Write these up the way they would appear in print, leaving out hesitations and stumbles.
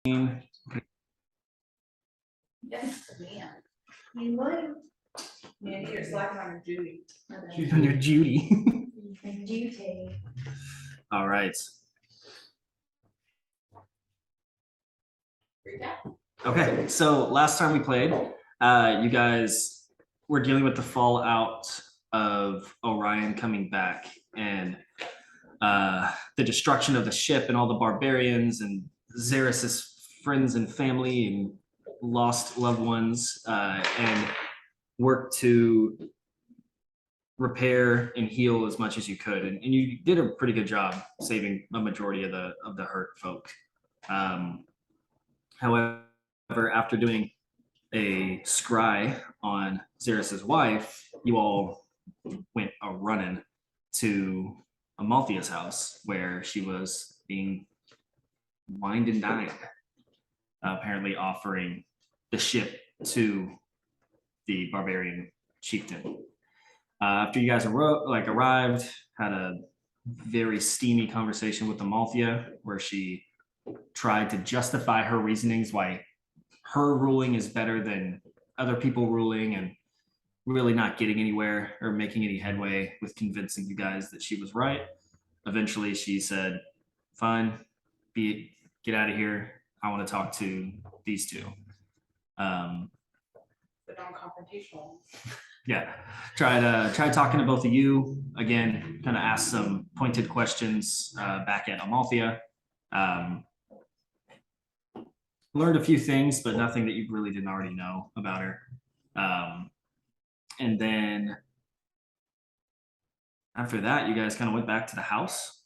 Yes, man. You would. Man, you're slacking on your duty. She's on your duty. Duty. All right. Okay, so last time we played, you guys were dealing with the fallout of Orion coming back and the destruction of the ship and all the barbarians and Xeris's friends and family and lost loved ones, and worked to repair and heal as much as you could. And you did a pretty good job saving a majority of the hurt folk. However, after doing a scry on Xeris's wife, you all went a running to Amalthea's house where she was being wined and dined, apparently offering the ship to the barbarian chieftain. After you guys arrived, had a very steamy conversation with Amalthea where she tried to justify her reasonings why her ruling is better than other people ruling, and really not getting anywhere or making any headway with convincing you guys that she was right. Eventually she said, fine, get out of here. I want to talk to these two. But non-confrontational. Yeah, try talking to both of you again, kind of ask some pointed questions back at Amalthea. Learned a few things, but nothing that you really didn't already know about her. And then after that, you guys kind of went back to the house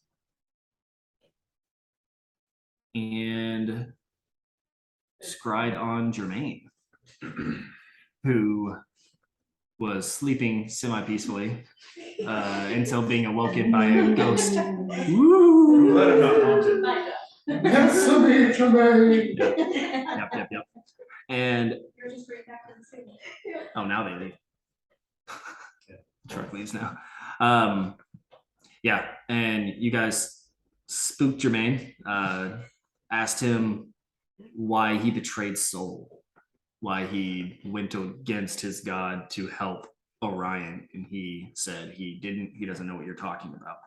and scryed on Jermaine, who was sleeping semi-peacefully until being awoken by a ghost. Woo! Glad I'm not haunted. That's so big, Jermaine. Yep. And You're just right back to the city. oh, now they leave. Truck leaves now. Yeah, and you guys spooked Jermaine, asked him why he betrayed Soul, why he went against his god to help Orion, and he said he doesn't know what you're talking about.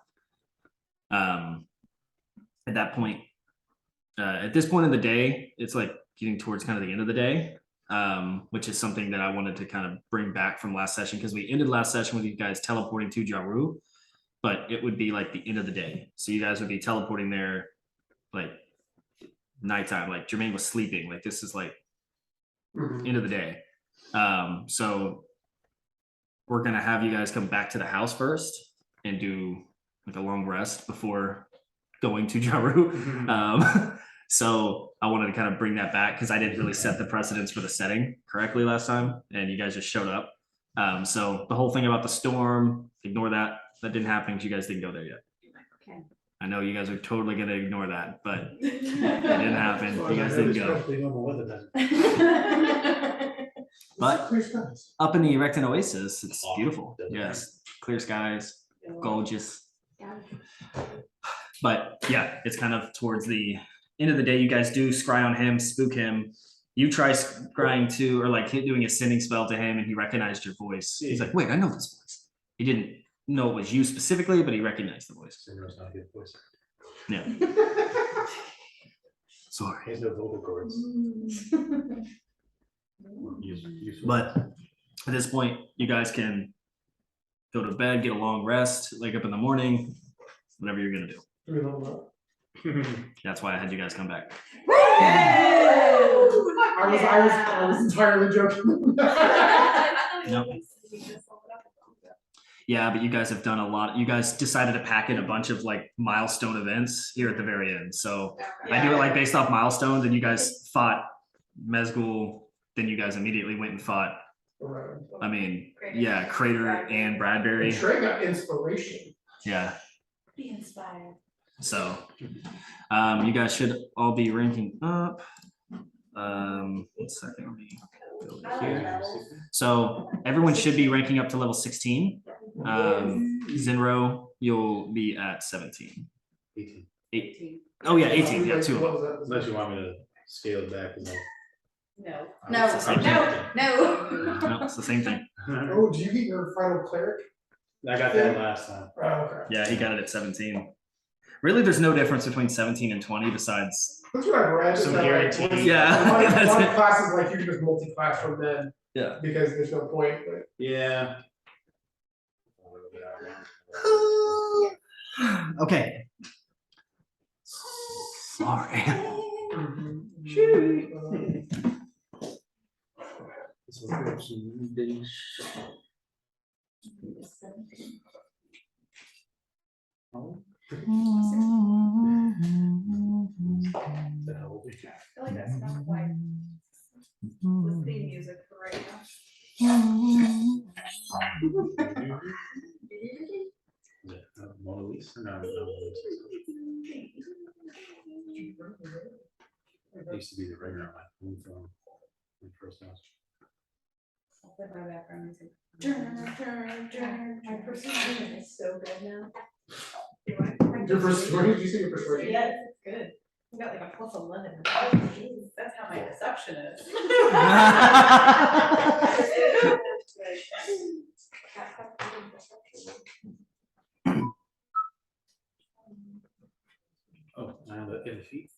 At that point, at this point in the day, it's like getting towards kind of the end of the day, which is something that I wanted to kind of bring back from last session, because we ended last session with you guys teleporting to Jaru, but it would be like the end of the day. So you guys would be teleporting there like nighttime, like Jermaine was sleeping, like this is like end of the day. So we're gonna have you guys come back to the house first and do like a long rest before going to Jaru. So I wanted to kind of bring that back because I didn't really set the precedence for the setting correctly last time, and you guys just showed up. So the whole thing about the storm, ignore that. That didn't happen because you guys didn't go there yet. Okay. I know you guys are totally gonna ignore that, but it didn't happen. You guys didn't go. But up in the Erecton Oasis, it's beautiful. Yes, clear skies, gorgeous. But yeah, it's kind of towards the end of the day. You guys do scry on him, spook him. You try scrying too, or like doing a sending spell to him, and he recognized your voice. He's like, wait, I know this voice. He didn't know it was you specifically, but he recognized the voice. Not a good voice. Yeah. Sorry. There's no vocal cords. But at this point, you guys can go to bed, get a long rest, wake up in the morning, whatever you're gonna do. That's why I had you guys come back. I was entirely joking. Nope. Yeah, but you guys have done a lot. You guys decided to pack in a bunch of like milestone events here at the very end. So I do it like based off milestones, and you guys fought Mezgul, then you guys immediately went and fought, I mean, yeah, Crater and Bradbury. Trey got inspiration. Yeah. Be inspired. So you guys should all be ranking up. 1 second, let me go over here. So everyone should be ranking up to level 16. Zinro, you'll be at 17. 18. 18. Oh yeah, 18. Yeah, 2 of them. Unless you want me scaled back is all. No. No, it's the same No, no. No, it's the same thing. Oh, do you get your final cleric? I got that last time. Oh, okay. Yeah, he got it at 17. Really, there's no difference between 17 and 20 besides. That's what I've read. is Some that, like, guarantee. one- Yeah, A lot of that's it. classes, like, you can just multi-class from then. Yeah. Because there's no point, but. Yeah. Okay. Sorry. I feel like that's not quite the theme music for right now. Mona Lisa? No, Mona Lisa. It used to be the ringer on my phone from my first house. I'll put my background music. My persuasion is so good now. Your persuasion, did you say your persuasion? Yes, it's good. I got like a plus 11. That's how my deception is. Oh, now the feet.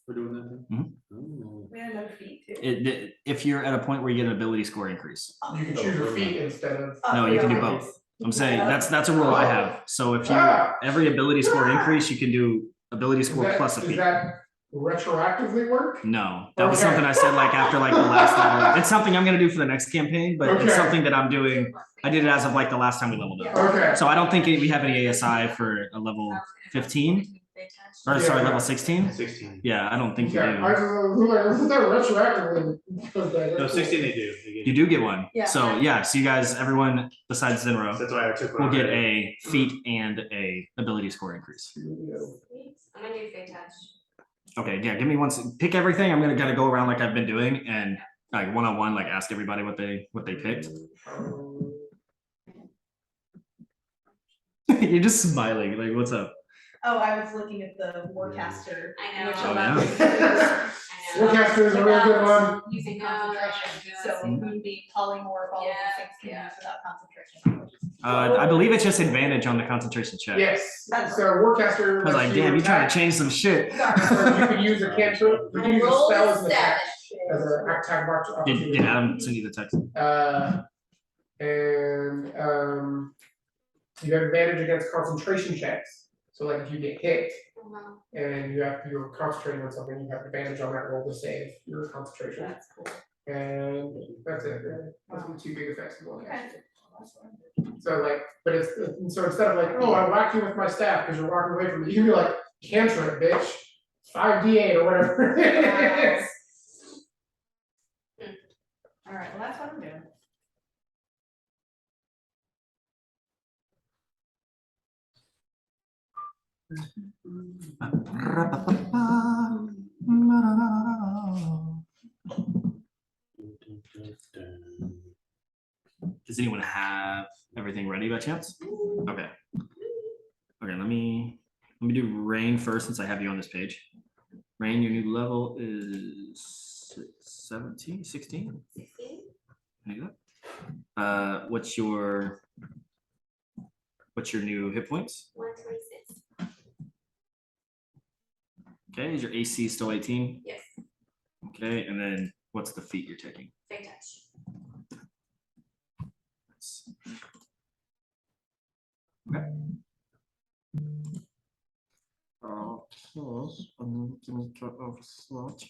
We're doing that thing? Mhm. Oh. We had another feat too. If you're at a point where you get an ability score increase. You can choose your feet instead of. No, you can do both. I'm saying that's a rule I have. So if you every ability score increase, you can do ability Does score that- plus a does feat. that retroactively work? No, that was Okay. something I said like after like the last level. It's something I'm gonna do for the next campaign, but Okay. it's something that I'm doing. I did it as of like the last time we leveled up. Okay. So I don't think we have any ASI for a level 15 or sorry, level 16. 16. Yeah, I don't think you Okay, I do. was like, isn't that retroactively? No, 16 they do. They You do get one. Yeah. So yeah, so you guys, everyone besides Zenro That's why I took one. will get already. a feat and a ability score increase. I'm gonna do Fey Touch. Okay, yeah, give me one. Pick everything. I'm gonna go around like I've been doing and like one-on-one, like ask everybody what they picked. You're just smiling. Like, what's up? Oh, I was looking at the Warcaster. I know. which Oh, allows yeah? me to I know. Warcaster is a real good one. Using No, concentration, no, so no. it would be polymorph, all of Yeah, these things can yeah. use without concentration. I believe it's just advantage on the concentration check. Yes, That's so Warcaster. I was like, lets you damn, you trying attack- to change some shit. So you can use a cantrip, you can use a Roll spell as an 7. attack, as an attack mark opportunity. Did Adam send you the text? And you have advantage against concentration checks. So like if you get hit and you're concentrating on something, you have advantage on that roll to save your concentration. That's cool. And that's it, really. Those are two big effects of Warcaster. Okay. So like, but it's, so instead of like, oh, I whack you with my staff because you're walking away from me, you can be like, cantrip, bitch, 5d8 or whatever. it is. All right, well, that's what I'm doing. Does anyone have everything ready by chance? Okay. Okay, let me do Rain first since I have you on this page. Rain, your new level is 17, 16? 16? Can I do that? What's your new hit points? 126. Okay, is your AC still 18? Yes. Okay, and then what's the feat you're taking? Fey Touch. Okay. Okay, and then give me cut off slot.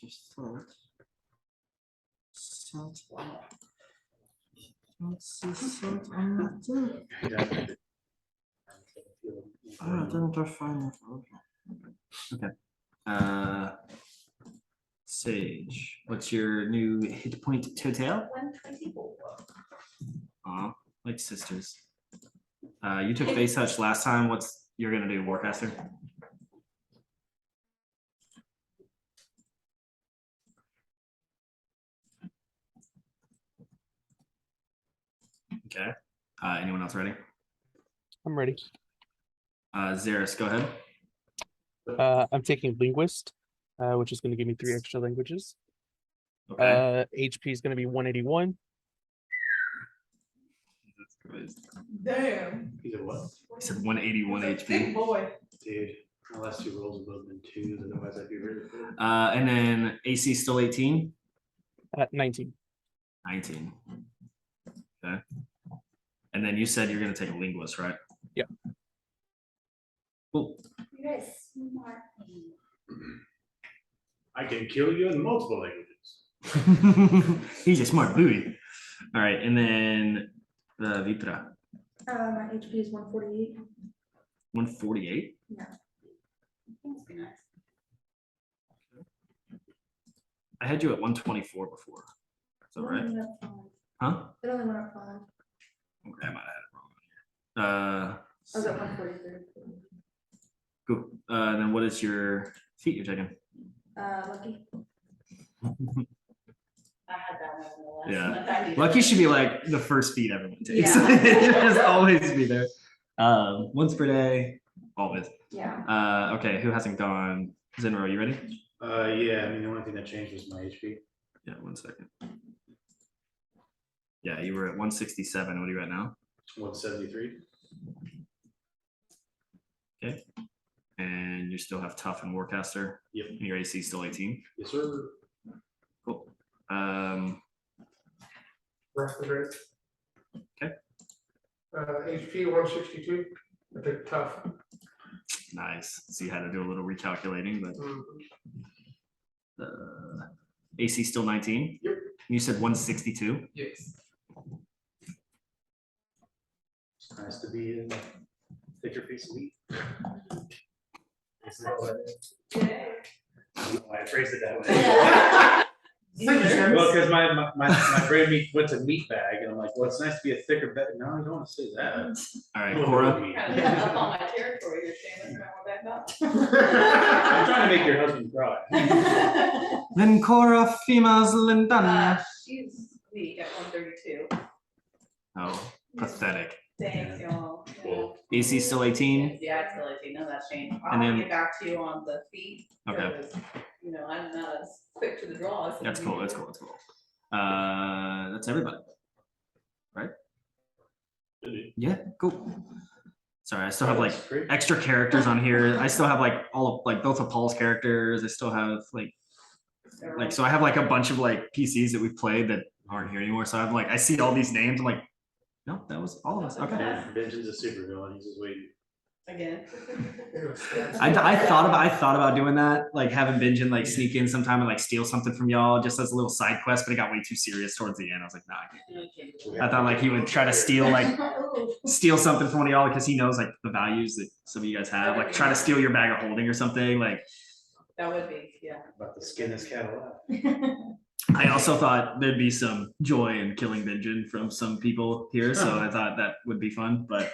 Let's see, slot on that. I didn't define it. Okay. Sage, what's your new hit point total? 124. Aw, like sisters. You took face touch last time. What's you're gonna do, Warcaster? Okay. Anyone else ready? I'm ready. Zaris, go ahead. I'm taking linguist. which is going to give me 3 extra languages. Okay. HP is going to be 181. Damn. He's a what? I said 181 Big HP. boy. Dude, my last 2 rolls have both been 2s, otherwise I'd be really good. And then AC still 18. 19. 19. Okay. And then you said you're gonna take a linguist, right? Yeah. Cool. You guys smart. I can kill you in multiple languages. He's a smart booty. All right, and then the Vitra. My HP is 148. 148. Must be nice. I had you at 124 before. Is that right? Huh? It only went up 5. Okay, I might have had it wrong. I was at 143. Cool. And then what is your feat you're taking? Lucky. I had that one in the Yeah. last one. I needed Lucky it. should be like the first feat everyone takes. Yeah. It should just always be there. Once per day, always. Yeah. Okay, who hasn't gone? Zenro, you ready? Yeah, I mean, the only thing that changed was my HP. Yeah, 1 second. Yeah, you were at 167. What are you at now? 173. Okay. And you still have tough and warcaster. Yep. And your AC still 18. Yes, sir. Cool. Rest of it. Okay. HP 162. I think tough. Nice. So you had to do a little recalculating, but Mhm. AC still 19. Yep. You said 162. Yes. It's nice to be in thicker piece of meat. That's not what it is. I don't know why I phrased it that way. Thank you, Travis. Well, because my brain went to meat bag, and I'm like, well, it's nice to be a thicker bag. No, I don't want to say that. All right, Oh, Cora. meat. Kind of up on my territory here, Shane. That's my back I'm trying to make your husband cry. up. Then Cora Fimas Lindana. She's weak at 132. Oh, pathetic. Thanks, y'all. Cool. AC still 18. Yeah, it's still 18. None of that's changed. And I'll then- get back to you on the feet. Okay. 'Cause, you know, I'm not as quick to the draw. as That's you cool. are. That's cool. That's cool. That's everybody. Yeah, cool. Sorry, I still have like That's great. extra characters on here. I still have like all of like both of Paul's characters. I still have like so I have like a bunch of like PCs that we've played that aren't here anymore. So I'm like I see all these names. I'm like, no, that was all of us. Okay. Vengeance is super villain. He's just waiting. Again. I thought about doing that, like having Benjamin like sneak in sometime and like steal something from y'all just as a little side quest, but it got way too serious towards the end. I was like, nah, I can't. I thought like he would try to steal something from one of y'all because he knows like the values that some of you guys have, like try to steal your bag of holding or something. Like That would be, yeah. About to skin this cat alive. I also thought there'd be some joy in killing Benjamin from some people here, so I thought that would be fun, but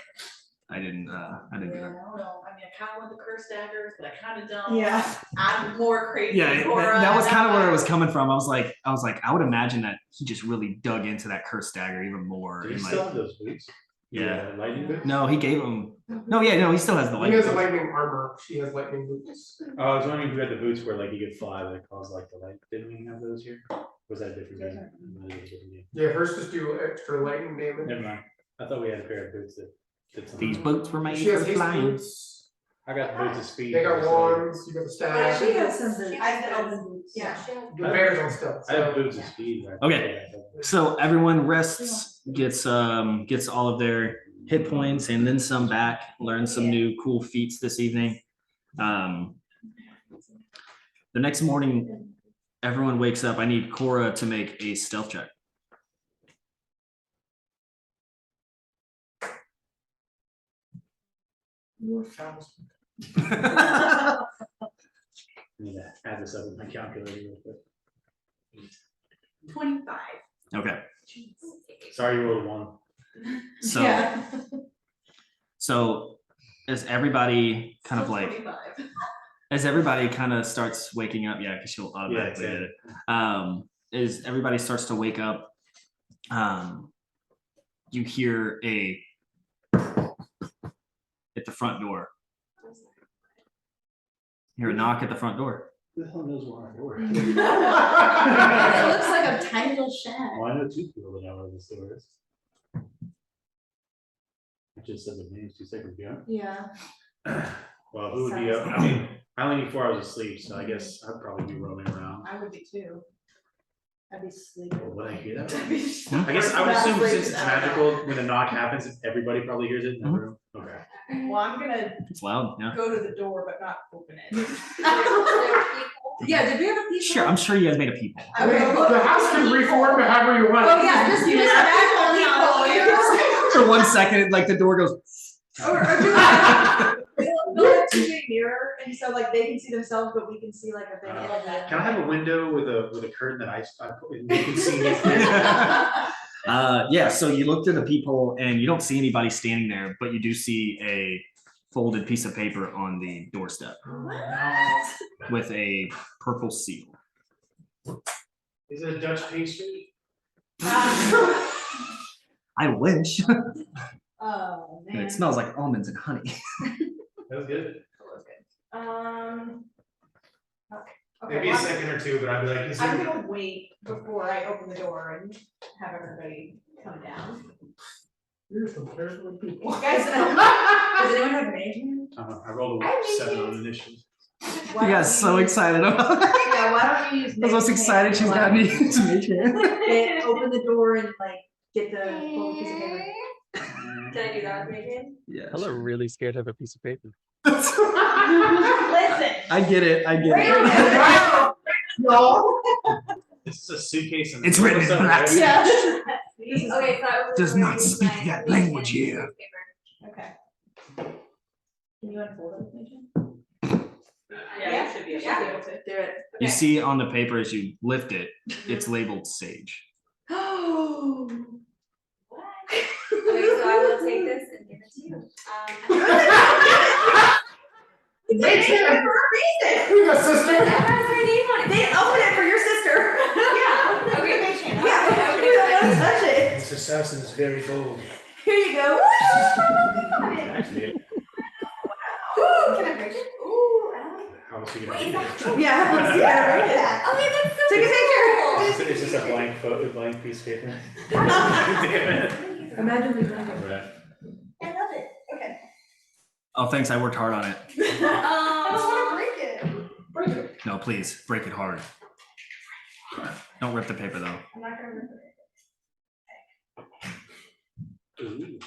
I didn't do Yeah, I that. don't know. I mean, I kind of want the curse daggers, but I kind of don't. Yeah. I'm more crazy. Yeah, than Cora, that was kind of where it was I'm coming from. I was like, I would imagine that he just really dug into that curse dagger even more. Do you And still like, have those boots? yeah. Lightning boots? No, he gave him. No, yeah, no, he still has the He has a light. lightning armor. She has lightning boots. Oh, I was wondering if you had the boots where like you could fly, that caused like the light. Didn't we have those here? Was that a different game? That was a different game. Yeah, hers just do extra lightning damage. Never mind. I thought we had a pair of boots that did something. These boots were made She has for haste flying. boots. I got the boots of speed. They got so- wands. You got the Yeah, staff. she has some boots. I have Elven boots. Yeah, she has. The bears on stuff. I have So boots of speed. Right? Okay. So everyone rests, gets all of their hit points and then some back. Learn some new cool feats this evening. The next morning, everyone wakes up. I need Cora to make a stealth check. you're fast. I need to add this up with my calculator real quick. 25. Okay, Sorry, you rolled a 1. so Yeah. so as everybody kind of Still like 25. as everybody kind of starts waking up, yeah, because she'll automatically Yeah, get it. As everybody starts to wake up, you hear at the front door. You hear a knock at the front door. Who the hell knows where our door is? It looks like a tiny little shack. Well, I know 2 people that know where this door is. I just said the names 2 seconds ago. Yeah. Well, who would be up? I mean, I only need 4 hours of sleep, so I guess I'd probably be roaming around. I would be too. I'd be sleeping. Well, would I hear that? I'd be I guess I would assume sleeping. since it's magical, when a knock happens, everybody probably hears it in the Mhm. room. Okay. Well, I'm gonna It's loud, yeah. go to the door but not open it. Yeah, did we have a piece? Sure, I'm sure you guys made a people. I would go look. The house can reform to however you want. Oh, yeah, just You use just magical imagine people. For 1 second, like the door goes. Or do that. Build a two-way mirror, and so like they can see themselves, but we can see like a big. Can I have a window with a curtain that I put in? You can see me. Yeah, so you look through the peephole and you don't see anybody standing there, but you do see a folded piece of paper on the doorstep with a purple seal. Is it a Dutch pastry? I wish. Oh, And man. it smells like almonds and honey. That was good. That was good. Okay, Maybe a well, second or 2, but I'd be like, is I'm it? gonna wait before I open the door and have everybody come down. You're some terrible people. Guys, Does anyone have an agent? I rolled a I think 7 on it's- initiative. why You don't guys so use- excited about that. Yeah, why don't you use? I was most Nate's excited hand she's to, got like, me to make it. and open the door and like get the folded piece of paper. Can I do that with Megan? Yeah. Hello, really scared to have a piece of paper. Listen. I get it. I get Wait a it. minute. No. This is a suitcase and. It's written in black. Yeah. Okay, so I was. Does not speak that language here. Okay. Can you unfold it, Megan? Yeah, you should be able to. Do it. You see on the paper as you lift it, it's labeled sage. Oh. Okay, so I will take this and give it to you. It's for a reason. Who's a sister? It has her name on it. They open it for your sister. Yeah. Okay. Yeah. We don't want to touch it. This assassin is very bold. Here you go. Actually, Ooh, can I break it? Ooh. how else are you gonna do it? Yeah. Let's see how to break it. Okay, that's so Take a picture. It's just a blank photo, blank piece of paper. Imagine we break it. Right. I love it. Okay. Oh, thanks. I worked hard on it. I don't want to break it. Break it. No, please break it hard. Don't rip the paper though. I'm not gonna rip it. Ooh.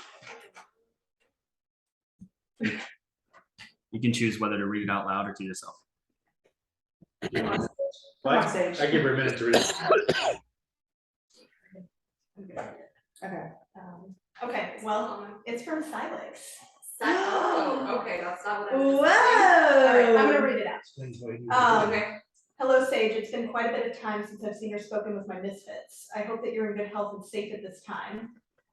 You can choose whether to read it out loud or to yourself. But Sage. I give her a minute to read it. Okay. Okay. Well, it's from Silex. Oh, okay, that's not what I Whoa! was. All right, I'm gonna read it out. Explains why you- Okay. Hello, Sage. It's been quite a bit of time since I've seen or spoken with my misfits. I hope that you're in good health and safe at this time.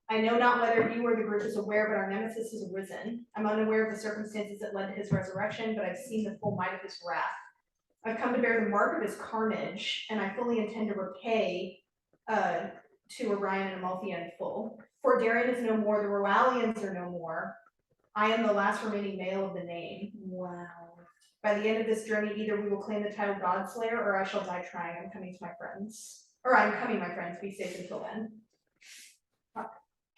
I know not whether you or the group is aware, but our nemesis has arisen. I'm unaware of the circumstances that led to his resurrection, but I've seen the full might of his wrath. I've come to bear the mark of his carnage, and I fully intend to repay to Orion and Amalthea in full. For Darien is no more, the Rowalians are no more. I am the last remaining male of the name. Wow. By the end of this journey, either we will claim the title Godslayer, or I shall die trying. I'm coming to my friends. Or I'm coming, my friends. Be safe until then.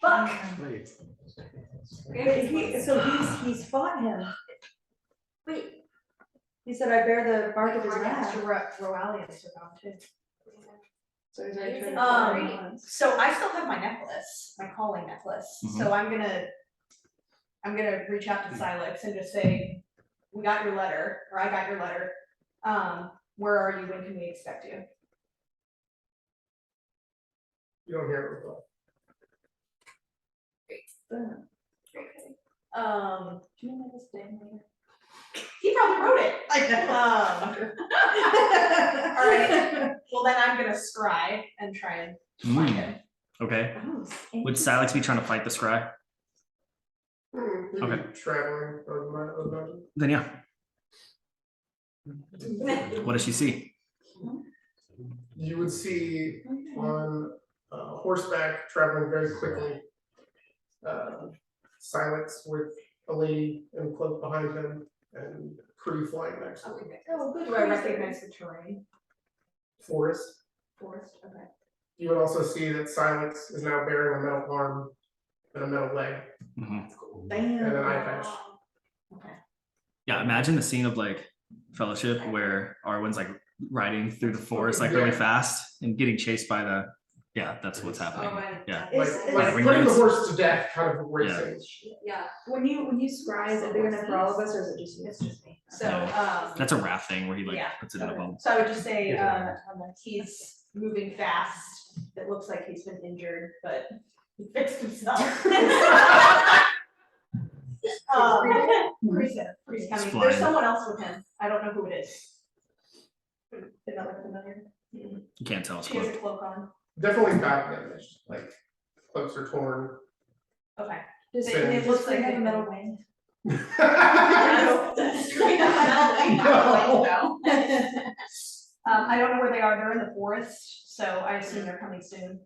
Fuck. Wait. He's fought him. Wait. He said, I bear the mark of his Extra wrath. Rowalians are gone too. So he's already turned Um, it on. So I still have my necklace, my calling necklace. So I'm gonna reach out to Silex and just say, we got your letter, or I got your letter. Where are you? When can we expect you? You don't hear it reply. Do you know this thing later? He probably wrote it. All right. Well, then I'm gonna scry and try and find him. Okay. Oh, Would Silex be trying to fight the scry? Okay. Traveling or the Then yeah. What does she see? you would see on horseback traveling very quickly. Silex with a lady in a cloak behind him and tree flying next to it. Oh, good. Do I recognize the terrain? Forest. Forest, okay. You would also see that Silence is now bearing a metal arm and a metal leg Mhm. and an eye patch. Okay. Yeah, imagine the scene of like Fellowship where Arwen's like riding through the forest like really Yeah. fast and getting chased by the. Yeah, that's what's happening. Yeah. Like, It's- like Ring putting the race. horse to death kind of racing. Yeah. When you scry, is it big enough for all of us, or is it just you? It's just me. So, That's a raft thing where he like Yeah. puts it in a bubble. So I would just say, Yeah. he's moving fast. It looks like he's been injured, but he fixed himself. Kree's coming. flying. There's someone else with him. I don't know who it is. Did that look familiar? You can't tell it's She has close. a cloak on. Definitely battle damaged, like cloaks are torn. Okay. Does So- it looks like have they- a metal wing? I don't know where they are. They're in the forest, so I assume they're coming soon.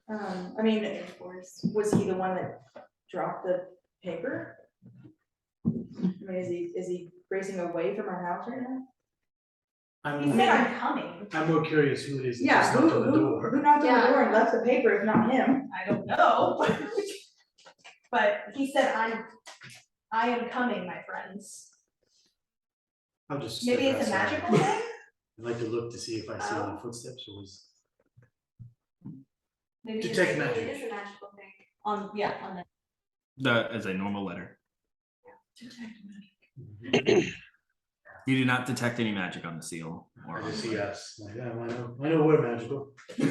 I mean, was he the one that dropped the paper? I mean, is he racing away from our house right now? He said I'm coming. I'm more curious who it is that Yeah, just who, knocked on the who door. knocked on the door and left the paper, if not him? I don't know. But he said I am coming, my friends. I'll just. Maybe step it's a outside. magical thing? I'd like to look to see if I see Oh. any footsteps or was. Maybe it's- Detect magic. It is a magical thing. On that. As a normal letter. You do not detect any magic on the seal or I on just the see letter. us, like, yeah, I know we're magical. The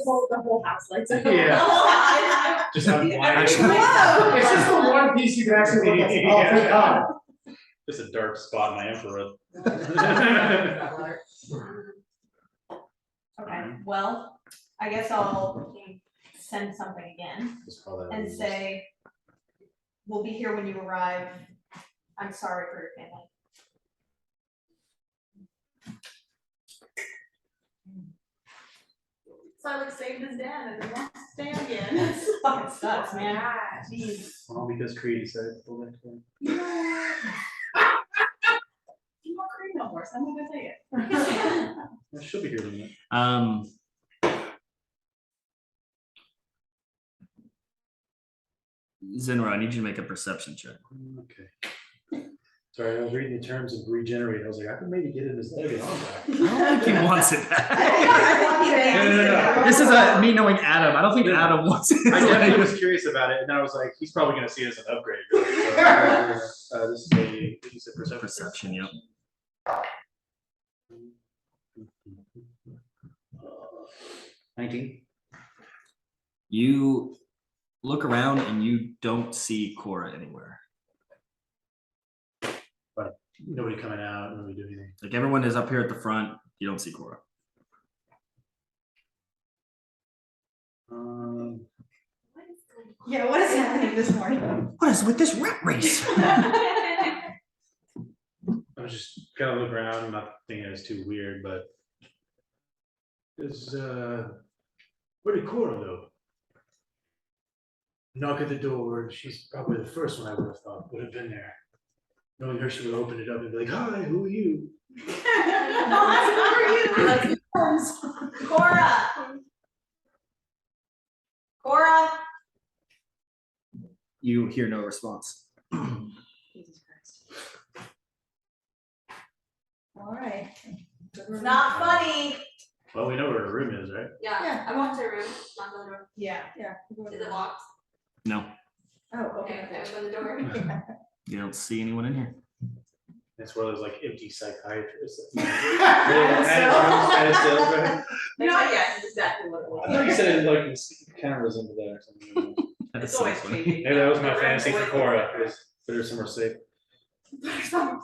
whole house lights up. Yeah. Just unblind. Actually- It's just the one piece you can actually look at. Oh, thank God. Just a dark spot in my infrared. Okay, well, I guess I'll send something again Just call that. and say, we'll be here when you arrive. I'm sorry for your family. Silex saved his dad and he wants to stay again. This fucking sucks, man. Jeez. All because Creedy said, "Pull that way." You want cream no more, so I'm gonna say it. I should be here tonight. Zenra, I need you to make a perception check. Okay. Sorry, I was reading the terms of regenerate. I was like, I could maybe get in his leg and arm back. I don't think he wants it back. No. This is me knowing Adam. I don't think Adam wants it. I definitely was curious about it, and I was like, he's probably gonna see it as an upgrade. Really. So, this is a, you said perception. Perception, yep. 19. You look around and you don't see Cora anywhere. Nobody coming out, nobody doing anything. Like everyone is up here at the front. You don't see Cora. Yeah, what is happening this morning? What is with this rat race? I was just kind of looking around, not thinking it was too weird, but is where did Cora go? Knock at the door, and she's probably the first one I would have thought would have been there. Knowing her, she would open it up and be like, "Hi, who are you?" Cora. Cora. You hear no response. Jesus Christ. All right. It's not funny. Well, we know where her room is, right? Yeah, I walked to her room, knocked on the door. Yeah. Yeah. Is it locked? No, Oh, Okay, okay. I opened the door. you don't see anyone in here. That's where those like empty psychiatrists. so. Not yet, it's exactly what it I was. thought you said it like cameras under there or something. That's It's so always funny. changing. Maybe that was my The room's fantasy for always- Cora, is put her somewhere safe. There's some-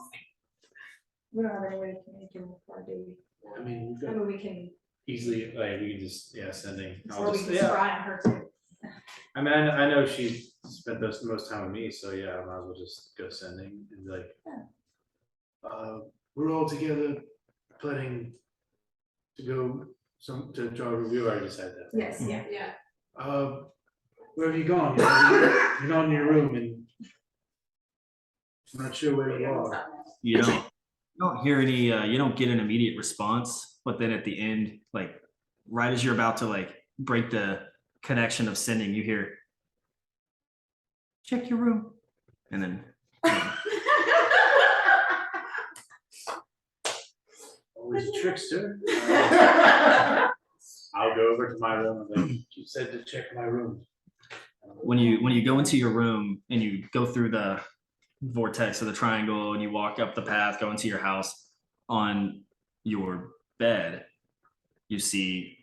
We don't have any way to communicate with our baby. I mean, we've I got mean, we can, easily, like, we can just, sending. or I'll we just, can scry on her too. I mean, I know she spent the most time with me, so yeah, I might as well just go sending and be like, we're all together planning to go to try to review. I already said that. Yes, yeah. Yeah. Where have you gone? You're not in your room, and I'm not sure where you are. You don't hear any. You don't get an immediate response, but then at the end, like right as you're about to like break the connection of sending, you hear, "Check your room," and then. Always a trickster. I'll go over to my room and then you said to check my room. When you go into your room and you go through the vortex of the triangle and you walk up the path, go into your house, on your bed, you see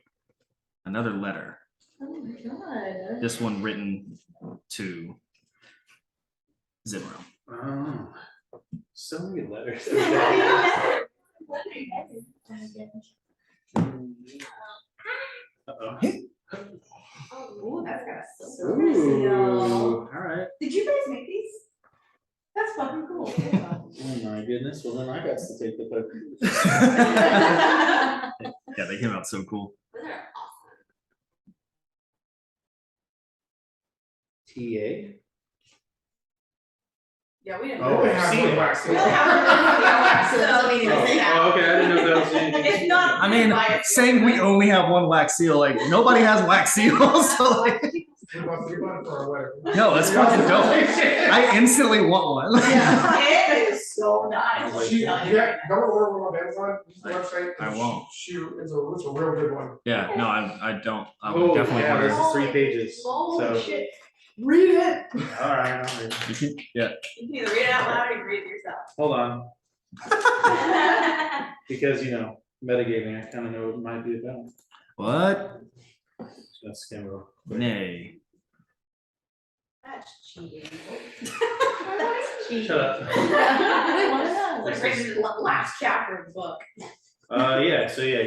another letter. Oh my god. This one written to Zimro. Oh, so many letters. Uh-oh. Oh, that's got a Silver seal. All right. Did you guys make these? That's fucking cool. Oh my goodness. Well, then I got to take the book. Yeah, they came out so cool. Those are TA. Yeah, we didn't. Oh, We I've have seen one it. wax seal. We don't have one. So, I mean, Oh, it's like- oh, okay, I didn't know that was anything. If not. I mean, saying we only have one wax seal, like nobody has wax seals. So like, We bought it for our wedding. no, that's fucking dope. I instantly want one. Yeah, it is so nice. I'm She, telling you. yeah, don't order one on Amazon, use the website. I won't. It's a real good one. Yeah, no, I don't. I would Oh, definitely yeah, order. this is 3 pages. Holy So, shit. Read it. all right, all right. Yeah. You can either read it out loud or you can read it yourself. Hold on, because metagaming, I kind of know what it might be about. What? That's skim real quick. Nay. That's cheating. Shut up. Like reading the last chapter of the book. Yeah, so yeah,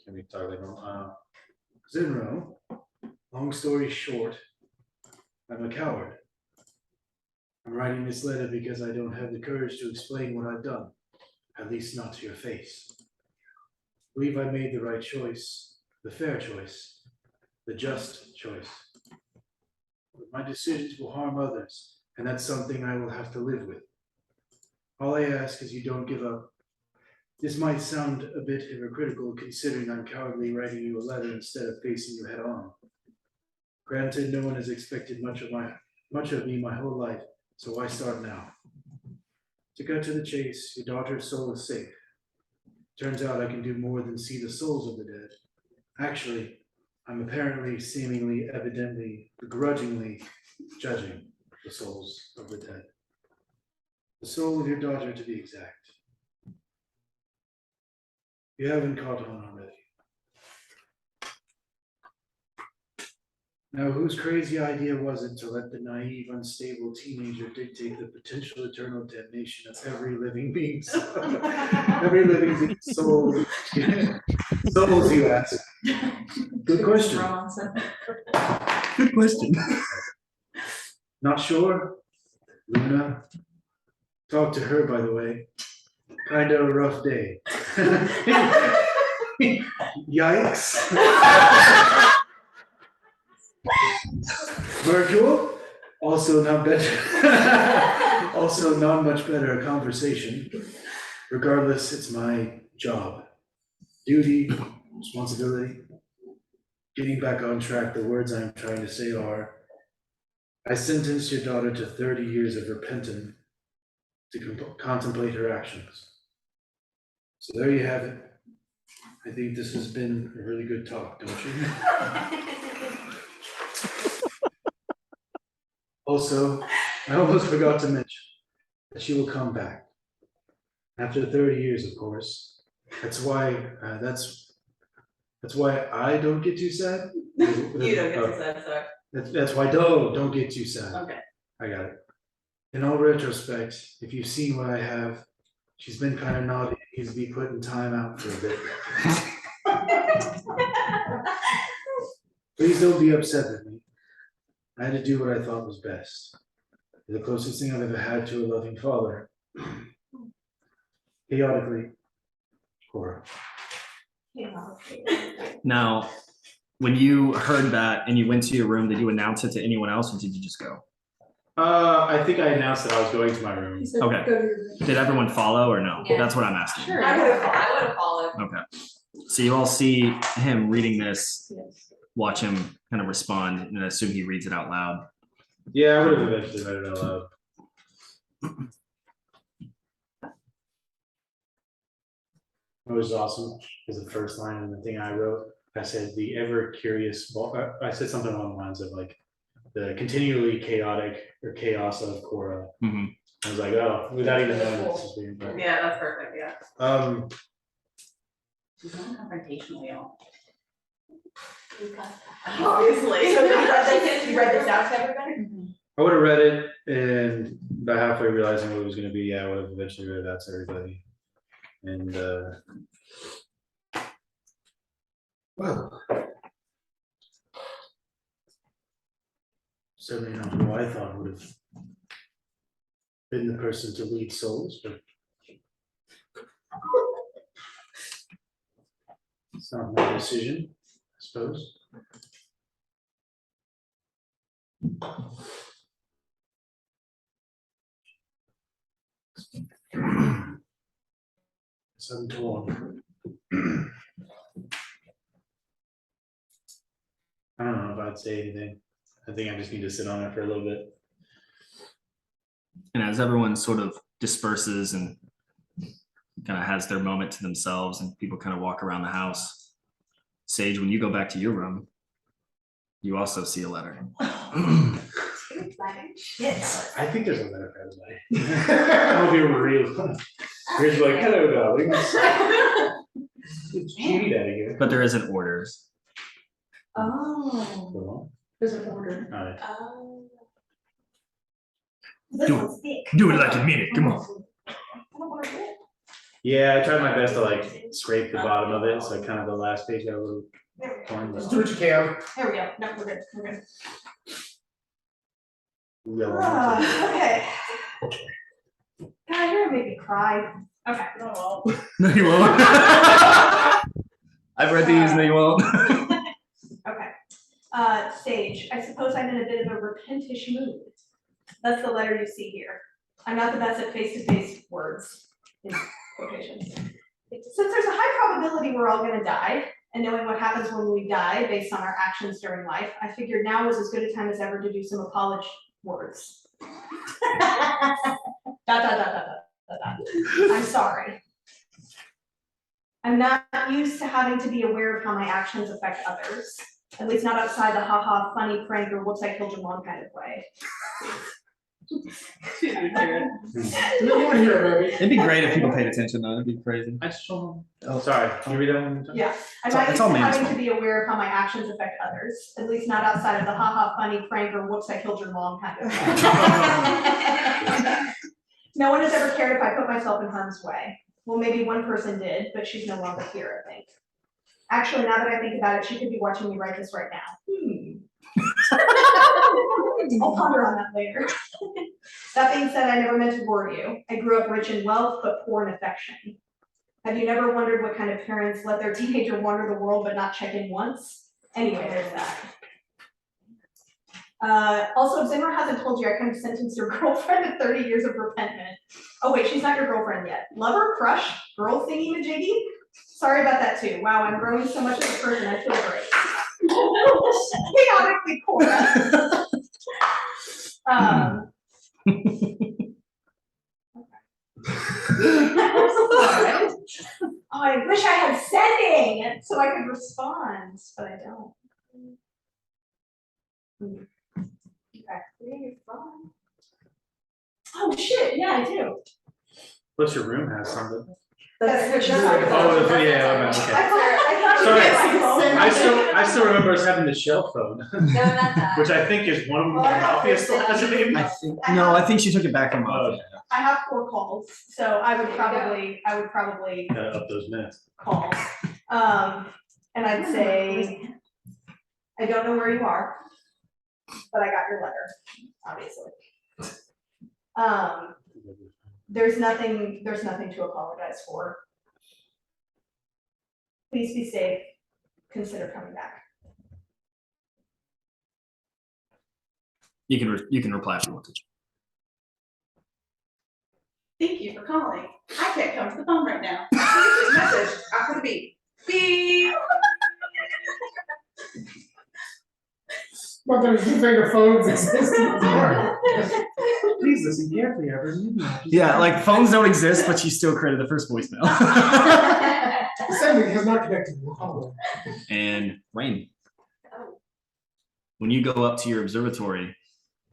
can we talk like Zinro, long story short, I'm a coward. I'm writing this letter because I don't have the courage to explain what I've done, at least not to your face. I believe I made the right choice, the fair choice, the just choice. But my decisions will harm others, and that's something I will have to live with. All I ask is you don't give up. This might sound a bit hypocritical considering I'm cowardly writing you a letter instead of facing you head on. Granted, no one has expected much of me my whole life, so why start now? To cut to the chase, your daughter's soul is safe. Turns out I can do more than see the souls of the dead. Actually, I'm apparently, seemingly, evidently, begrudgingly judging the souls of the dead. The soul of your daughter, to be exact. You haven't caught on already. Now, whose crazy idea was it to let the naive, unstable teenager dictate the potential eternal damnation of every living being? Every living being's soul. Souls, you ask. Good question. Good question. Not sure? Luna? Talk to her, by the way. Kinda a rough day. Yikes. Virtual? Also not better. Also not much better a conversation. Regardless, it's my job. Duty, responsibility. Getting back on track, the words I'm trying to say are, I sentenced your daughter to 30 years of repentant to contemplate her actions. So there you have it. I think this has been a really good talk, don't you? Also, I almost forgot to mention that she will come back. After 30 years, of course. That's why I don't get too sad. You don't get to say, sorry. That's why don't get too sad. Okay. I got it. In all retrospect, if you've seen what I have, she's been kind of naughty, needs to be put in time out for a bit. Please don't be upset with me. I had to do what I thought was best. The closest thing I've ever had to a loving father. Chaotically, Cora. Now, when you heard that and you went to your room, did you announce it to anyone else, or did you just go? I think I announced that I was going to my room. He said, Okay. "Go to your room." Did everyone follow or no? Yeah. That's what I'm asking. Sure. I would have followed. Okay. So you all see him reading this, Yes. watch him kind of respond, and I assume he reads it out loud. Yeah, I would have eventually read it out loud. It was awesome, because the first line in the thing I wrote, I said, the ever curious, I said something along the lines of like, the continually chaotic or chaos of Korra. Mhm. I was like, oh, without even knowing this is weird, but, Yeah, that's perfect, yeah. She's not confrontational, y'all. Obviously. So you read this out to everybody? I would have read it and by halfway realizing what it was gonna be, yeah, I would have eventually read it out to everybody. And, well. Certainly not who I thought would have been the person to lead souls, but. It's not my decision, I suppose. So I'm torn. I don't know if I'd say anything. I think I just need to sit on it for a little bit. And as everyone sort of disperses and kind of has their moment to themselves and people kind of walk around the house, Sage, when you go back to your room, you also see a letter. Yes. I think there's a letter for everybody. I'll be real. Here's like, hello, darlings. It's Judy Daddy here. But there isn't orders. Oh, Cool. there's an order. All right. This Do it. one's thick. Do it like you mean it. Come on. I don't wanna do it. Yeah, I tried my best to like scrape the bottom of it, so kind of the last page got a little torn. Just do what you can. There we go. No, we're good. We're good. Yeah. Okay. God, you're gonna make me cry. Okay. No, you won't. I've read these, no, you won't. Okay. Sage, I suppose I'm in a bit of a repentish mood. That's the letter you see here. I'm not the best at face-to-face words, in quotations. Since there's a high probability we're all gonna die, and knowing what happens when we die based on our actions during life, I figured now was as good a time as ever to do some apology words. I'm sorry. I'm not used to having to be aware of how my actions affect others, at least not outside the haha, funny prank or whoops, I killed your mom kind of way. You want to hear it, baby. It'd be great if people paid attention though, it'd be crazy. I just don't. Oh, sorry. Can you read that one more time? Yeah, I'm It's all- not it's used all to Mandy's having to fault. be aware of how my actions affect others, at least not outside of the haha, funny prank or whoops, I killed your mom kind of way. No one has ever cared if I put myself in harm's way. Well, maybe one person did, but she's no longer here, I think. Actually, now that I think about it, she could be watching me write this right now. I'll ponder on that later. That being said, I never meant to worry you. I grew up rich in wealth, but poor in affection. Have you never wondered what kind of parents let their teenager wander the world but not check in once? Anyway, there's that. Also, if Zimmer hasn't told you, I kind of sentenced your girlfriend to 30 years of repentment. Oh wait, she's not your girlfriend yet. Lover, crush, girl thingy majiggy? Sorry about that too. Wow, I'm growing so much as a person, I feel great. Chaotically Cora. Oh, I wish I had sending so I could respond, but I don't. Okay, you're fine. Oh shit, yeah, I do. Plus your room has something. That's Oh, yeah, okay. I still remember us having the shell phone, No, not that. which I think is one of them. Mafia still has a name. I think she took it back from Mafia. I have 4 calls, so I would probably Gotta up those minutes. call. And I'd say, I don't know where you are, but I got your letter, obviously. There's nothing to apologize for. Please be safe. Consider coming back. You can reply if you want to. Thank you for calling. I can't come to the phone right now. Please leave a message after the beep. Beep. But there's just bigger phones existing. Please listen carefully after midnight. Yeah, like phones don't exist, but you still created the first voicemail. Sending has not connected to the hallway. And Rain. When you go up to your observatory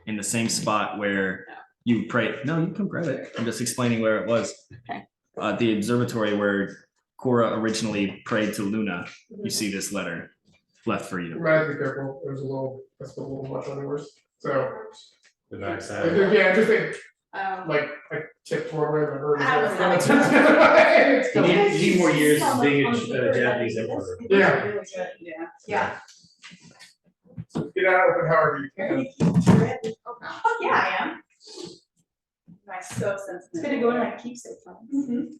in the same spot where you prayed, no, you can grab it. I'm just explaining where it was. Okay. The observatory where Cora originally prayed to Luna, you see this letter left for you. You might have to be careful, there's a little, that's a little much on yours, so. The backside. Yeah, just like, Um, like, I tipped one way, but hers. I was like- It's You coming. need, you need more years as being a Japanese emperor. Yeah. really good, yeah. Yeah. Get out open however you can. Oh, yeah, I am. My so sensitive. It's gonna go in my keepsake phone.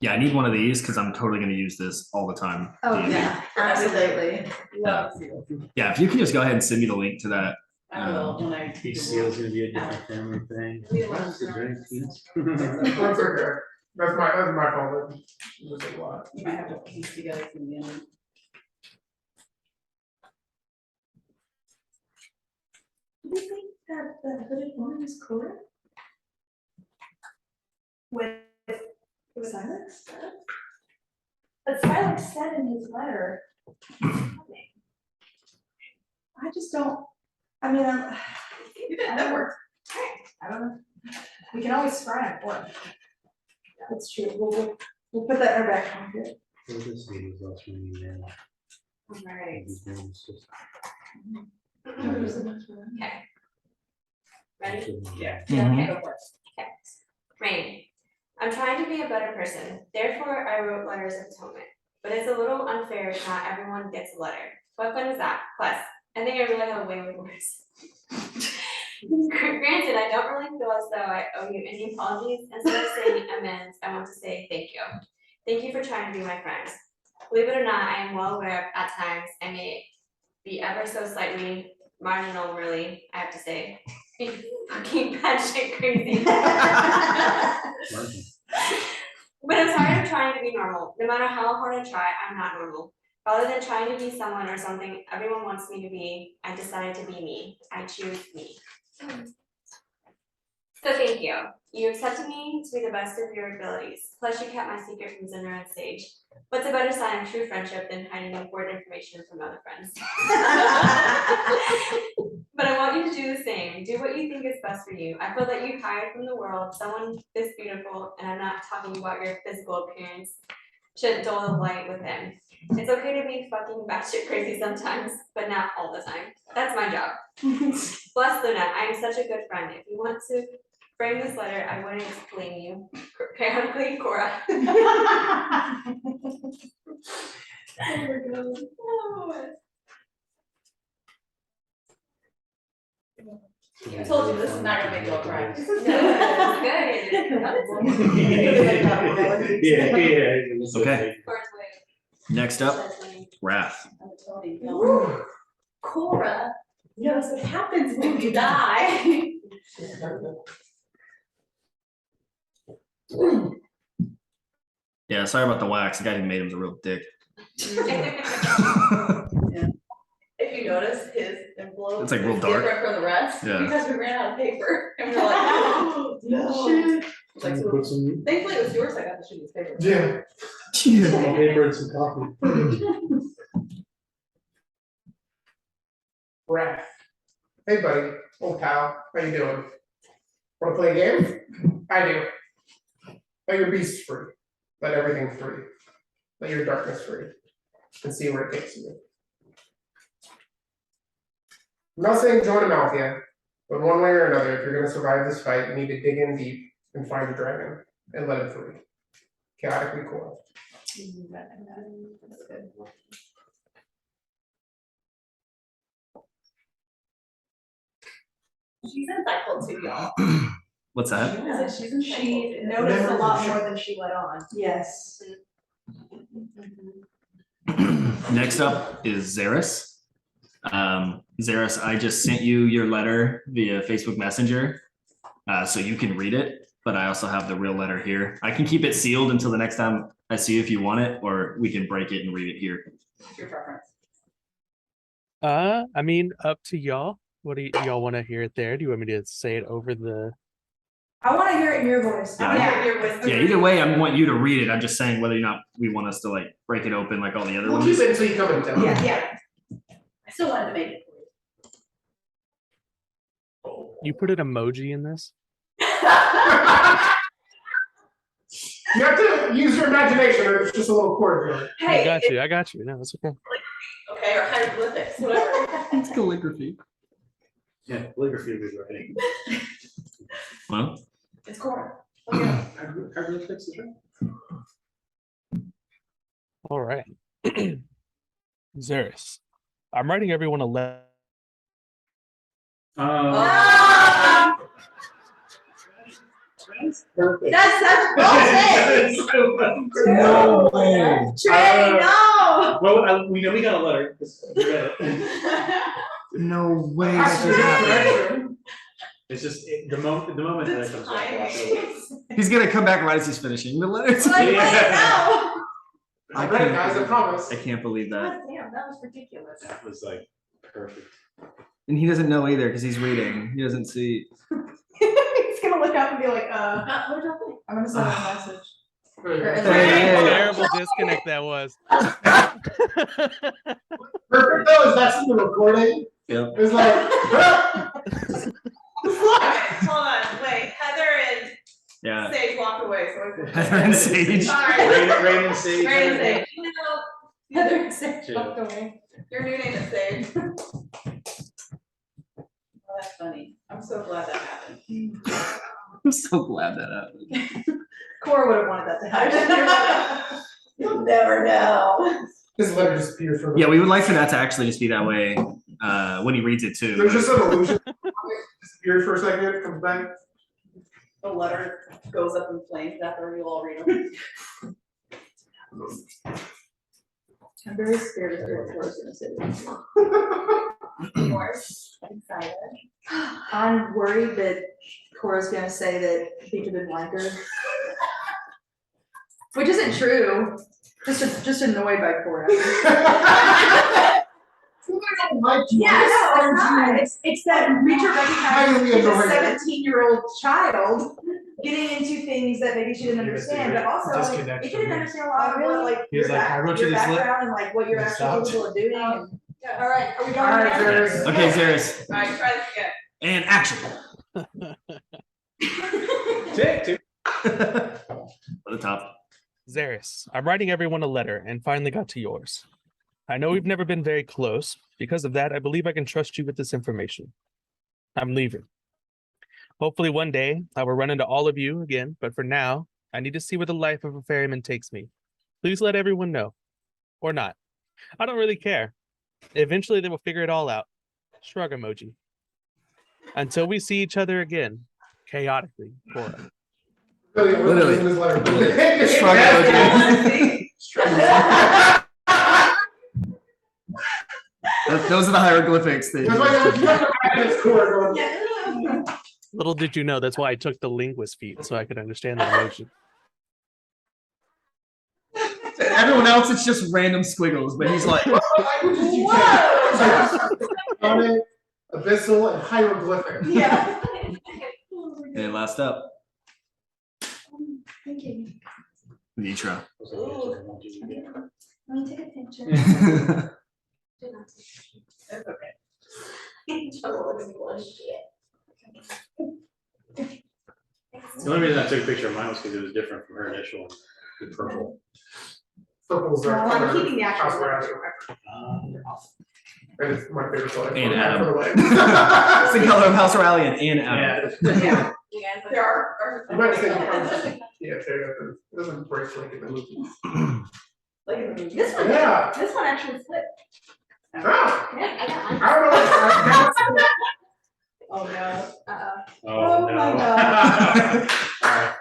Yeah, I need one of these because I'm totally going to use this all the time. Oh, D&D. yeah, absolutely. Love you. Yeah, if you can just go ahead and send me the link to that. I will when I. Each seal's gonna be a different family thing. We love Is it very penis? That's okay, that's my fault, it was a lot. You might have to piece together from the end. Do you think that the hooded woman is Cora? With Silex? But Silex said in his letter. I just don't, I mean, You did, that worked. I don't know. We can always scry it, or that's true, we'll put that in our back pocket. So this video is also an email. Alright, These names just- okay. Ready? Yeah. Mhm. Okay, go for it. Okay. Rain, I'm trying to be a better person, therefore I wrote letters of atonement. But it's a little unfair if not everyone gets a letter. What fun is that? Plus, I think I really have a way with words. Granted, I don't really feel as though I owe you any apologies. Instead of saying amends, I want to say thank you. Thank you for trying to be my friend. Believe it or not, I am well aware at times I may be ever so slightly marginal, really, I have to say. Be fucking batshit crazy. Margin. But I'm tired of trying to be normal. No matter how hard I try, I'm not normal. Rather than trying to be someone or something everyone wants me to be, I decided to be me. I choose me. So thank you. You accepted me to be the best of your abilities. Plus you kept my secret from Zinner and Sage. What's a better sign of true friendship than hiding important information from other friends? But I want you to do the same. Do what you think is best for you. I feel that you hide from the world someone this beautiful, and I'm not talking about your physical appearance, shouldn't dull the light with him. It's okay to be fucking batshit crazy sometimes, but not all the time. That's my job. Bless Luna, I am such a good friend. If you want to frame this letter, I wouldn't blame you. Chaotically, Cora. I told you this is not gonna make you all cry. No, it's good. Yeah. Okay. Cora's way. Next up, Wrath. Ooh, Cora knows what happens when you die. Yeah, sorry about the wax. The guy who made him was a real dick. If you notice, his envelope It's like real is dark. different from the rest, Yeah. because we ran out of paper, and we're like, oh, no. Like, so Put some thankfully it was yours, I got the shittiest paper. Yeah. small paper and some coffee. Wrath. Hey buddy, old pal, how you doing? Wanna play a game? I do. Let your beast free. Let everything free. Let your darkness free. And see where it takes you. I'm not saying join a mafia, but one way or another, if you're gonna survive this fight, you need to dig in deep and find the dragon and let him free. Chaotically cool. She's insightful too, y'all. What's that? I said she's insightful She too. noticed a lot more than she let on. Yes. Next up is Xeris. Xeris, I just sent you your letter via Facebook Messenger. so you can read it, but I also have the real letter here. I can keep it sealed until the next time I see you if you want it, or we can break it and read it here. What's your preference? I mean, up to y'all. What do y'all want to hear it there? Do you want me to say it over the? I want to hear it in your voice. Yeah, Yeah, either way, I want you to read it. I'm just saying whether or not we want us to like break it open like all the other We'll ones. keep it until you come and tell me. Yeah. I still wanted to make it You put an emoji in this? You have to use your imagination, or it's just a little cord going. Hey, I got you. No, that's okay. okay, or hieroglyphics, whatever. It's calligraphy. Yeah, calligraphy was writing. Well, It's Cora. Hieroglyphics is right. All right. Xeris, I'm writing everyone a letter. Perfect. That's such bullshit. no way. Trey, no. Well, we know we got a letter. 'Cause we read it. No way. Actually, correction. It's just the moment that it comes back. I'll show you. He's gonna come back right as he's finishing the letter. Like, wait, no. I read it, guys, I promise. I can't believe that. God damn, that was ridiculous. That was like perfect. And he doesn't know either because he's reading. He doesn't see. He's gonna look up and be like, What did y'all think? I'm gonna send him a message. There you go. Hey. Terrible disconnect that was. Perfect though is that's in the recording. Yep. It's like, Okay, hold on, wait, Heather and Yeah. Sage walked away, so it's. Heather and Sage. Sorry. Rain and Sage. Rain and Sage. You know, Heather and Sage Two. walked away. your new name is Sage. Oh, that's funny. I'm so glad that happened. I'm so glad that happened. Cora would have wanted that to happen. You'll never know. this letter disappears from. Yeah, we would like for that to actually just be that way when he reads it too. There's just an illusion. Disappears for a second, it comes back. The letter goes up in flames after you all read them. I'm very scared of what Cora's gonna say. Yours, excited. I'm worried that Cora's gonna say that Peter didn't like her. Which isn't true. Just annoyed by Cora. Yeah, no, it's not. It's that Reacher recognizes she's a 17-year-old child getting into things that maybe she didn't understand, but also like, Disconnect she from didn't you. understand a lot of what like He was your like, I wrote you your this letter. background and like what you're You actually stopped. capable of doing. And all right, are we going? All right, again? Xeris. Okay, Xeris. Alright, try this again. And action. Take two. At the top. Xeris, I'm writing everyone a letter and finally got to yours. I know we've never been very close. Because of that, I believe I can trust you with this information. I'm leaving. Hopefully one day I will run into all of you again, but for now, I need to see where the life of a ferryman takes me. Please let everyone know. Or not. I don't really care. Eventually they will figure it all out. Shrug emoji. Until we see each other again, chaotically, Cora. Literally. In his letter. Shrug emoji. Those are the hieroglyphics. That's why it's Cora going. Little did you know, that's why I took the linguist feat, so I could understand the emoji. Everyone else, it's just random squiggles, but he's like, What languages do you take? Sonic, abyssal, and hieroglyphic. Yeah. okay, last up. Thank you. Nitra. Let me take a picture. That's okay. The only reason I took a picture of mine was because it was different from her initial one. The purple. Purple's Well, I'm color. keeping the actual. House where And it's my favorite color. And For Adam. the way. It's the color of House Aurelian and Adam. Yeah. You guys. There are. You might say yeah, there you go. It doesn't break like in the movie. This one, Yeah. this one actually flipped. Ah, Yeah, I got mine. I don't know. Oh, no. Oh, Oh, no. my God. Alright.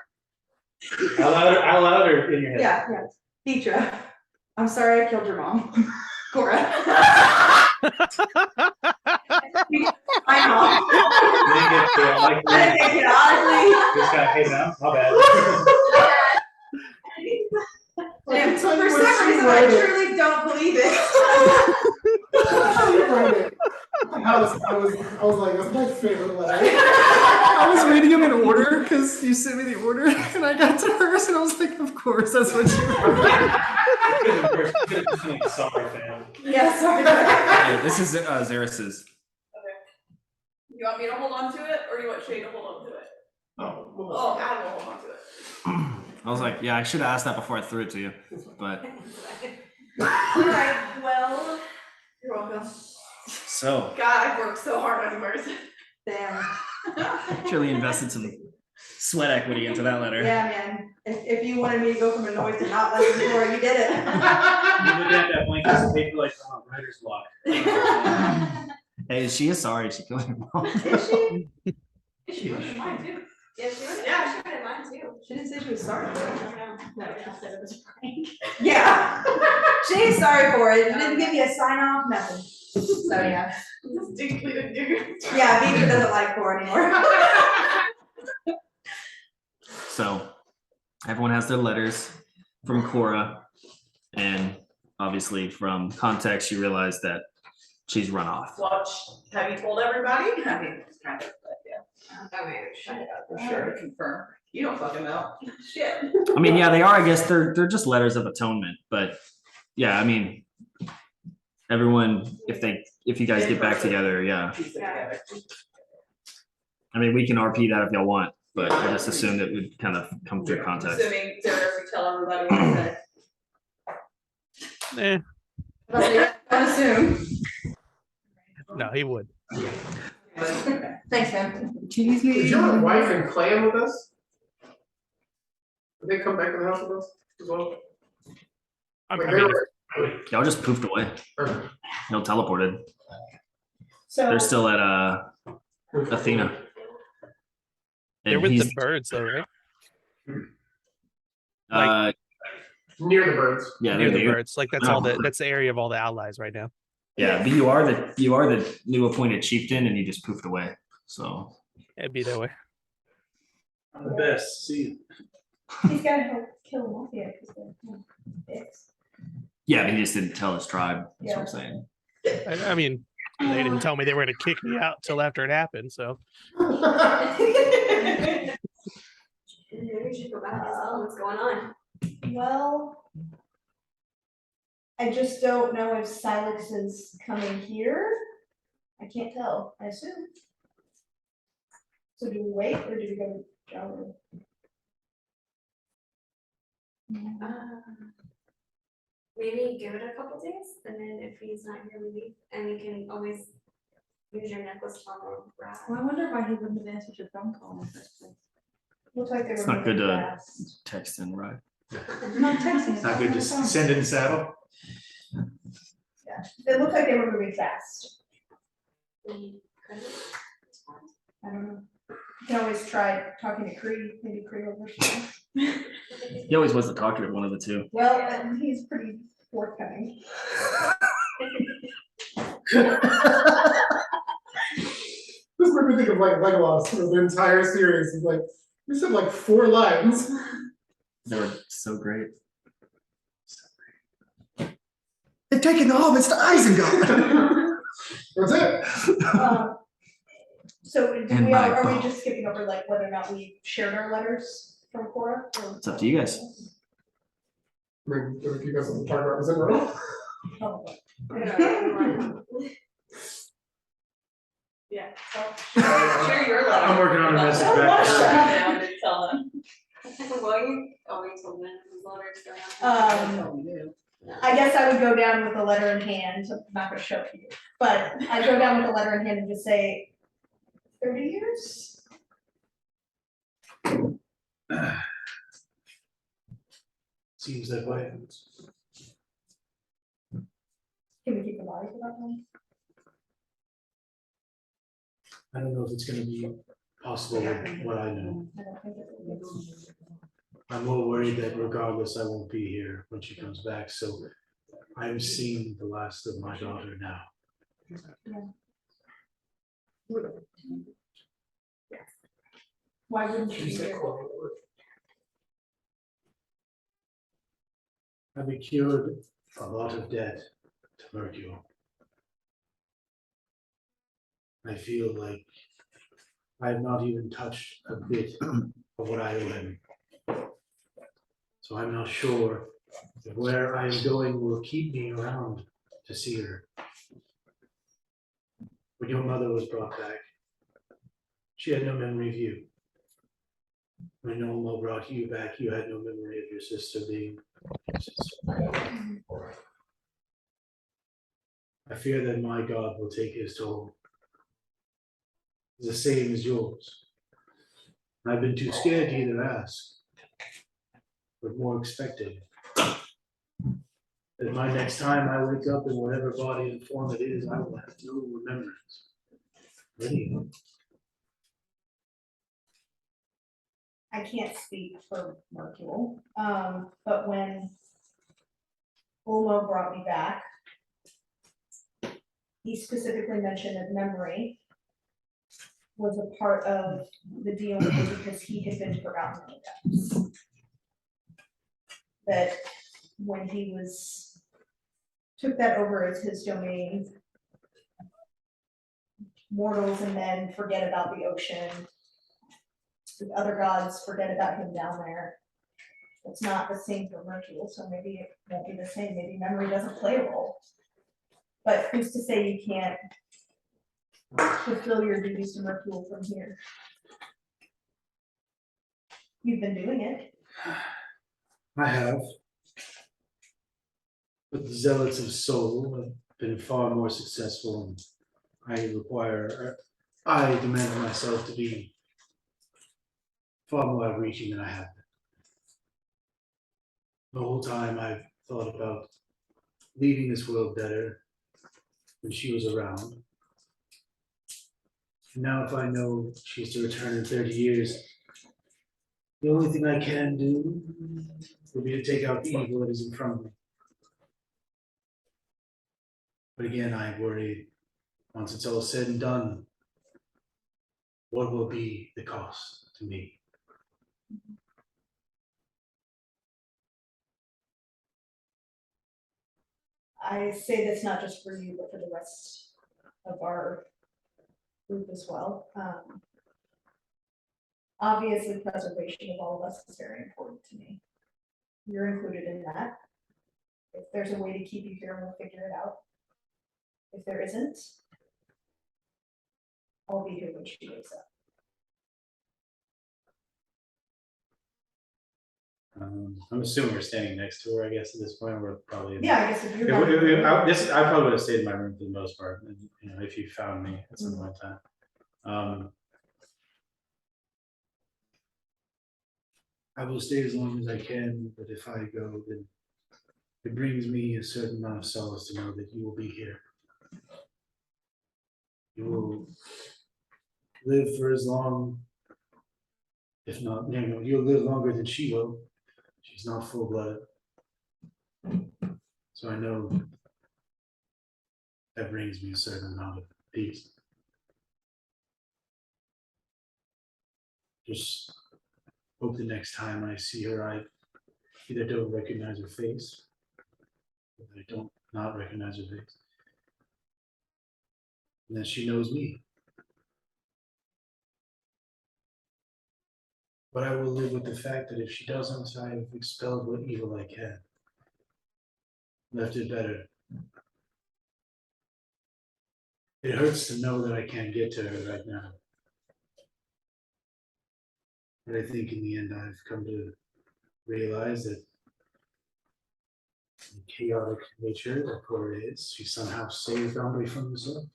Out loud or in your head? Yeah. Petra, I'm sorry I killed your mom. Cora. I know. Like, I think, you know, honestly. this guy, hey man, my bad. I can tell For you some what she reason, I wrote it. truly don't believe it. She wrote it. I was like, that's my favorite letter. I was reading them in order because you sent me the order, and I got to hers, and I was like, of course, that's what you wrote. Sorry, fam. Yeah, sorry. Yeah, this is Xeris's. You want me to hold on to it, or you want Shay to hold on to it? Oh, I will hold on to it. I was like, yeah, I should have asked that before I threw it to you, but Alright, well, You're welcome. so God, I've worked so hard on yours. damn. truly invested some sweat equity into that letter. Yeah, man. If you wanted me to go from annoyed to not liking before, you did it. You look at that blank piece of paper like, oh, writer's block. Hey, she is sorry she killed her mom. Is she? She wouldn't mind too. Yeah, she wouldn't mind too. She didn't say she was sorry for it. No, she said it was a prank. Yeah. She's sorry for it. She didn't give you a sign off, nothing. So yeah. Just didn't do. Yeah, Beaver doesn't like Cora anymore. So everyone has their letters from Cora, and obviously from context, you realize that she's run off. Watch. Have you told everybody? I mean, it's kind of, but yeah. Okay, Find it out for sure to confirm. You don't fucking know. Shit. I mean, yeah, they are. I guess they're just letters of atonement, but yeah, I mean, everyone, if you guys get back together, yeah. Piece it together. I mean, we can RP that if y'all want, but I just assumed it would kind of come through context. Assuming Sarah, if you tell everybody what you said. Don't assume. No, he would. Thanks, man. Is your wife and clan with us? Did they come back to the house with us as well? I Like, mean, Y'all just poofed away. or- No teleported. So, They're still at Athena. they're And with he's the birds, though, right? Near the birds. yeah, Near they're the there. birds. Like that's all that's the area of all the allies right now. Yeah, but you are the new appointed chieftain, and you just poofed away. So It'd be that way. I'm the best. See you. He's gotta help kill them off here, because they're dicks. yeah, but he just didn't tell his tribe. That's what I'm saying. I mean, they didn't tell me they were going to kick me out till after it happened. So Maybe we should go back and tell them what's going on. Well, I just don't know if Silex is coming here. I can't tell, I assume. So do we wait or do we go to Jowler? Maybe give it a couple days, and then if he's not here, we leave, and we can always use your necklace on the rat. Well, I wonder why he wouldn't have answered your phone call in the first place. Looks like they It's were not good moving to fast. text in, right? Not texting. It's not good to send in saddle. Yeah, it looked like they were moving fast. We couldn't respond. I don't know. You can always try talking to Cree, maybe Cree will respond. He always was the talkative one of the two. Well, and he's pretty forthcoming. This made me think of like Legolas for the entire series. He's like, you said like 4 lines. They were so great. They've taken the hobbits to Isengard. That's it. So do And we my are we bow. just skipping over like whether or not we shared our letters from Cora? It's up to you guys. I mean, if you guys want to talk about this in row. Yeah. Share your letter. I'm working on a message I'll back. watch that down and tell them. Well, you always told me his letters going I guess I would go down with a letter in hand, I'm not gonna show it to you, but I'd go down with a letter in hand and just say 30 years? Seems that way. Can we keep alive for that one? I don't know if it's gonna be possible with what I know. I don't think it will be. I'm more worried that regardless, I won't be here when she comes back, so I'm seeing the last of my daughter now. Why wouldn't you be She said, here? I've cured a lot of debt to Mercure. I feel like I have not even touched a bit of what I owe him. So I'm not sure if where I am going will keep me around to see her. When your mother was brought back, she had no memory of you. When Olmo brought you back, you had no memory of your sister being your sister. I fear that my God will take his toll. The same as yours. I've been too scared to either ask, but more expected. That my next time I wake up in whatever body and form it is, I will have no remembrance of any of it. I can't speak for Mercule, but when Ulmo brought me back, he specifically mentioned that memory was a part of the deal with him because he had been forgotten in the depths. That when he took that over as his domain, mortals and men forget about the ocean. The other gods forget about him down there. It's not the same for Mercule, so maybe it won't be the same. Maybe memory doesn't play a role. But who's to say you can't fulfill your duties to Mercule from here? You've been doing it. I have. But the zealots of soul have been far more successful, and I demand myself to be far more outreaching than I have been. The whole time I've thought about leaving this world better when she was around. And now if I know she's to return in 30 years, the only thing I can do would be to take out the evil that is in front of me. But again, I worry, once it's all said and done, what will be the cost to me? I say this not just for you, but for the rest of our group as well. Obviously, preservation of all of us is very important to me. You're included in that. If there's a way to keep you here, we'll figure it out. If there isn't, I'll be here when she wakes up. I'm assuming we're standing next to her, I guess, at this point. We're probably. Yeah, I guess if you're. I probably would have stayed in my room for the most part, you know, if you found me at some point in time. I will stay as long as I can, but if I go, then it brings me a certain amount of solace to know that you will be here. You will live for as long, if not, you know, you'll live longer than she will. She's not full-blooded. So I know that brings me a certain amount of peace. Just hope the next time I see her, I either don't recognize her face, or I don't not recognize her face, and that she knows me. But I will live with the fact that if she doesn't, I have expelled what evil I can. Left it better. It hurts to know that I can't get to her right now. But I think in the end I've come to realize that the chaotic nature that Cora is, she somehow saved Omri from the sun.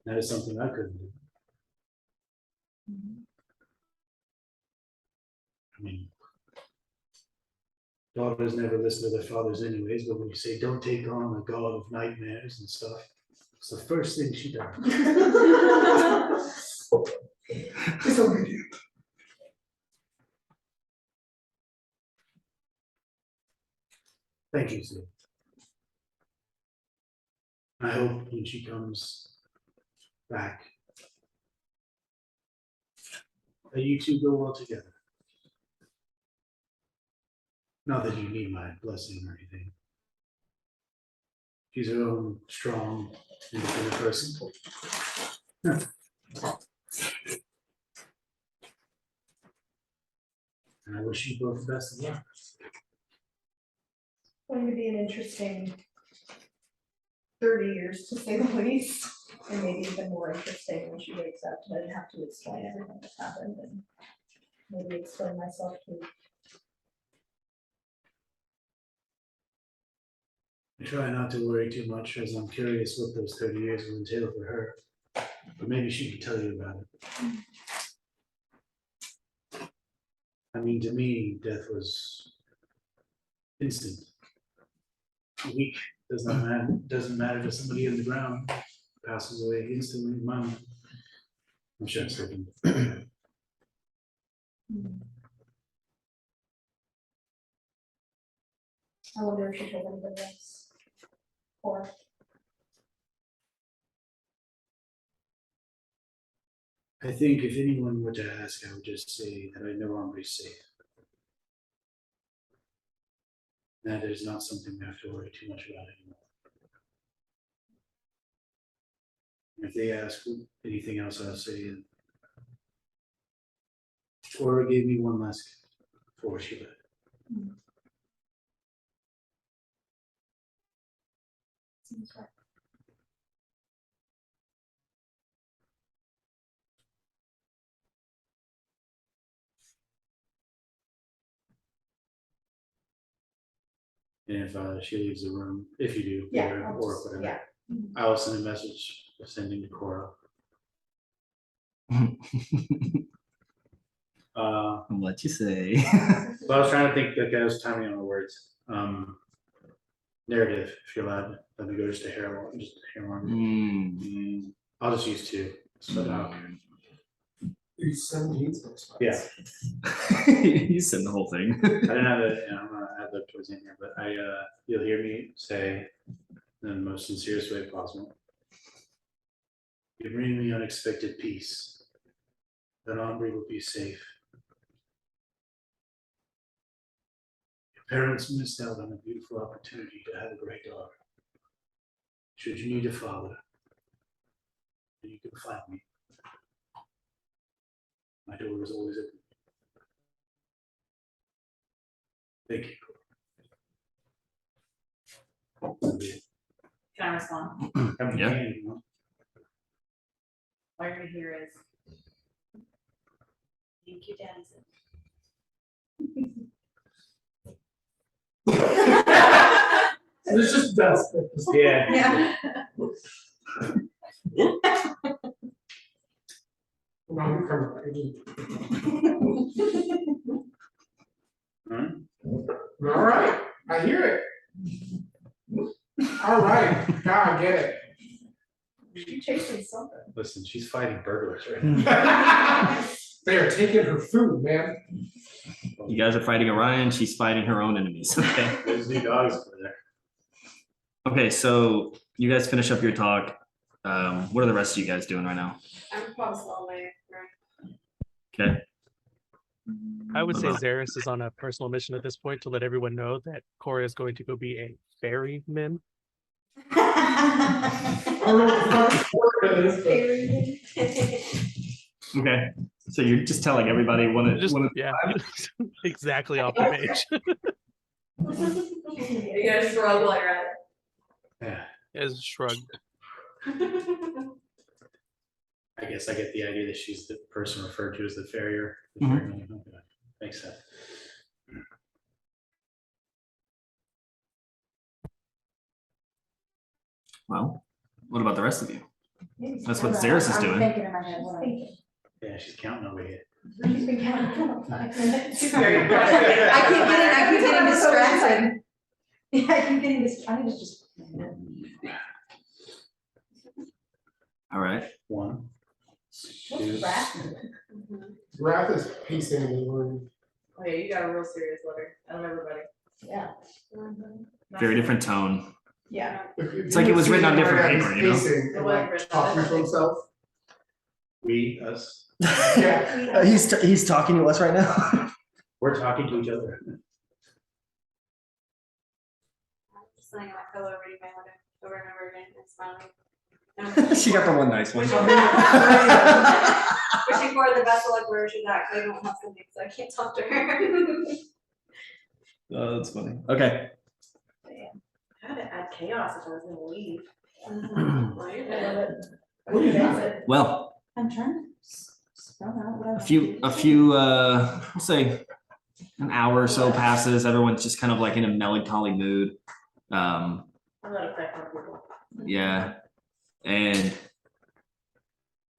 That is something I couldn't do. I mean, daughters never listen to their fathers anyways, but when you say don't take on the god of nightmares and stuff, it's the first thing she does. It's obedient. Thank you, Sue. I hope when she comes back. That you two go well together. Not that you need my blessing or anything. She's her own strong, independent person. And I wish you both the best of luck. Going to be an interesting 30 years to say the least, and maybe even more interesting when she wakes up and I have to explain everything that's happened and maybe explain myself too. I try not to worry too much as I'm curious what those 30 years will entail for her. But maybe she can tell you about it. I mean, to me, death was instant. A week doesn't matter to somebody in the ground. Passes away instantly in my mind. I'm sure it's different. I wonder if she told anybody else. Or I think if anyone were to ask, I would just say that I know I'm safe. That is not something we have to worry too much about anymore. If they ask anything else, I'll say, Cora gave me one last gift before she left. seems right. And if she leaves the room, if you do, Yeah, or I'll just- whatever, yeah. I will send a message sending to Cora. What you say? So I was trying to think that I was timing on the words. Narrative, if you're allowed, let me go just a hair long. I'll just use 2. So now, Use 17 spots. yeah, You said the whole thing. I didn't have it. I'm gonna add that towards the end here, but you'll hear me say in the most sincerest way possible. You bring me unexpected peace. That Omri will be safe. Your parents missed out on a beautiful opportunity to have a great daughter. Should you need a father, then you can find me. My door is always open. Thank you. Can I respond? Yeah. All you're gonna hear is. Thank you, Dennison. There's just dust. Yeah. Wrong from All right, I hear it. All right, God, I get it. She chasing something. Listen, she's fighting burglars right now. They are taking her food, man. You guys are fighting Orion. She's fighting her own enemies. Okay. There's new dogs over there. Okay. So you guys finish up your talk. What are the rest of you guys doing right now? I'm probably still away. Okay. I would say Zaris is on a personal mission at this point to let everyone know that Cora is going to go be a ferryman. I don't know what the fuck word it is, but Okay. So you're just telling everybody Just yeah, exactly off the page. You gotta shrug while you're at Yeah, As shrugged. it. I guess I get the idea that she's the person referred to as the farrier. Mhm. Okay, makes sense. Well, what about the rest of you? That's what I'm Zaris is doing. thinking in my head, what I- Thinking. Yeah, she's counting over here. She's been counting for like 5 minutes. I keep getting distracted. Yeah, I keep getting this, I think it's just. All right. 1, 2. What's Wrath doing? Wrath is pacing in the room. Oh yeah, you got a real serious letter out of everybody. Yeah. Very different tone. Yeah. It's like it was written on different paper, you know? Pacing and like talking to himself. We, us, Yeah. He's talking to us right now. we're talking to each other. I'm just laying on my pillow reading my letter over and over again and smiling. She got the one nice one. Wishing for the best of luck wherever she's at, 'cause I don't have something, so I can't talk to her. Oh, that's funny. Okay. I had to add chaos if I was gonna leave. Well, you're good. What do you think? Well, I'm trying to spell out what I want a few we'll say an hour or so passes. Everyone's just kind of like in a melancholy mood. I'm not affecting people. Yeah. And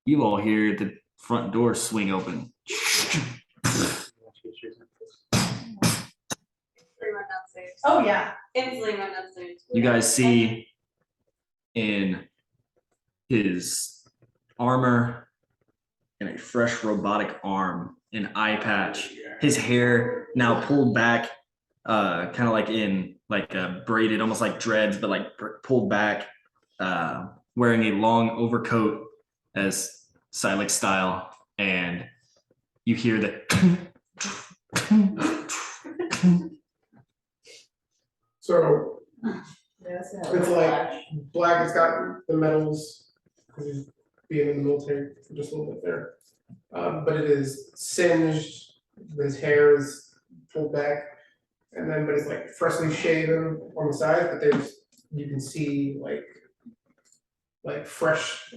you all hear the front door swing open. Run downstairs. Oh, yeah. Instantly run downstairs. You guys see in his armor and a fresh robotic arm, an eye patch, his hair now pulled back, kind of like in like braided, almost like dreads, but like pulled back, wearing a long overcoat as Silex style, and you hear the So Yes, it's like black, it's got the metals, because he's being in the military for just a little bit there. But it is singed, his hair is pulled back, and then, but it's like freshly shaven on the side, but there's, you can see like fresh,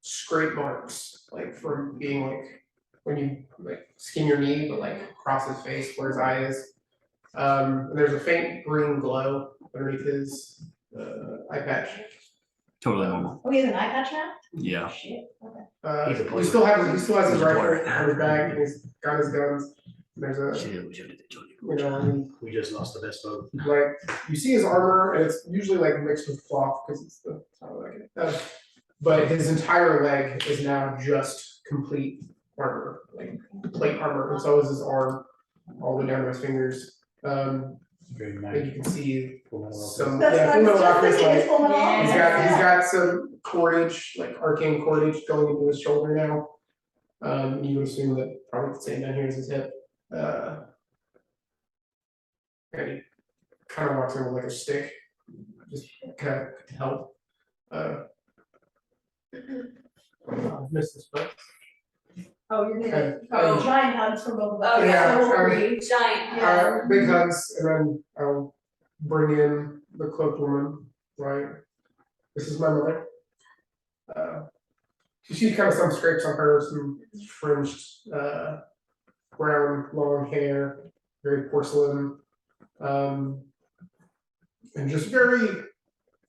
scrape marks, like from being like, when you like skin your knee, but like across his face where his eye is. And there's a faint green glow underneath his eye patch. totally normal. Oh, he has an eye patch now? Yeah. Shit, okay. He's a He player. still has his He's a rifle player. on his back, and he's got his guns. There's a, you know, and We just lost the best vote. like, you see his armor, and it's usually like mixed with cloth, because it's the, how I like it. But his entire leg is now just complete armor, like plate armor, and so is his arm, all the way down to his fingers. Very And nice. you can see some, That's yeah, what I was Full Metal just Alchemist, thinking, like, it's Full Metal Alchemist. he's got some cordage, like arcane cordage going into his shoulder now. You would assume that probably the same down here as his hip. And he kind of walks in with like a stick, just kind of to help. Missed this, but Oh, you're gonna, Oh. giant hugs from both of us. Oh, yeah, So um, agree. Giant. Yeah. big hugs, and then I'll bring in the cloaked woman, right? This is my mother. You see kind of some scrapes on her, some fringed, brown, long hair, very porcelain. And just very,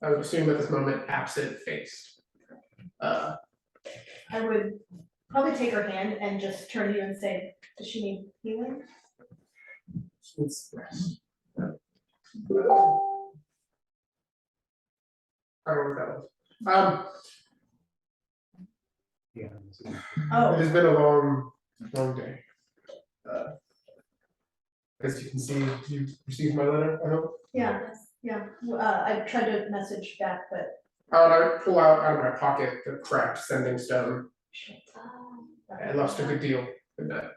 I would assume at this moment, absent faced. I would probably take her hand and just turn to you and say, does she need healing? It's rest. I don't know what that was. Yeah. It Oh, has been a long, long day. As you can see, you received my letter, I hope. yeah, yeah. I tried to message back, but I pull out of my pocket the cracked sending stone. Oh. I lost a good deal in that.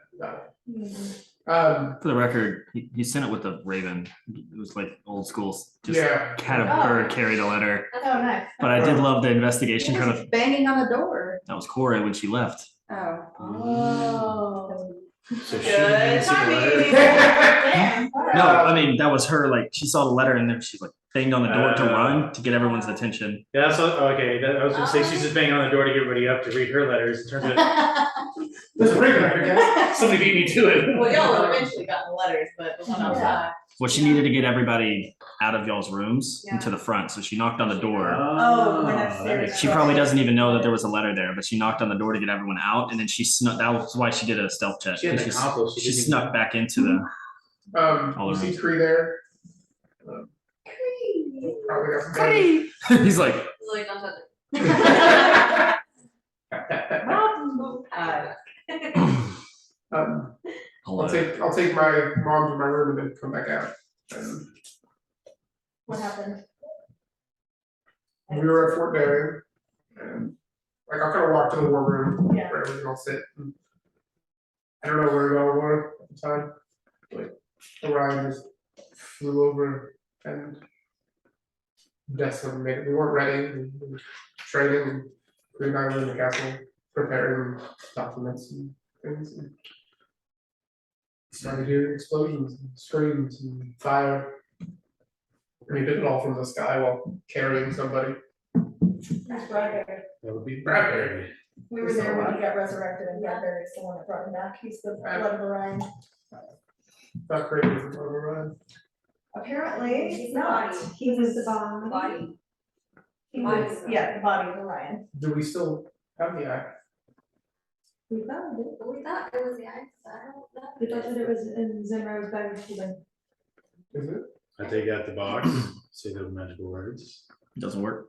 Mhm. For the record, he sent it with a raven. It was like old school, just Yeah. had a bird carry the letter. Oh, nice. But I did love the investigation kind of, Banging on the door. that was Cora when she left. Oh. Oh. So she Good didn't see the letter. Damn. No, I mean, that was her, like, she saw the letter and then she like banged on the door to run to get everyone's attention. Yeah, that's okay. I was gonna say she's just banging on the door to get everybody up to read her letters. It turns out There's a break right here. somebody beat me to it. Well, y'all have eventually gotten the letters, but the one outside. Well, she needed to get everybody out of y'all's rooms Yeah. into the front, so she knocked on the door. Oh, when that's that serious. makes She sense. probably doesn't even know that there was a letter there, but she knocked on the door to get everyone out, and then she snuck. That was why she did a stealth check. She had an She, accomplice. she snuck back into the. All You see around. Cree there? Probably got some He's like, Lily, don't touch it. I'll take my mom to my room and then come back out. And What happened? we were at Fort Darien, and like I'll kind of walk to the war room Yeah. where everything will sit. And I don't know where we all were at the time. Like Orion just flew over and Desmond made it. We weren't ready. We were training and we were in the castle preparing documents and things. And started hearing explosions and screams and fire. And he did it all from the sky while carrying somebody. That's Bradbury. That would be Bradbury. We were there when he got resurrected, and Bradbury's the one that brought him back. He's the blood of Orion. Not crazy as Orion. Apparently, He's not. the body. He was the The body. He was, yeah, the body of Orion. Do we still have the eye? We found it. We thought it was the ice, I don't know. We thought that it was in Zenro's bag of holding. Is it? I take out the box, say those magical words. Doesn't work.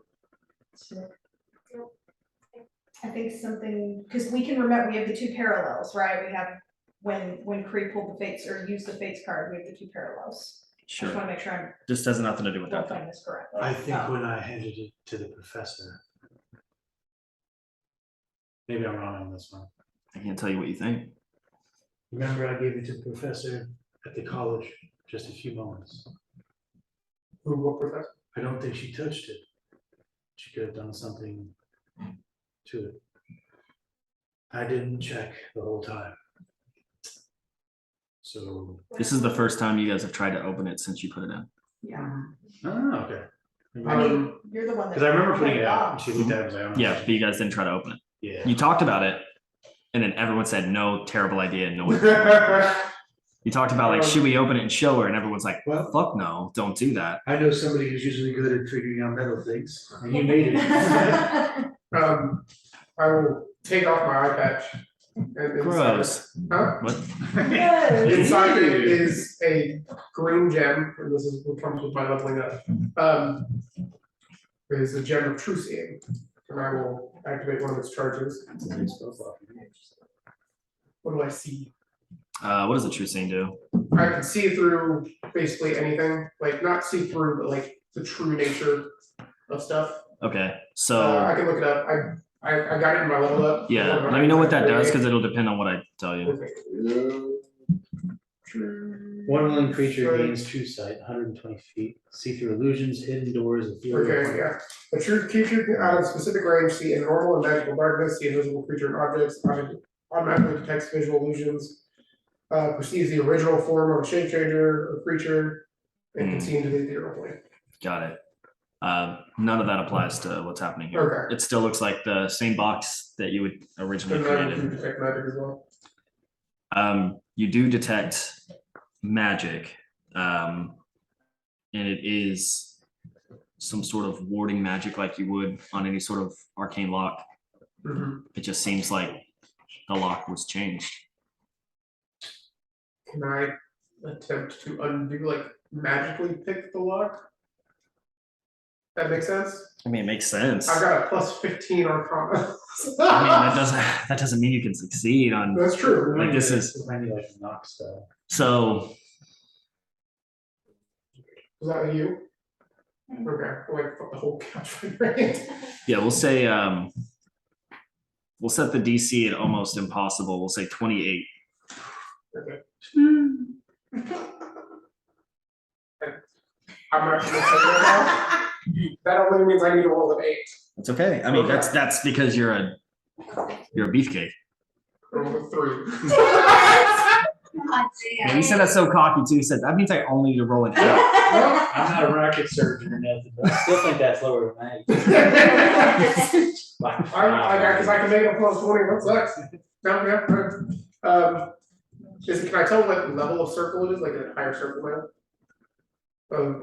I think something, because we can remember, we have the two parallels, right? We have when Kree pulled the fates or used the fates card, we have the two parallels. I just Sure. want to make sure I'm This has nothing to do with that. playing this correctly. I think Oh. when I handed it to the professor. Maybe I'm wrong on this one. I can't tell you what you think. Remember, I gave it to the professor at the college just a few moments. Who, what professor? I don't think she touched it. She could have done something to it. I didn't check the whole time. So, This is the first time you guys have tried to open it since you put it in. Yeah, oh, okay. I mean, you're the one that. Because I remember putting it out and she looked at it and was like, oh. Yeah, but you guys didn't try to open it. Yeah. You talked about it, and then everyone said, no, terrible idea, no. You talked about like, should we open it and show her? And everyone's like, Well, fuck no, don't do that. I know somebody who's usually good at figuring out metal things, and you made it. I will take off my eye patch. And Gross. Huh? What? Inside it is a green gem, and this is what comes with my leveling up. It is a gem of true seeing, and I will activate one of its charges. What do I see? What does the true seeing do? I can see through basically anything, like not see through, but like the true nature of stuff. Okay, I so, can look it up. I got it in my level up. yeah, let me know what that does, because it'll depend on what I tell you. One willing creature gains true sight, 120 feet, see through illusions, hidden doors, and feel. Okay, yeah. A true creature can out of specific range see in normal and magical darkness, see invisible creature and objects, automatically detects visual illusions, perceives the original form of a shape changer or creature, and can see into the ethereal plane. Got it. None of that applies to what's happening here. Okay. It still looks like the same box that you would originally And then you created. detect magic as well. You do detect magic, and it is some sort of warding magic like you would on any sort of arcane lock. Mhm. It just seems like the lock was changed. Can I attempt to undo, like magically pick the lock? That makes sense? I mean, it makes sense. I've got a plus 15 Arcana. I mean, that doesn't mean you can succeed on. That's true. Like this is I need like knock stuff. so. Was that you? Okay, like fuck the whole couch right? Yeah, we'll say we'll set the DC at almost impossible. We'll say 28. Okay. I'm not gonna say that now. That only means I need to roll an 8. That's okay. I mean, that's because you're a beefcake. Roll a 3. Yeah, you said that so cocky too. You said that means I only need to roll an 8. I'm not a rocket surgeon or nothing, but I still think that's lower than that. Because I can make it a plus 20. That sucks. No, yeah. Can I tell what level of circle it is? Like a higher circle now?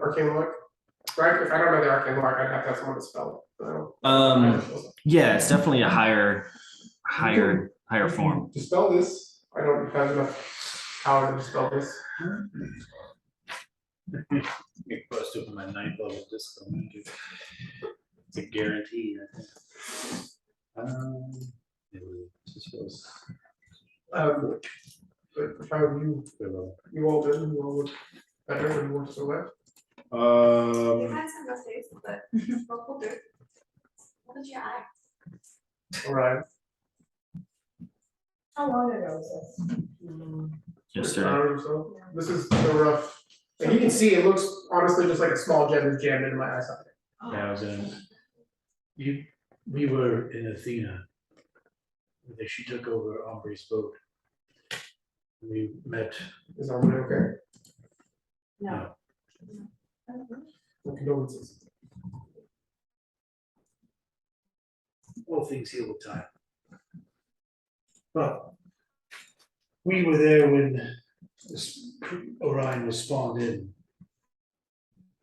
Arcane lock? Right? If I don't know the arcane lock, I'd have to have someone to spell it. So, Yeah, it's definitely a higher form. To spell this, I don't have enough power to spell this. Get close to my 9th level disco magic. It's a guarantee. But how have you all been? You all look better and more select. We've had some mistakes, but we'll do. What was your eye? Alright. How long ago was this? Yesterday. Hour or so. This is the rough. And you can see it looks honestly just like a small gem is jammed into my eyesight. Yeah, I was in. We were in Athena. She took over Aubrey's boat. We met. Is Armin okay? No. Well, condolences. All things heal with time. But we were there when Orion was spawned in.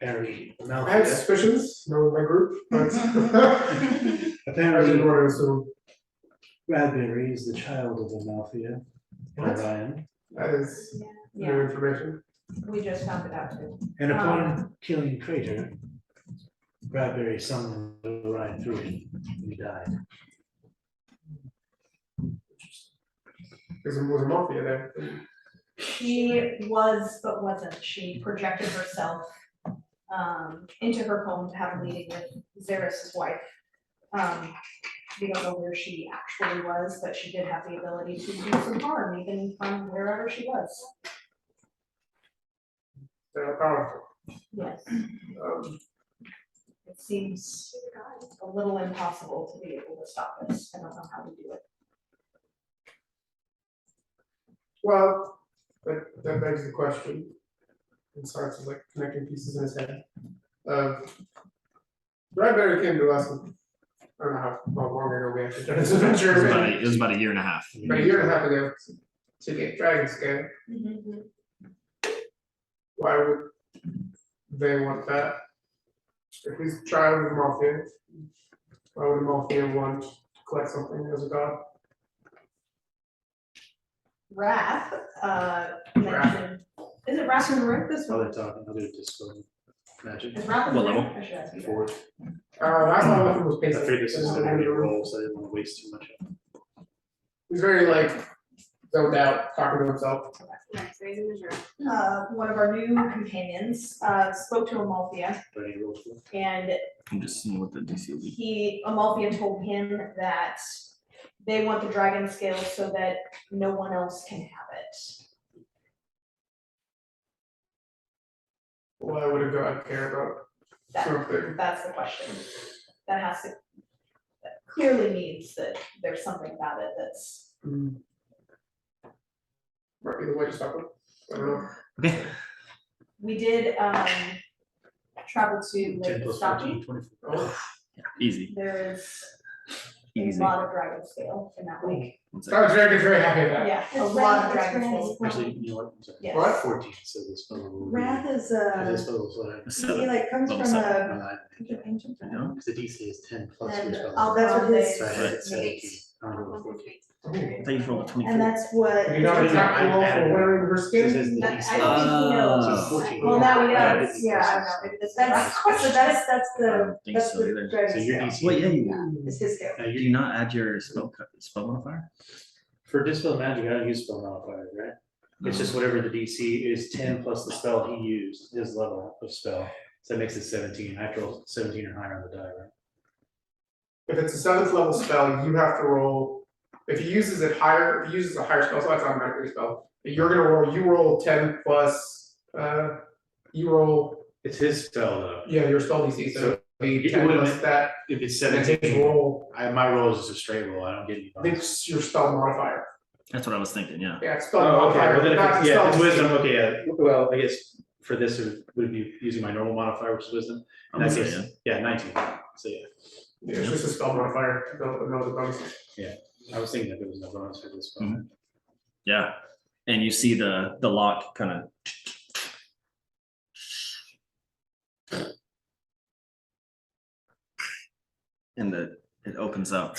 Apparently, I had Malthea. suspicions, knowing my group, but I didn't Apparently, want to assume. Bradbury is the child of Amalthea. What? Orion. That is new Yeah, information. we just found it out too. And upon killing Crater, Bradbury summoned Orion through him and he died. Because it was a mafia there. She was, but wasn't. She projected herself into her home to have a meeting with Xeris' wife. We don't know where she actually was, but she did have the ability to do some harm, even from wherever she was. They're powerful. Yes, Um, it seems a little impossible to be able to stop this. I don't know how to do it. Well, that begs the question. And starts with like connecting pieces in his head. Bradbury came to us, I don't know how long ago we actually started this adventure. It was about a year and a half. About a year and a half ago to get dragon scale. Why would they want that? If he's a child of the Mafia, why would the Mafia want to collect something as a god? Wrath, mentioned, is it Wrath in the room this While one? they're talking, other dispel magic. Is Wrath in the What room? level? I should ask you that. Forward. Last time I was I pacing. figured this is the way to roll, so I didn't want to waste too much. He's very like zoned out, talking to himself. Next, raising the juror. One of our new companions, spoke to Amalthea, But any rolls for it? and I'm just seeing what the DC will be. Amalthea told him that they want the dragon scale so that no one else can have it. Why would a god care about something? That's the question. That has to, that clearly means that there's something about it that's, Might be the way to stop him. I don't know. Okay. we did, travel to 10 Lake plus Stocky. 14, 24. Oh, Easy. There is a Easy. lot of dragon scale in that lake. One second. I was very happy with that. Yeah, a lot of dragon scale. Actually, you know what? I'm sorry. Yes. What? 14, so this spell will be. Wrath is This spell will fly. A he seven. like comes Level from seven. a ancient I know. time. Because the DC is 10 plus your And spell. I'll That's what his- So I had Right. 17. I rolled a 14. I thought you rolled a 24. And that's what. You don't attack the wall for wearing her This skin? is the That- DC. I don't think he knows. So 14. Well, now he Yeah, does, it's yeah, I don't know, plus maybe this is. That's, right. so that's I the, don't think that's so the either. dragon So your scale. DC. Wait, yeah, you, It's his scale. Now do you you not add your spell modifier? For dispel magic, I don't use spell modifiers, right? It's just whatever the DC is 10 plus the spell he used, his level of spell. So that makes it 17. I have to roll 17 or higher on the die, right? If it's a 7th level spell, you have to roll, if he uses it higher, if he uses a higher spell, so that's automatically a spell. But you're gonna roll, you roll 10 plus, you roll, It's his spell though. yeah, your spell DC, so So the it 10 would've plus been- that, If it's and his 17, roll, my roll is just a straight roll. I don't get any I think bonus. it's your spell modifier. That's what I was thinking, yeah. Yeah, it's spell Oh, okay. modifier, Well, then if not it's, yeah, if it's spell wisdom, DC. okay, yeah. Well, I guess for this, it would be using my normal modifier, which is wisdom. I'm In that gonna case, say, yeah, 19. So yeah, Yeah, it's just a spell modifier, no other bonuses. I was thinking that there was no bonus for this spell. Mhm. yeah. And you see the lock kind of. And it opens up.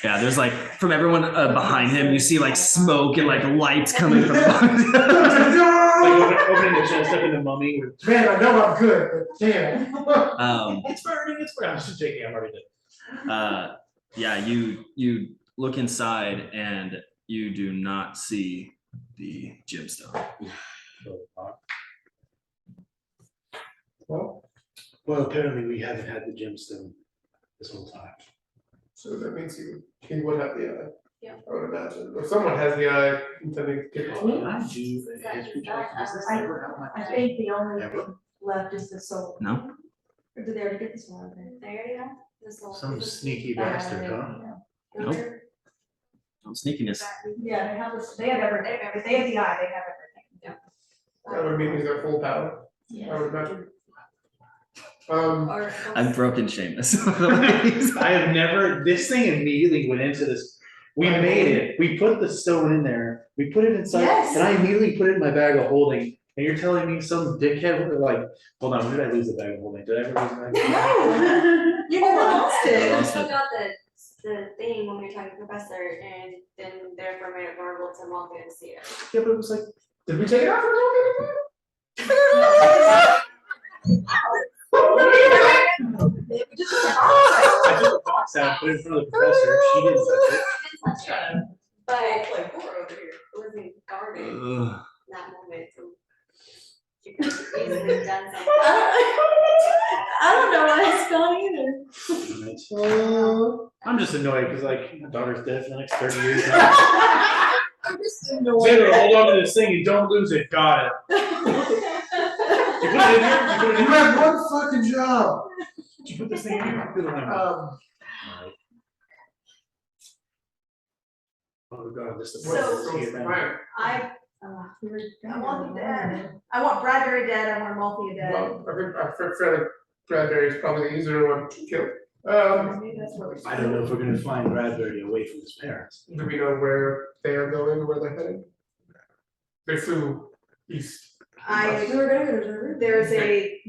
Yeah, there's like from everyone behind him, you see like smoke and like lights coming from. Like opening the chest up in the mummy with. Man, I know I'm good, but damn. It's burning, it's burning. I was just joking, I'm already dead. Yeah, you look inside and you do not see the gemstone. Well, Well, apparently we haven't had the gemstone this whole time. So that means he would have the eye. Yeah. I would imagine, or someone has the eye intending to get Well, it. I do a history check. Does this ever help my I think the only Ever? thing left is the soul. No? Or did they already get this one? They already have this whole. Some sneaky bastard, huh? Nope. No sneakiness. Yeah, they have this, they have everything, if they have the eye, they have everything. That would mean he's at full power, I would imagine. Or. I've broken Seamus. I have never, this thing immediately went into this, we made it, we put the stone in there, we put it inside, Yes. and I immediately put it in my bag of holding, and you're telling me some dickhead, like, hold on, when did I lose the bag of holding? Did I ever lose the bag of holding? No, you never lost I it. I lost still it. got the thing when we were talking to the professor and then therefore made it vulnerable to Malta and see it. Yeah, but it was like, did we take it out for a I took the box out, put it in front of the professor, she didn't touch it. But Like, we're over here. it wasn't guarded in Ugh. that moment, so. You could have easily done something. I don't know why it's gone either. I'm just annoyed, cause like, my daughter's dead for the next 30 years now. I'm just annoyed. Xander, hold on to this thing and don't lose it, got it. You put it in here, you put it in You here. had one fucking job. Did you put this thing in here? Good one. Oh god, this is. So- I want them dead. I want Bradbury dead, I want Malthea dead. Well, I feel like Bradbury is probably the easier one to kill. Maybe that's what we're. I don't know if we're gonna find Bradbury away from his parents. Do we know where they are going or where they're headed? They flew east. We were gonna go to Jersey.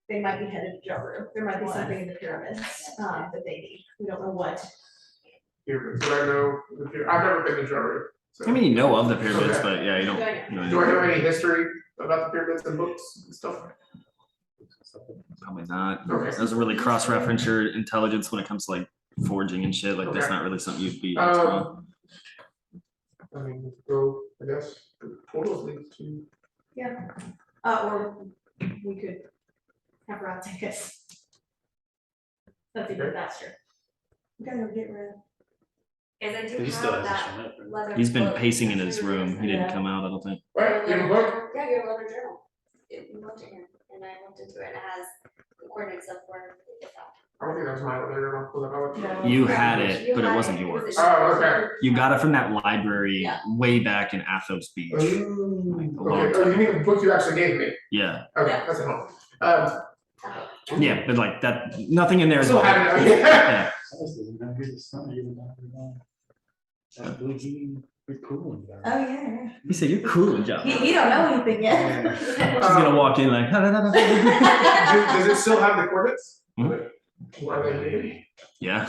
They might be headed to Jaru, there might be something in the pyramids, that they need, we don't know what. Here, but I know, I've never been to Jaru. So. I mean, you know of the pyramids, Okay. but yeah, you don't. Yeah, You know Do I know any history about the pyramids and books and stuff? Probably not. Okay. Doesn't really cross-reference your intelligence when it comes to like forging and shit. Like that's Okay. not really something you'd be. expert on. I mean, go, I guess, portals lead to. Or we could have Rod take us. That's even faster. We gotta get rid of. Is I do He still have has that his shit up, right? leather. He's been book. pacing in That's his really room. nice. He didn't Yeah. come out. I don't think. What, you have a book? Yeah, you have a leather journal. You looked at here, and I looked into it, and it has the coordinates of where they get that. I don't think that's my letter, I'll pull it out. No. You had it, but it had wasn't it. yours. Oh, okay. You got it from that library Yeah. way back in Athos Beach. Ooh, a long okay, oh, you mean the book you actually gave me? Yeah, Okay, Yeah. that's at home. yeah, but like that, nothing in there is. Still had it, okay. Yeah. Alice doesn't have his son, even though I believe you're cool and Oh, yeah. He said, "You're cool, John." He don't know anything yet. She's gonna walk in like. Does it still have the coordinates? Mhm. Are they named? Yeah,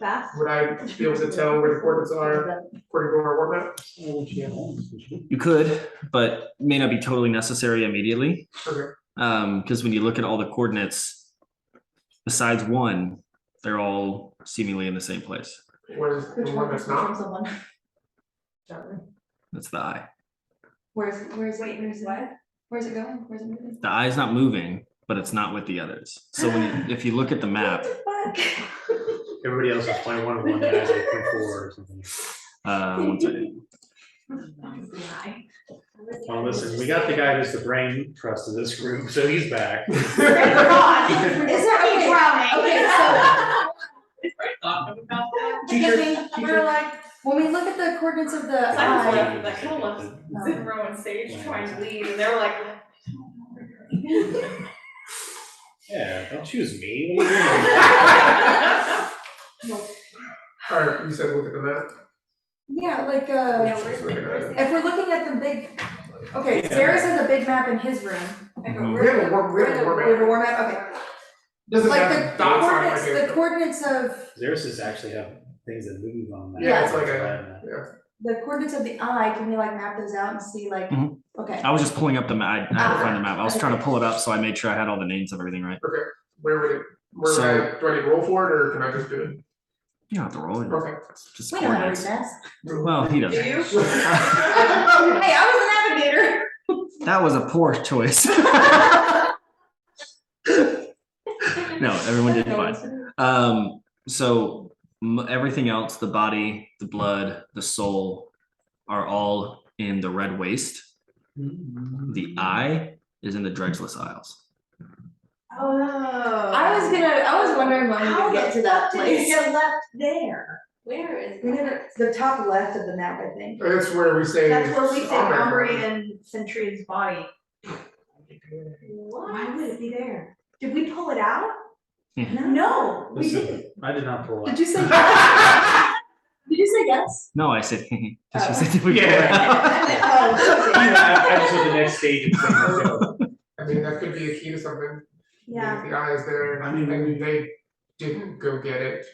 Fast? Would I be able to tell where the coordinates are according to our war map? you could, but may not be totally necessary immediately. Okay. Because when you look at all the coordinates, besides one, they're all seemingly in the same place. Where's the one that's not? Someone. That's the eye. Where's it, where's it, What? where's it going? Where's it moving? The eye's not moving, but it's not with the others. So when you, if you look at the map, Fuck. Everybody else is 0.1 and one guy's like 0.4 or something. 1 second. Well, listen, we got the guy who's the brain trust of this group, so he's back. Is there okay, drowning? Okay, so we're like, when we look at the coordinates of the Simon's eye. left, that kind of left Zinro and Sage trying to leave, and they were like. Yeah, don't choose me. What are you doing? Alright, you said look at the map. Yeah, like, Yeah, where's the- if we're looking at the big, okay, Sarah's has a big map in his room. Mhm. We have a war We have a war map, okay. Doesn't Like have the dots on it coordinates, like the it. coordinates of, Theirs is actually have things that move on that. Yeah, it's like a, yeah. the coordinates of the eye, can we like map those out and see like, Mhm. okay. I was just pulling up the map. I had to find the map. I was trying to pull it up, so I made sure I had all the names of everything right. Okay, where would it, where So- would I, do I need to roll for it or can I just do it? You don't have to roll it. Okay. Just We know how to read coordinates. math. Well, he Do doesn't. you? Hey, I was an navigator. That was a poor choice. No, everyone did fine. So everything else, the body, the blood, the soul, are all in the red waste. The eye is in the dredgeless isles. Oh. I was wondering when we How would get the to that fuck did it place. get left there? Where is We it? never, the top left of the map, I think. That's where we say. That's where we say Ombre. Umbri and Centrion's body. What? Why would it be there? Did we pull it out? Yeah. No, we Listen, didn't. I did not pull Did out. you say yes? Did you say yes? No, I said, Oh. she said, we Yeah. Oh, I just want the next stage of things. I mean, that could be a key to something. Yeah, The eye is there, I mean, and they didn't go get it.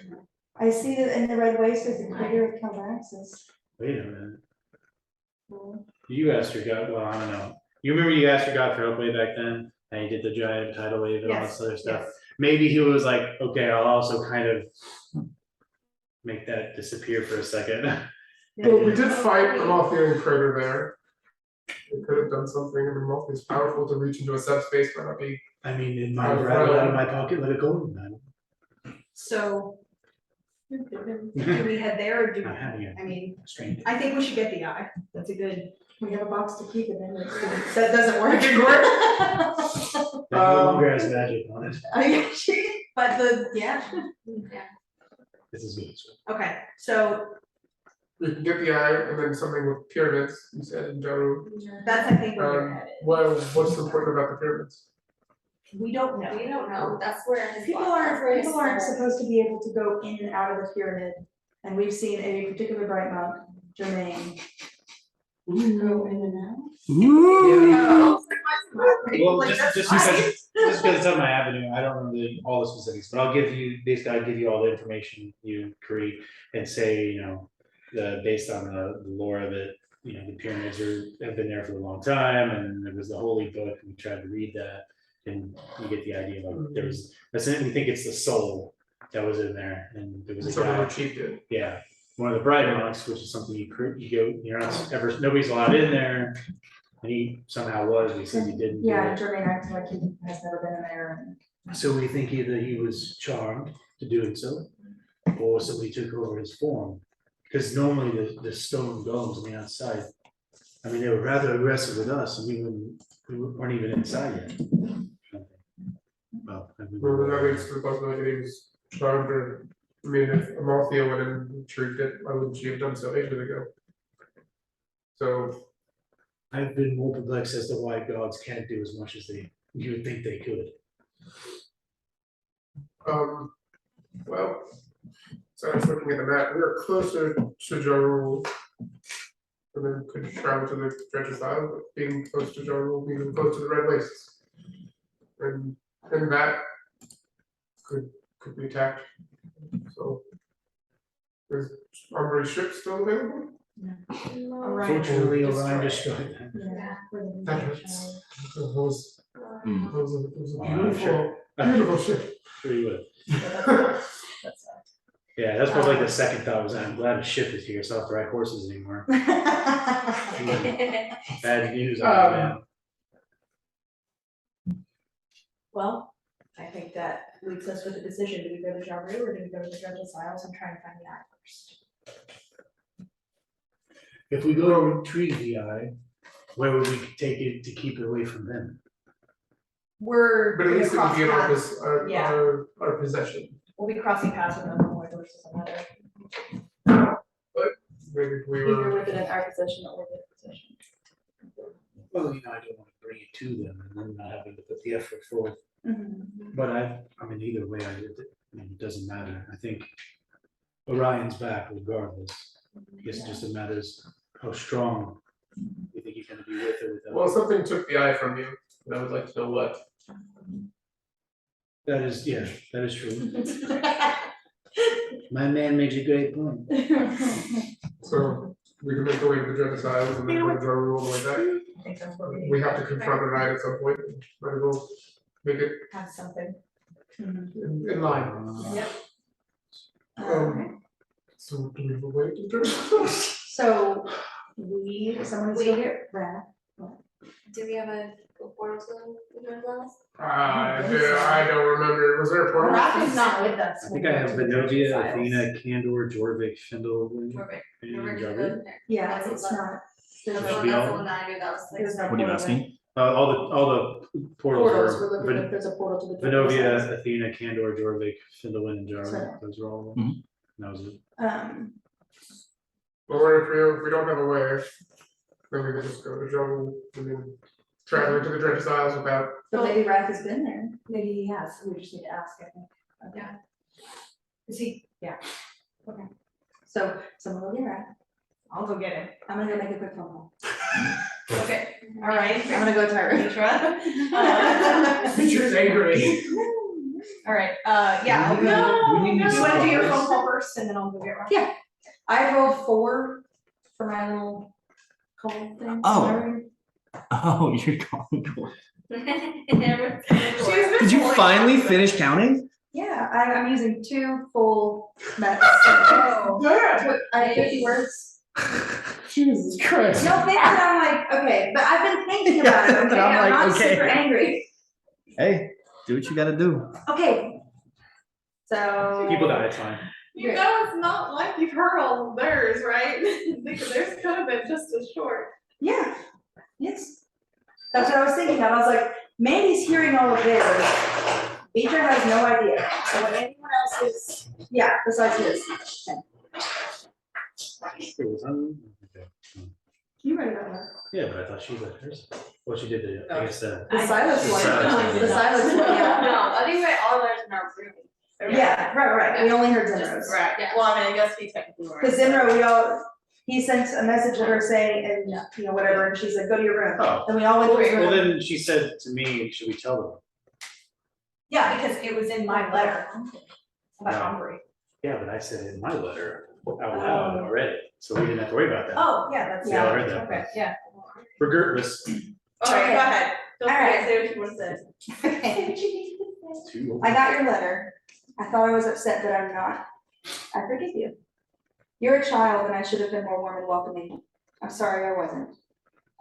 I see that in the red waste, there's a crater of Calvaxis. Wait a minute. You asked your God, well, I don't know. You remember you asked your God for help way back then, and he did the giant tidal wave and all yes, this other stuff. yes. Maybe he was like, okay, I'll also kind of make that disappear for a second. Well, we did fight a Malthian crater there. We could have done something. I mean, Malthian's powerful to reach into a subspace, might not be. I mean, it might have rattled out of my pocket like a golden man. So. Do we head there or do, Not having it. I mean, Strange. I think we should get the eye. That's a good. We have a box to keep it in. That doesn't work. That no longer has magic on it. But yeah, This is good. okay, so We can get the eye and then something with pyramids, you said in Jaru. that's, I think, where we're headed. What's important about the pyramids? We don't know. We don't know, that's where his. People aren't supposed to be able to go in and out of the pyramid, and we've seen a particular bright monk, Jermaine, go in and out. Well, just because it's on my avenue, I don't remember all the specifics, but I'll give you, basically, I'll give you all the information you create and say, you know, based on the lore of it, you know, the pyramids have been there for a long time, and there was the holy book, and we tried to read that, and you get the idea, like, we think it's the soul that was in there, and there was a Someone guy, achieved it. yeah, one of the bright monks, which is something you go, you're not ever, nobody's allowed in there, and he somehow was, he said he didn't do Yeah, it. Jermaine acted like he has never been in there, and So we think either he was charmed to doing so, or somebody took over his form. Because normally the stone golems on the outside, I mean, they were rather aggressive with us, and we weren't even inside yet. Well, I mean, Well, that leads to the possibility that he was charmed, or, I mean, if Amalthea went and retrieved it, why wouldn't she have done so ages ago? So, I've been more perplexed as to why gods can't do as much as you would think they could. well, so I was looking at the map, we are closer to Jarul. And then could travel to the Dredger's Isle, but being close to Jarul, being close to the Red Wastes. And that could be attacked. So, is Umbre's ship still available? Fortunately, Orion destroyed them. yeah. That hurts. That was Mm. a beautiful ship. Sure you would. Yeah, that's probably the second thought was, I'm glad the ship is here, so I don't have to ride horses anymore. Bad news on that. Well, I think that leaves us with a decision. Do we go to Jaru or do we go to the Judge's Isles and try and find the eye first? If we go to retrieve the eye, where would we take it to keep it away from them? We're But at gonna least it would cross be in our, paths. Yeah. our possession. We'll be crossing paths with them one way versus another. Maybe if we Either were, within our possession or their possession. Well, you know, I don't want to bring it to them and then not having to put the effort forth. Mhm. But I mean, either way, I mean, it doesn't matter. I think Orion's back regardless. I guess it just matters how strong you think you're gonna be with it without. well, something took the eye from you, and I would like to know what. That is, yeah, that is true. My man makes a great point. So we can make our way to the Dredger's Isles and then go to Jarul all the way back. I think that's what we We have to confront the night at some point, might as well make it have something. in line. Yep. Um, So do we have a way to do it? So someone's still here, Brad. Do we have a Go portal to the Northwest? I don't remember. Was there a portal? Wrath is not with us. I think I have Venovia, Athena, Candor, Jorvik, Findle, Perfect. and Remember to Jarvis. go there. Yeah, That's it's what- not. That's Should the one be that's the all- one that I knew that was like. There's no What are you portal there. asking? All the portals Portals, were we're looking at, there's a portal to the. Venovia, Athena, Candor, Jorvik, Findolin, and Jarvis. Sorry. Those were all of Mhm. them. That was it. Or if we don't have a way, then we could just go to jungle and then traveling to the Dredge Isles without. But maybe Wrath has been there. Maybe he has, we just need to ask, I think. Yeah. Is he? Yeah. Okay. So someone will get Wrath. I'll go get him. I'm gonna go make a quick phone call. Okay, all right. I'm gonna go Tyra. Mitra. Features angry. All right, yeah, I'll go. We need You wanna do your supplies. phone call first and then I'll go get Rob? Yeah. I rolled 4 for my little call thing. Oh. Oh, you're calling. She's Did you finally finish counting? Yeah, I'm using 2 full mets. Oh. I have 50 words. Jesus Christ. No, thanks, and I'm like, okay, but I've been thinking about it, Yeah, but okay, I'm I'm like, not okay. super angry. Hey, do what you gotta do. Okay. So. People die, it's fine. You know, it's not like you've heard all of theirs, right? Because theirs could have been just as short. Yeah, yes. That's what I was thinking, I was like, Mandy's hearing all of theirs. Beecher has no idea, so what anyone else is, yeah, besides his. It was okay. You read it out loud. Yeah, but I thought she was at hers. Well, she did I guess The silence one, silence the silence one, yeah. No, I think we had all ours in our room. Yeah, right, we only heard Zimro's. Right, Yeah. well, I mean, I guess he technically were. Cause Zimro, he sent a message to her saying, and, you know, whatever, and she's like, go to your room. Oh. And we all went to his Well, room. then she said to me, should we tell them? Yeah, because it was in my letter about Yeah. Hungary. Yeah, but I said it in my letter out loud already, so we didn't have to worry about that. Oh, yeah, that's. We all heard that. Okay, yeah. Regardless. Alright, go ahead. Don't Alright. forget to say what you want to say. Two. I got your letter. I thought I was upset, but I'm not. I forgive you. You're a child and I should have been more warm and welcoming. I'm sorry I wasn't.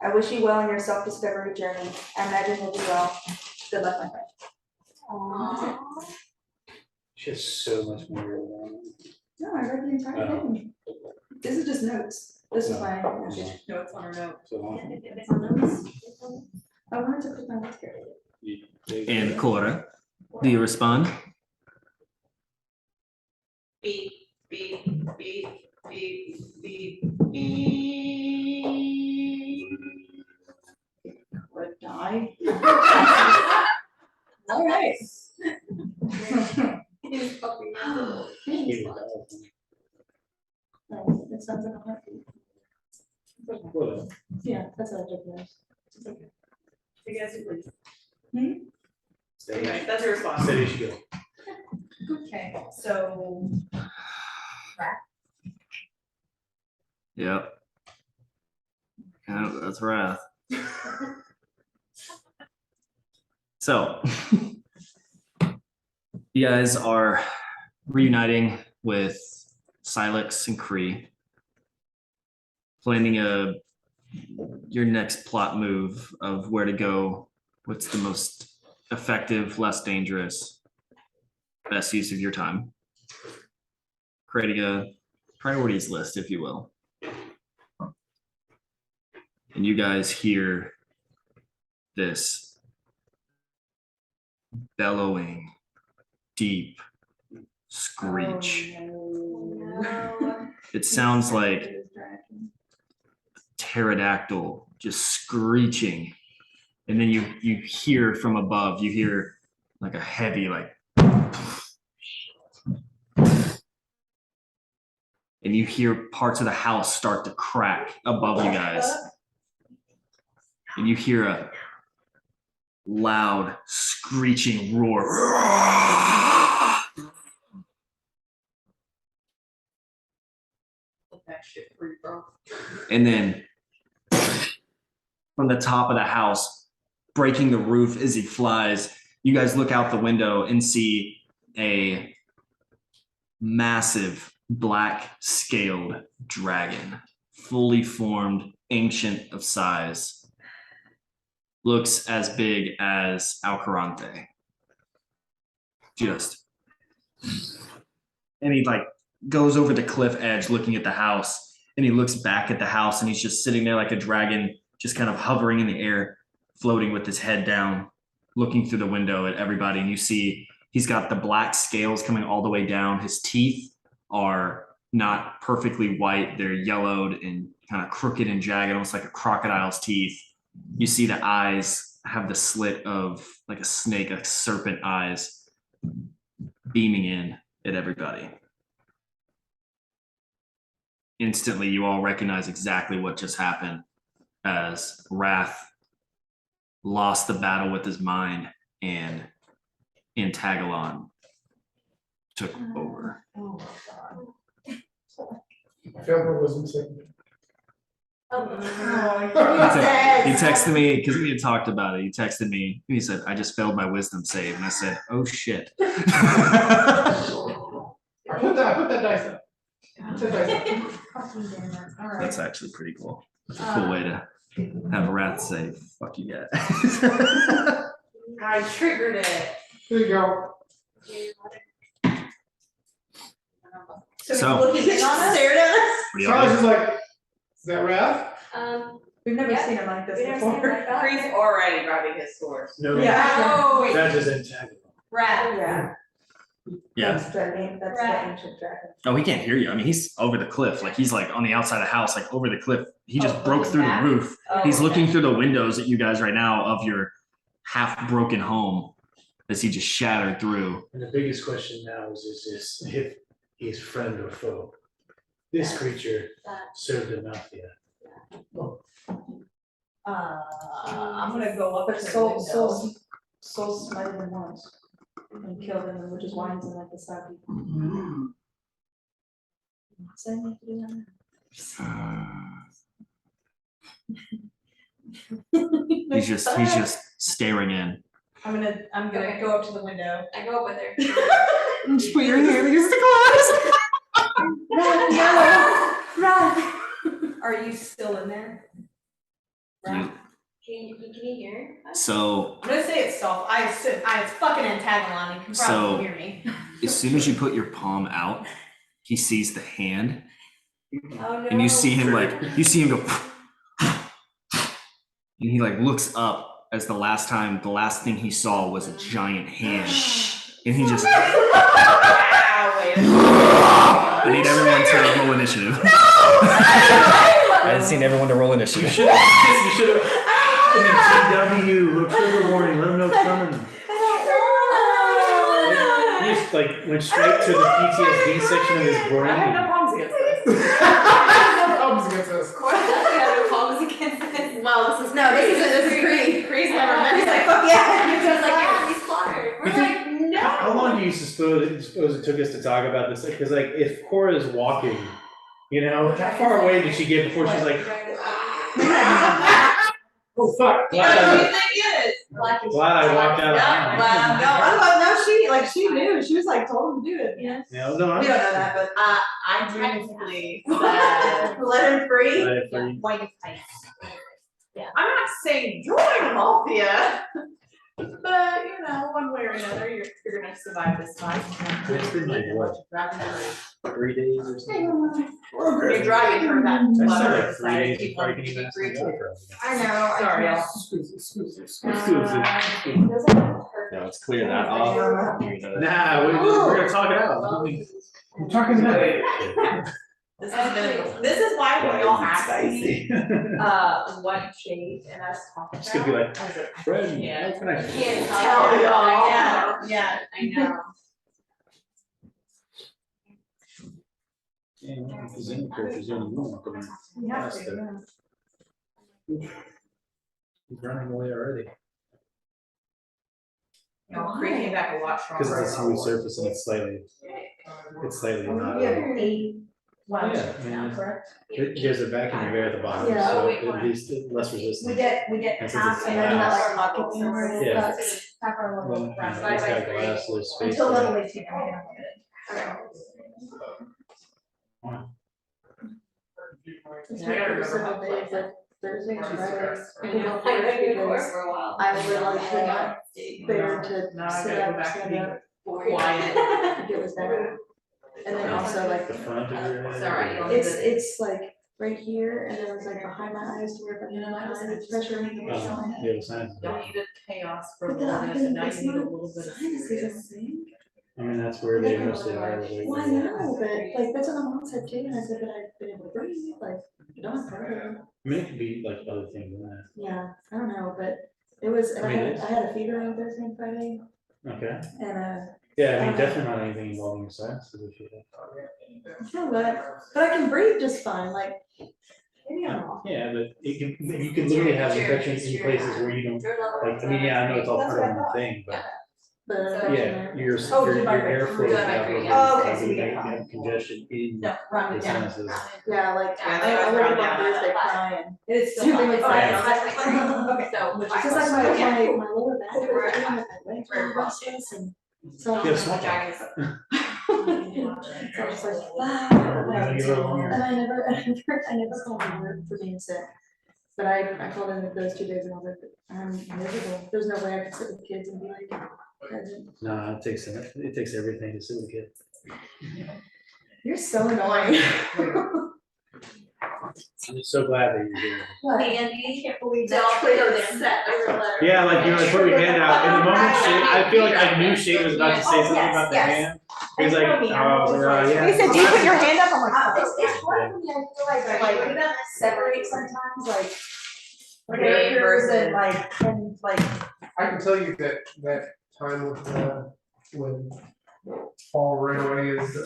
I wish you well in your self-discovery journey. I imagine you'll do well. Good luck, my friend. Aww. She has so much more going on. No, I read the entire thing. This is just notes. This is my message. No, it's on her note. So long. It's on notes. I wanted to put my notes here. And Cora, do you respond? Beep, beep, beep, beep, beep, beep. Would die. All right. He's fucking Oh, it sounds like a heartbeat. Well, Yeah, that's what I took notes. You guys, please. steady- Anyway, that's your response. steady she go. Okay, so. Yep. Yeah, that's Wrath. So, you guys are reuniting with Silex and Kree, planning your next plot move of where to go, what's the most effective, less dangerous, best use of your time. Creating a priorities list, if you will. And you guys hear this bellowing, deep screech. No. It sounds like pterodactyl just screeching. And then you hear from above, you hear like a heavy and you hear parts of the house start to crack above you guys. And you hear a loud screeching roar. That shit for you, bro. And then from the top of the house, breaking the roof as he flies, you guys look out the window and see a massive black scaled dragon, fully formed, ancient of size, looks as big as Alcarante. Just. And he like goes over the cliff edge looking at the house, and he looks back at the house, and he's just sitting there like a dragon, just kind of hovering in the air, floating with his head down, looking through the window at everybody. And you see he's got the black scales coming all the way down. His teeth are not perfectly white. They're yellowed and kind of crooked and jagged, almost like a crocodile's teeth. You see the eyes have the slit of like a snake, like serpent eyes beaming in at everybody. Instantly, you all recognize exactly what just happened as Wrath lost the battle with his mind and Antagalon took over. Oh my god. I feel like it was insane. He texted me because we had talked about it. He texted me and he said, "I just failed my wisdom save," and I said, "Oh shit." I put that dice up. Put that dice up. All right. That's actually pretty cool. That's a cool way to have Wrath say, "Fuck you guys." I triggered it. There you go. So- Looking in on us? Stared at us? What do y'all Charles do? is like, is that Wrath? We've never Yeah. seen him like this We never seen him before. like that. Freeze already grabbing his sword. No, Oh, that is Antagalon. Rat. Yeah. Yeah. That's the Right. ancient dragon. Oh, he can't hear you. I mean, he's over the cliff. Like he's like on the outside of the house, like over the cliff. He just Oh, broke looking through back? the roof. Oh, He's looking okay. through the windows at you guys right now of your half broken home as he just shattered through. And the biggest question now is if he's friend or foe. This creature served the mafia. I'm gonna go up But to the Soul window. smited him once and killed him, which is why he's in like the side. What's that have to do with He's just staring in. I'm gonna Okay. go up to the window. I go up with her. Just put your hand against the glass. Are you still in there? You- Can you hear us? So I'm gonna say it's self. It's fucking Antagalon. You can So- probably hear me. as soon as you put your palm out, he sees the hand, Oh no. and you see him go, and he like looks up as the last thing he saw was a giant hand, and he just. I need everyone to roll initiative. I just need everyone to roll initiative. You should have. TW, trigger warning, let him know it's coming. He just like went straight to the PTSD section of his I have no brain. problems against this. No problems against this. Well, this is Cree. Cree's never met. He's like, fuck yeah. He was like, yeah, he's slaughtered. We're like, no. How long do you suppose it took us to talk about this? Because like, if Cora is walking, you know, how far away did she get before she's like, oh fuck, glad I walked out. She knew. She was like, told him to do it. Yeah. No, no, I'm. We don't know that, but I briefly said, let him free. Let it free. white face. Yeah, I'm not saying join mafia, but you know, one way or another, you're gonna survive this fight. It's been like what, 3 days or something? You're driving from that I lever said like 3 days decided before I can even ask to the agree. I know. Sorry, y'all. No, it's clear that off. Nah, we're gonna talk it out. I'm talking about. This is why when y'all ask me, Spicy. what shade and us talk about. It's gonna be like, I was like, Fred, Yeah. how can I? Can't Tell tell y'all. Yeah. I know. Yeah, if there's any characters in the room, I'm gonna We have ask to, them. yeah. He's running away already. You know, Cree came back a lot Because stronger. it's a smooth surface and it's slightly not. We have 8 Yeah, wounds I now, mean, correct? There's a vacuum air at the bottom, Yeah. so Oh, wait, at hold on. least less resistance. We get And since half it's and then glass, that like pockets somewhere. Yeah. That's half our Then, little it's round. got glass, there's space. Until there. level 18, I don't get it. I gotta remember how to play. Thursday and Friday. I know, I know you were for a while. I literally could not bear to Now I sit gotta go up, back to stand being up, quiet. if it was bad. And then also like, The front of your head. It's alright, you'll it's like right here, and then it's like behind my eyes to where if I'm in my eyes, it's pressure. The other side. Don't need a chaos for a But then little I bit, but now it's you need a not little bit of sinuses, I serious. think. I mean, that's where they mostly are. Well, I know, but like, that's what my mom said too, and I said, but I've been able to breathe, like, I don't have problem. I mean, it could be like other things than that. Yeah, I don't know, but it was, and I mean, I had a fever on Thursday and Friday, Okay. and Yeah, I mean, definitely not anything involving your sinuses if you I feel good, but I can breathe just fine, like, maybe I'm wrong. Yeah, but you can literally have infections in places where you don't, like, I mean, yeah, I know it's all part of the thing, but But. yeah, your Oh, airflow is out. Oh, okay, so we You get have congestion in No, run your it down. sinuses. Yeah, like, Yeah, I they woke always up run on down. Thursday crying. It's still Two fine. things Okay. like Okay. So, Which which is Just like my yeah. lower back, was hurting, like my legs were restless, and so. You have small Dragons. So I was like, wow. Yeah, you're alone. And I never called in work for being sick. But I called in those 2 days and I was like, I'm miserable. There's no way I could sit with kids and be like, present. No, it takes everything to sit with a kid. You're so annoying. I'm so glad that you're here. What? Andy, can't believe Don't that put triggered it him. set. Yeah, like you're like putting your hand out, and the moment I feel like I knew Shane was about to say Oh, something yes, about the yes. hand. He's like, I know me, I'm oh, always yeah. He said, do you put your hand up? I'm like, It's hard for me, I feel like separate sometimes, like. characters and like, I can tell you that time with, when Paul ran away as,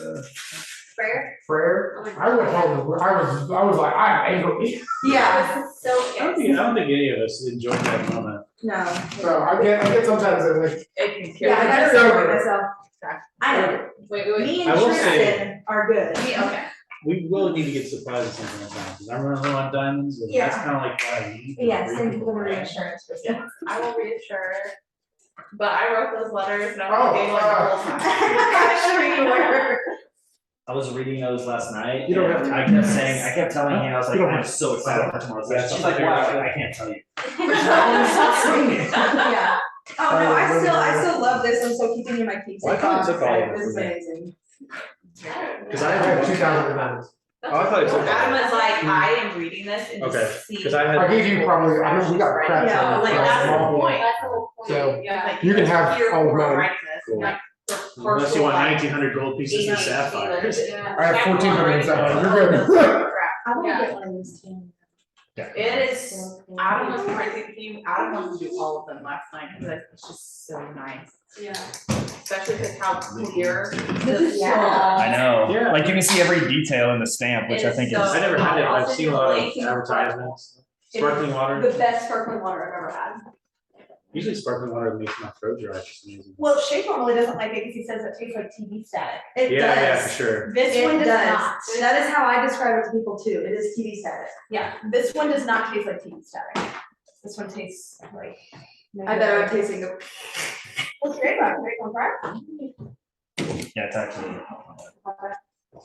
Prayer? Frere, I went home, and I was like, I'm angry. Yeah, So I don't think any of us enjoyed that moment. no. So I get sometimes I'm like, Yeah, I gotta separate myself. I know, Wait. me I and will say- Tristan are good. Okay. We will need to get surprises sometimes. Because I remember on diamonds, and that's kind of like what I need. yes, thank you for the reassurance, Kristen. I will reassure, but I wrote those letters and I was getting like the whole time. I'm sure you were. I was reading those last night. You don't and have to. I kept telling him, I was like, You don't I'm have so excited for tomorrow's Yeah, session. She's she's like, very why? excited. I can't tell you. Stop saying it. Yeah. Oh, no, I still love this. I'm still keeping you my keepsake. Well, I kinda box. took all of it This is from there. amazing. Because I have 2,000 diamonds. Oh, I thought it took Adam all. was like, I am reading this and Okay, just see. 'cause I had- I gave you probably, I know we got crap. Yeah, on Like, it, that's the small. point. That's the whole point. So, Yeah. Like, you can have here all of we're mine. writing this, Cool. like, Unless you want 1,900 gold pieces of ADHD, sapphires. I have 1,400 sapphires. You're good. I wanna Yeah. get one of these too. It is, Adam was crazy with you, Adam wanted to do all of them last night, because it's just so nice. Yeah. Especially because how clear. Yeah. I know. Yeah. Like you can see every detail in the stamp, which I think is. I never had it, but I've Also, seen a lot of like, advertisements. Sparkling water. The best sparkling water I've ever had. Usually sparkling water makes my throat dry. It's just amazing. Well, Shay normally doesn't like it because he says it tastes like TV static. It Yeah, yeah, for does. sure. This one It does does. not. That is how I describe it to people too. It is TV static. Yeah, this one does not taste like TV static. This one tastes like. I bet I'm tasting the. What's great about it? Great one, right? Yeah, it's actually.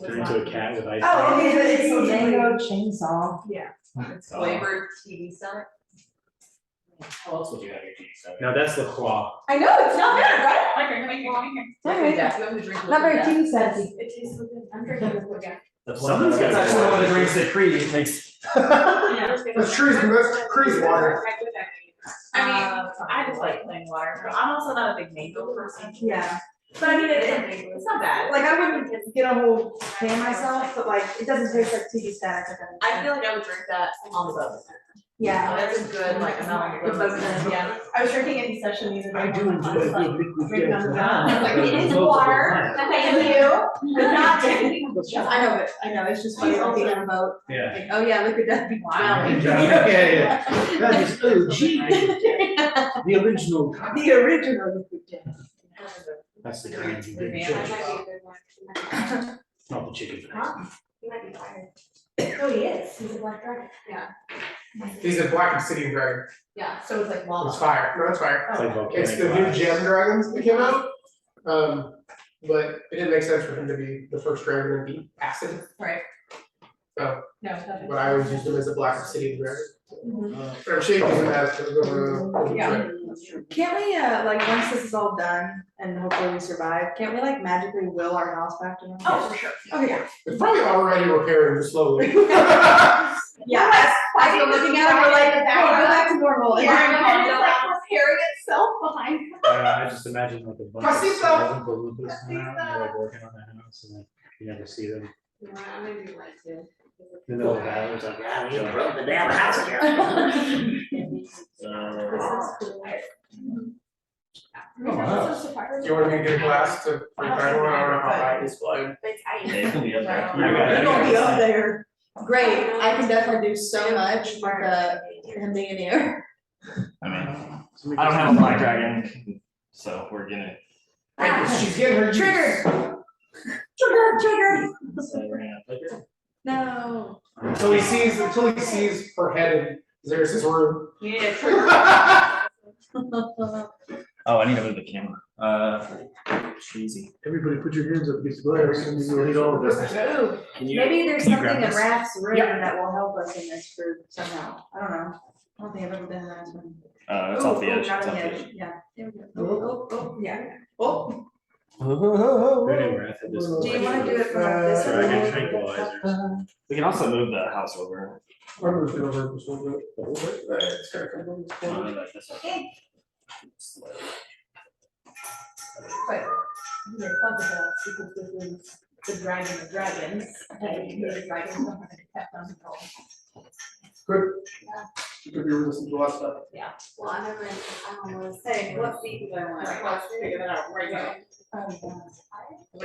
Turn into a cat with ice. Oh, okay, but it's so mango chainsaw. Yeah. It's flavored TV stuff. What else would you have your tea stuff? No, that's the claw. I know, it's not bad, right? Alright. Not very TV static. It tastes so good. I'm drinking this again. That's Someone's got that's it. one of the drinks that Creed takes. That's trees water. I mean, I just like plain water, but I'm also not a big mango person. Yeah. But I mean, It's not bad. like, I wouldn't get a whole can myself, but like, it doesn't taste like TV static. I feel like I would drink that on the boat. Yeah. That's a good, like, amount The of boat then, yeah. I was drinking it in session the other day. I do enjoy I was like, liquid drinking on the gas. ground. I was like, it is Multiple water, times. thank you, but not drinking. I know, it's just funny being on a boat. Yeah. Like, oh yeah, liquid death be Wow. Yeah, yeah. That is OG. The original. The original liquid death. That's the kind you Yeah, didn't That choose. might be a good one. Not the chicken. You might be tired. Oh, he is, he's a black dragon. He's a black obsidian dragon. Yeah, so it's like lava. It's fire. No, it's fire. It's like volcanic It's the new glass. gem dragons that came out. But it didn't make sense for him to be the first dragon to be acid. Right. No, nothing. but I always used them as a black city dragon. Mhm. Or she uses them as the Yeah. Can't we, like, once this is all done and hopefully we survive, can't we like magically will our house back to normal? Oh, for sure. Okay. It's probably already repairing slowly. Yeah, I feel looking at it, we're like, oh, go back to normal. And then- preparing itself behind. I just imagine like a bunch of Casito. skeletons or lupus come out, and they're like working on the house, and then you never see them. I'm gonna do like two. In the middle of the battle, it's like, yeah, we broke the damn house again. Oh, wow. Do you want me to get a glass to, I don't know how high this flying. They can be up there. You're gonna be up there. Great, I can definitely do so much with him being in the air. I mean, I don't have a black dragon, so we're gonna. She's getting her Triggered. Triggered. So we're gonna put her. No. Until he sees her head in Xerxes' room. Yeah, trigger. Oh, I need to move the camera. Cheesy. Everybody put your hands up against the glass, and you'll need all of this. Ooh, Can you? maybe there's can you something grab in this? Raph's room Yeah. that will help us in this group somehow. I don't know. I don't think I've ever been in that one. It's off the edge. Not It's on off the the edge, edge. yeah. There we go. Oh, yeah. Oh. Pretty wrath at this Do you point. wanna do it from this Dragon way? tranquilizers. We can also move the house over. I'm gonna do over this one, but it's gotta come on this corner. Like this one. But you're comfortable because this is the dragon of dragons. And the dragons don't have to be kept on control. Good. Good, you were listening to a lot of stuff. Well, I never, I don't know, say, what seat do I want? Right, let's figure that out right now. I don't know. I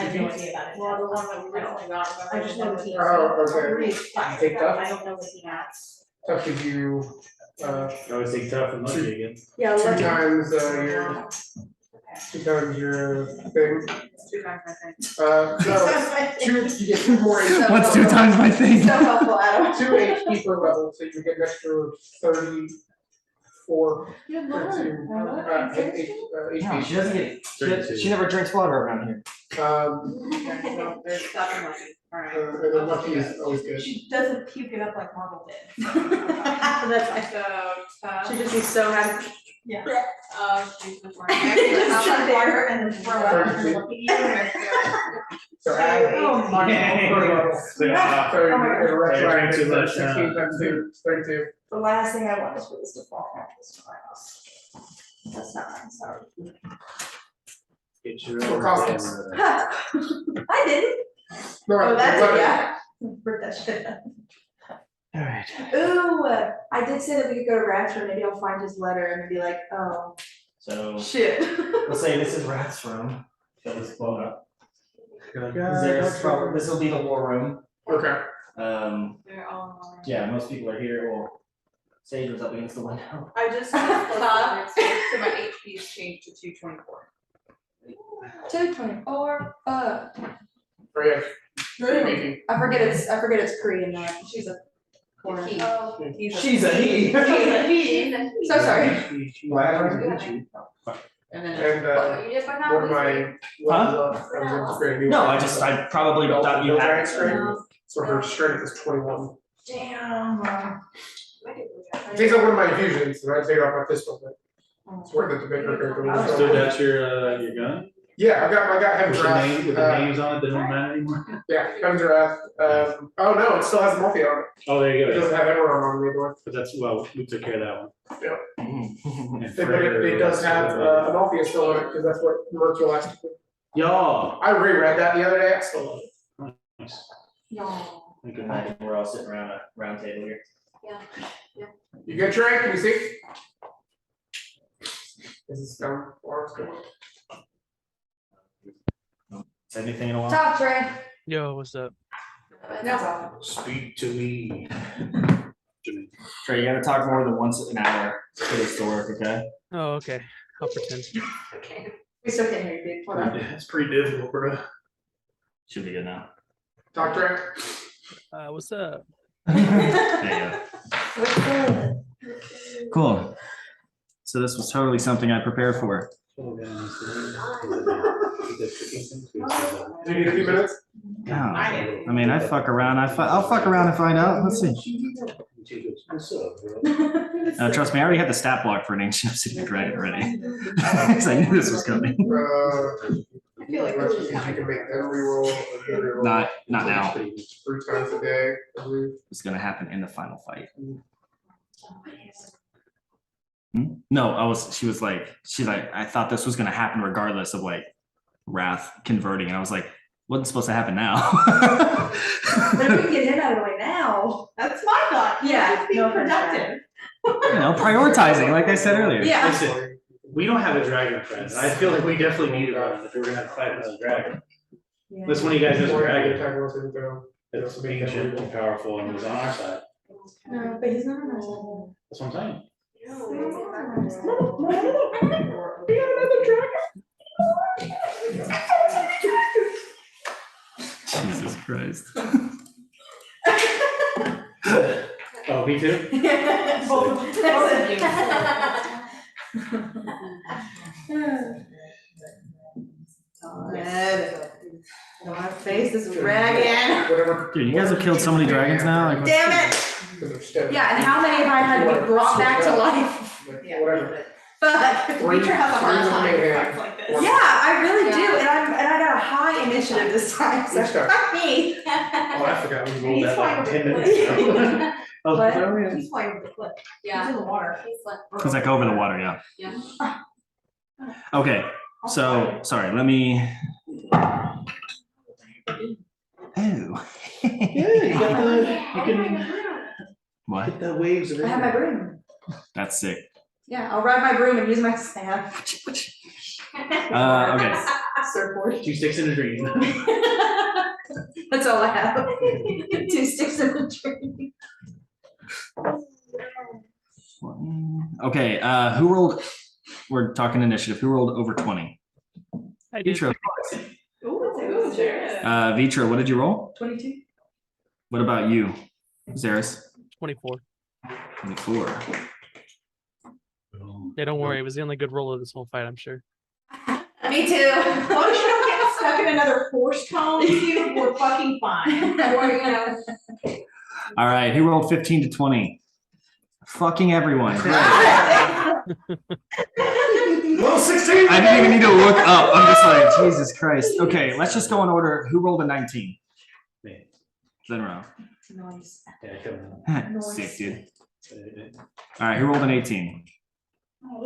have no idea about it. Well, the one that we originally got. I just know he. Oh, okay. Take tough? I don't know what he has. Tough to you, I always think tough and lucky again. Yeah, two lucky. times your thing. 2 times my thing. No, you get 2 more HP. What's 2 times my thing? So helpful, Adam. 2 HP per level, so you get an extra 34. You have more. 32, No, HP. she doesn't get. Thirty-two. She never drinks water around here. Okay, well, there's stuff and lucky, alright. And then lucky is always good. She doesn't puke it up like Marvel did. That's fine. So, She'd just be so happy. she's the one. Shut there and then throw up and look at you and So add. Oh my God. So you're Drank too much, 16 times 2, 32. The last thing I want is for this to fall off this house. That's not nice, sorry. Get your For own costumes. camera. I didn't. No, Oh, that's but- it, yeah. rip that shit up. Alright. Ooh, I did say that we could go to Rapture, maybe I'll find his letter and be like, oh, So shit. let's say this is Rath's room. Fill this blown up. You're like, This will be the war room. Okay. They're all. Yeah, most people are here. Well, Sage was up against the window. I just got close to it, so my HP's changed to 224. 224, Right. I forget it's Korean, not, she's a corner. She's a he. So sorry. And then. And You just went one of out. my No, I probably thought you had it. So her strength is 21. Damn. Takes out one of my infusions, and I take it off my pistol, but it's worth it to make her character. Still got your gun? Yeah, I got heavy With the draft. name, with the names on it, that don't matter anymore? Yeah, heavy draft. Oh no, it still has Morphe on it. Oh, there you It go. doesn't have Emerald on the other one. But that's, well, we took care of that one. And But it does have Amalthea still on it, because that's what Mercure likes to do. Y'all. I reread that the other day, I still love it. Nice. No. Thank you. We're all sitting around a round table here. You good, Trey? Can you see? This is down, or it's good. Say anything in a while? Talk, Trey. Yo, what's up? No. Speak to me. Trey, you gotta talk more than once an hour for this to work, okay? Oh, okay. I'll pretend. Okay. We still can't hear you, dude. Hold on. It's pretty difficult, bro. Should be good now. Talk, Trey. What's up? There What's good? you go. Cool. So this was totally something I prepared for. Do you need a few minutes? Oh, I mean, I fuck around. I'll fuck around and find out. Let's see. Trust me, I already had the stat block for an ancient obsidian dragon ready. Because I knew this was coming. I feel like Let's this see is if you can make them reroll. Not now. 3 times a day. I believe. It's gonna happen in the final fight. No, she's like, I thought this was gonna happen regardless of like Wrath converting, and I was like, wasn't supposed to happen now. But if we can get him out of the way now. That's my thought. Yeah, Just being no offense, productive. Prioritizing, like I said earlier. Yeah. Listen, we don't have a dragon friend. I feel like we definitely need one if we're gonna have to fight another dragon. Unless one of you guys has a dragon that's ancient and powerful and was on our side. No, but he's not on our side. That's what I'm saying. Jesus Christ. Oh, me too? Both of you. Red. Don't have to face this dragon. Whatever. Dude, you guys have killed so many dragons now. Like, Damn it. Yeah, and how many have I had to be brought back to life? Yeah. Whatever. Fuck. Reacher has a hard Three time with women fights like this. Yeah, I really do, and I got a high initiative this time, so Good stuff. fuck me. Oh, I forgot we rolled He's that fine like with 10 the minutes ago. Oh, What? oh, yeah. He's playing with the clip. He's Yeah. in the water. He's like, it's like over the water, yeah. yeah. Okay, so sorry, let me. Oh. Yeah, you got the, you can What? hit the waves of I have my it. broom. That's sick. Yeah, I'll ride my broom and use my staff. Okay. Surfboard. 2 sticks in a dream. That's all I have. 2 sticks in the tree. Okay, who rolled? We're talking initiative. Who rolled over 20? I did. Vitra. Ooh, cheers. Vitra, what did you roll? 22. What about you, Zaris? 24. 24. Yeah, don't worry. It was the only good roll of this whole fight, I'm sure. Me too. As long as you don't get stuck in another force cone, dude, we're fucking fine. Or, you know, All right, who rolled 15 to 20? Fucking everyone. Roll 16! I didn't even need to look up. I'm just like, Jesus Christ. Okay, let's just go in order. Who rolled a 19? Me. Then round. Nice. Yeah, come on. Sick, dude. All right, who rolled an 18?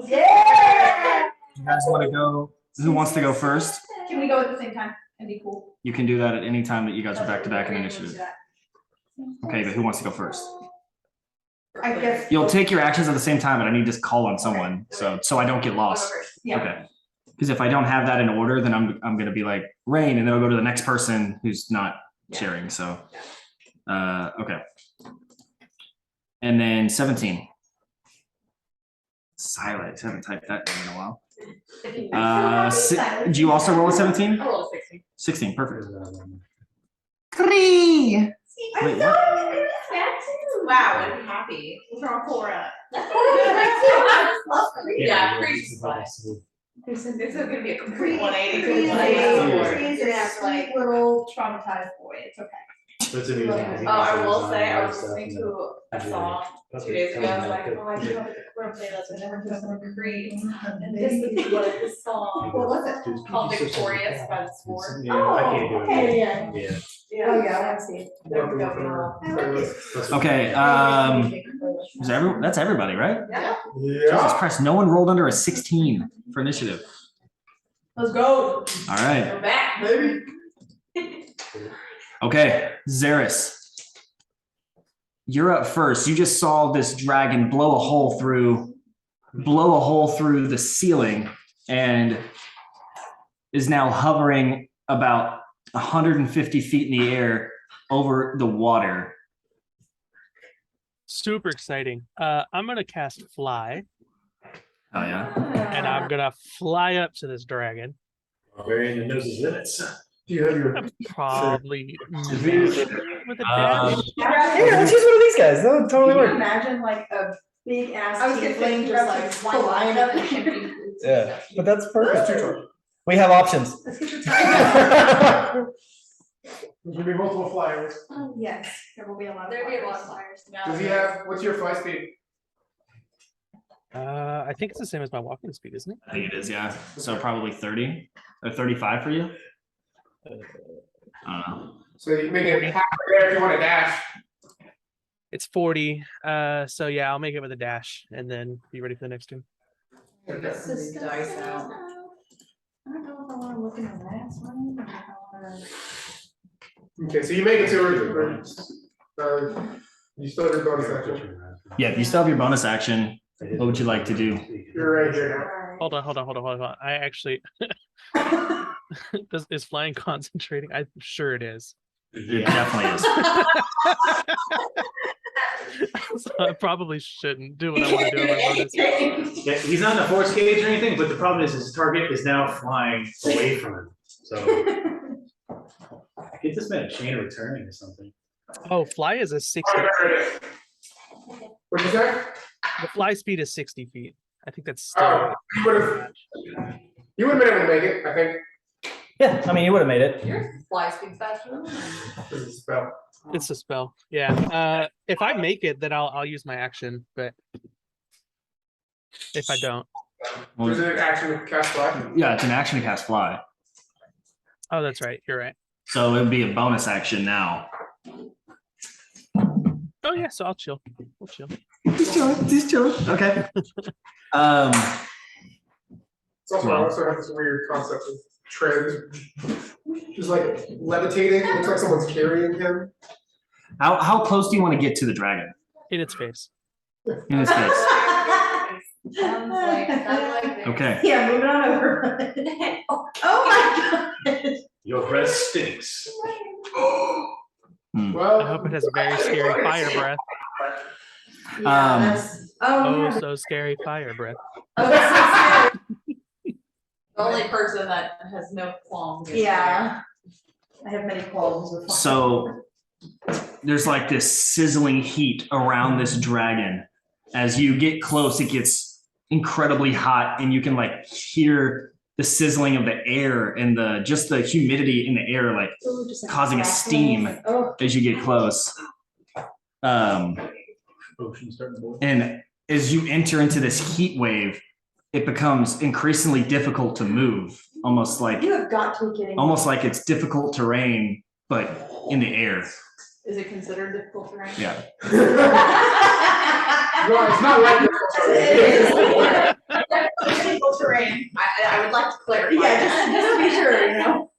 Yeah! You guys want to go? Who wants to go first? Can we go at the same time? That'd be cool. You can do that at any time that you guys are back to back in initiative. Okay, but who wants to go first? I guess. You'll take your actions at the same time, but I need to call on someone so I don't get lost. Yeah. Okay. Because if I don't have that in order, then I'm gonna be like Rain, and then I'll go to the next person who's not sharing. So, okay. And then 17. Silence. I haven't typed that name in a while. Do you also roll a 17? I rolled a 16. 16. Perfect. Wait, what? Wow, I'm happy. What's wrong with Cora? Yeah, Cree's fun. This is gonna be a complete 180. He's a sweet little traumatized boy. It's okay. That's amusing. Oh, I will say, I was listening to a song 2 days ago, I was like, oh, I do have a Cora playlist, I never heard of Creed. And this is what this song What was it? called Victorious by the Sword. Yeah, I can't do it. Okay. Yeah. Oh, yeah, I want to see it. Okay. That's everybody, right? Yeah. Jesus Christ, no one rolled under a 16 for initiative. Let's go. All right. We're back, baby. Okay, Zaris. You're up first. You just saw this dragon blow a hole through the ceiling and is now hovering about 150 feet in the air over the water. Super exciting. I'm gonna cast Fly, Oh yeah. and I'm gonna fly up to this dragon. Burying the noses limits. Do you have your? Probably Views. with a dash. Hey, let's use one of these guys. That'll totally Can you work. imagine like a big ass I was gonna say, tiefling just like flying up and Yeah, but that's perfect. We have options. Let's get your time. There's gonna be multiple flyers. Yes, there will be a lot of. There'd be a lot of flyers. flyers. Does he have, what's your fly speed? I think it's the same as my walking speed, isn't it? I think it is, yeah. So probably 30 or 35 for you. I don't know. So you make it half there if you want to dash. It's 40. So yeah, I'll make it with a dash and then be ready for the next turn. Get these dice out. I don't know if I wanna look in the last one, or if I wanna. Okay, so you make it to you still have your bonus action. Yeah, you still have your bonus action. What would you like to do? You're right here now. Hold on. I actually is flying concentrating? I'm sure it is. It definitely is. So I probably shouldn't do what I want to do on my bonus. Yeah, he's not in a force cage or anything, but the problem is his target is now flying away from him. So get this man a chain of returning or something. Oh, fly is a 60. What'd you say? The fly speed is 60 feet. I think that's still. Oh, you would have been able to make it, I think. Yeah, I mean, you would have made it. Your fly speed's faster than mine. This is a spell. It's a spell. Yeah. If I make it, then I'll use my action. But if I don't, Well, Is it an action to cast fly? yeah, it's an action to cast fly. oh, that's right. You're right. So it would be a bonus action now. Oh yeah. So I'll chill. We'll chill. He's chilling. Okay. It's also, I also have this weird concept of tread. Just like levitating, it looks like someone's carrying him. How close do you want to get to the dragon? In its face. In his face. Sounds like Okay. Yeah, moving on over. Oh my god. Your breath stinks. Well, I hope it has a very scary fire breath. Yeah, that's, Oh, yeah. so scary fire breath. Oh, that's so scary. the only person that has no qualms. is Yeah. I have many qualms with. So there's like this sizzling heat around this dragon. As you get close, it gets incredibly hot, and you can like hear the sizzling of the air and the humidity in the air, like Ooh, just like causing a crackling. steam Oh, as you get close. Ocean starting to boil. And as you enter into this heat wave, it becomes increasingly difficult to move, almost like you have got to be kidding me. it's difficult terrain, but in the air. Is it considered difficult terrain? Yeah. no, it's not like Difficult terrain. I would like to clarify. Yeah, just to be sure, you know.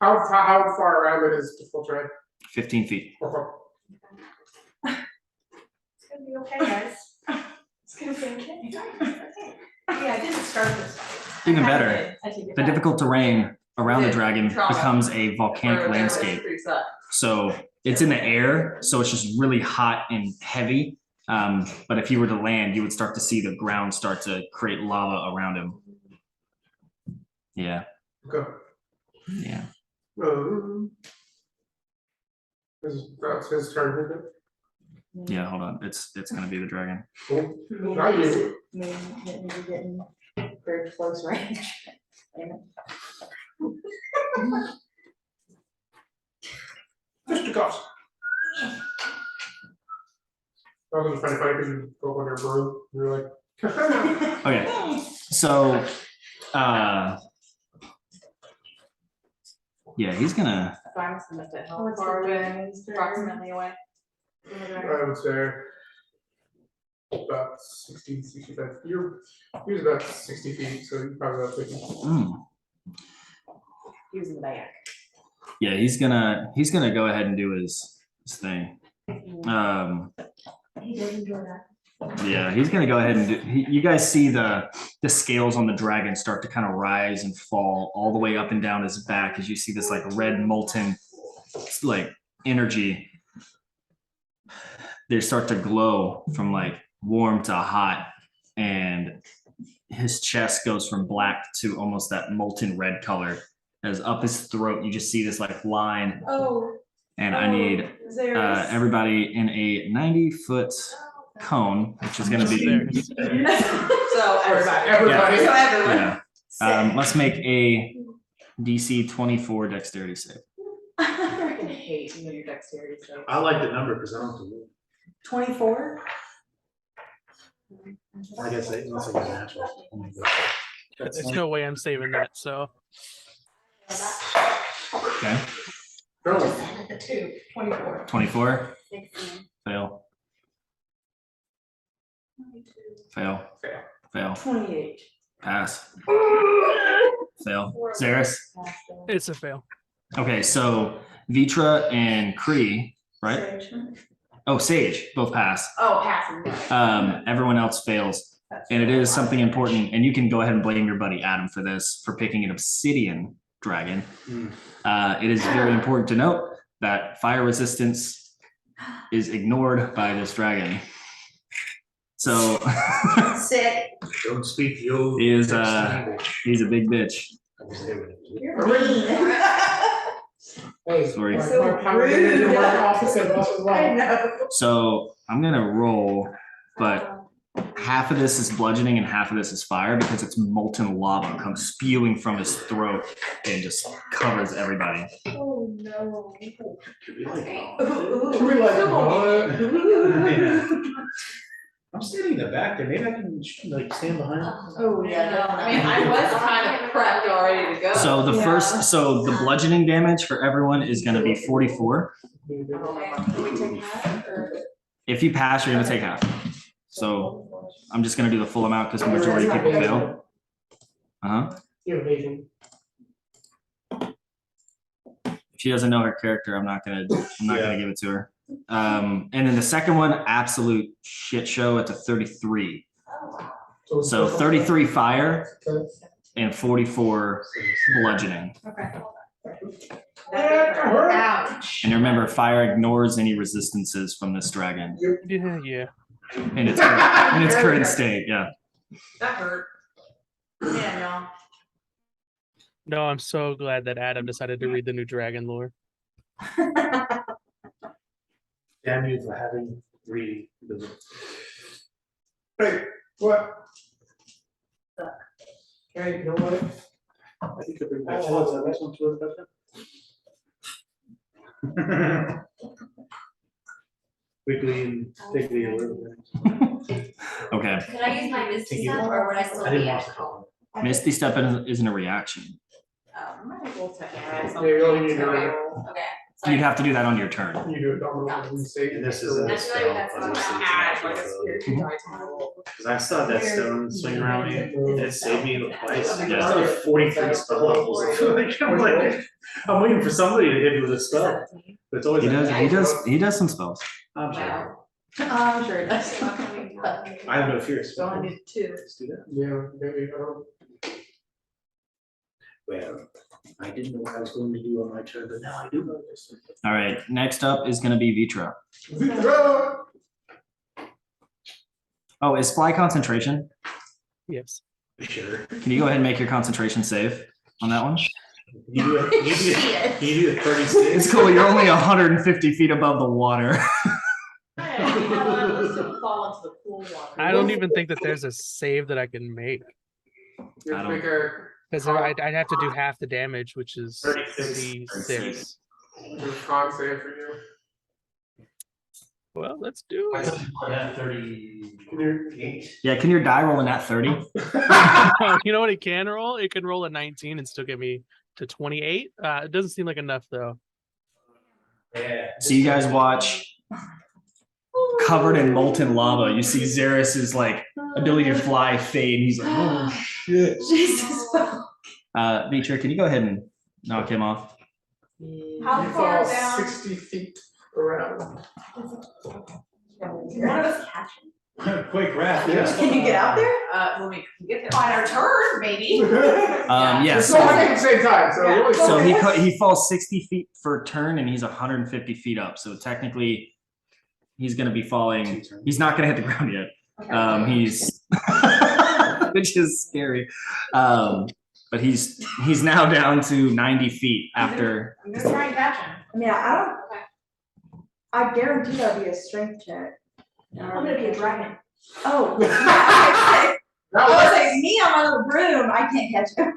How far around it is difficult terrain? 15 feet. It's gonna be okay, guys. It's gonna be okay. Yeah, I didn't start this fight. Even I better, did. I take it the back. difficult terrain around the dragon Trauma. becomes a volcanic landscape. So it's in the air, so it's just really hot and heavy. But if you were to land, you would start to see the ground start to create lava around him. Yeah. Okay. Yeah. That's his turn, isn't it? Yeah, hold on. It's gonna be the dragon. Cool. Not you. Maybe you're getting very close range. Wait a minute. Just because. I was just trying to find it because you go up on your broom, you're like. Okay. So yeah, he's gonna How far away, approximately away? from the dragon? I would say about 65. He was about 60 feet, so you're probably about 50. He was in the back. Yeah, he's gonna go ahead and do his thing. He does enjoy that. Yeah, he's gonna go ahead and do. You guys see the scales on the dragon start to kind of rise and fall all the way up and down his back as you see this like red molten like energy. They start to glow from like warm to hot, and his chest goes from black to almost that molten red color. As up his throat, you just see this like line. Oh. And I need everybody in a 90-foot cone, which is going to be There's- So everybody. Everybody. So everyone. yeah. Let's make a DC 24 dexterity save. I freaking hate your dexterity save. I like the number because I don't have to move. 24? I guess unless I get a natural. There's no way I'm saving that. So Okay. A 2, 24. 24. 16. Fail. Fail. Fail. 28. Pass. Fail. Zaris. it's a fail. Okay, so Vitra and Kree, right? Oh, Sage, both pass. Oh, passing. Everyone else fails. And it is something important, and you can go ahead and blame your buddy Adam for this, for picking an obsidian dragon. It is very important to note that fire resistance is ignored by this dragon. So Sick. Don't speak the old. he is he's a big bitch. Hey, Sorry. my So power didn't do rude. my office and us as I well. know. So I'm gonna roll, but half of this is bludgeoning and half of this is fire because it's molten lava comes spewing from his throat and just covers everybody. Oh no. Could be like, Can we like, I'm standing in the back there. Maybe I can like stand behind. Oh yeah. I mean, I was kind of prepped already to go. So the so the bludgeoning damage for everyone is gonna be 44. Okay, can we take that or? If you pass, you're gonna take half. So I'm just gonna do the full amount because the majority of people fail. Uh-huh. You have evasion. If she doesn't know her character, I'm not gonna give it to her. And then the second one, absolute shit show at the 33. So 33 fire and 44 bludgeoning. Okay. Ouch. And remember, fire ignores any resistances from this dragon Yeah. in its current state. Yeah. That hurt. Yeah, No, I'm so glad that Adam decided to read the new dragon lore. Damn you for having reading the book. Hey, what? Hey, you know what? I think I bring that. Oh, is that nice one to it, Quickly and thickly a little bit. Okay. Could I use my Misty Step or would I still I be? didn't watch the column. Misty Step isn't a reaction. I might as well take it. Yeah, you only need to Okay. You'd have to do that on your turn. You do it on the restate. And this is a I feel like that's what I'm gonna add, like a spirit die tomorrow. Because I still had that stone swing around me, and it saved me twice. I Yeah. still have 43 spell levels. I'm waiting for somebody to hit me with a spell. But it's always. He does some spells. I'm sure. I'm sure it does. I have no fear. So I need 2. Let's do that. Yeah, maybe, Well, I didn't know what I was going to do on my turn, but now I do know this. All right. Next up is gonna be Vitra. Oh, is fly concentration? Yes. Sure. Can you go ahead and make your concentration save on that one? You do it. You do it 36. It's cool. You're only 150 feet above the water. Hey, you know what? Let's still fall into the pool water. I don't even think that there's a save that I can make. you I don't- figure, Because I'd have to do half the damage, which is 36. 36. there's con save for you. Well, let's do it. 38. Yeah. Can your die roll in that 30? You know what it can roll? It can roll a 19 and still get me to 28. It doesn't seem like enough though. Yeah. So you guys watch, covered in molten lava. You see Zaris's like ability to fly fade. He's like, oh shit. Jesus. Vitra, can you go ahead and knock him off? How You far fall down? 60 feet around. One of us catch him. Quick wrap. Can you get out there? When we get there. On our turn, maybe. Yeah. It's all at the same time, so Yeah. really. So he falls 60 feet for a turn and he's 150 feet up. So technically he's going to be falling. He's not going to hit the ground yet. He's, which is scary. But he's now down to 90 feet after. I'm gonna try and catch him. I mean, I guarantee that'll be a strength check. I'm gonna be a dragon. Oh. That I was works. like, me on my little broom, I can't catch him.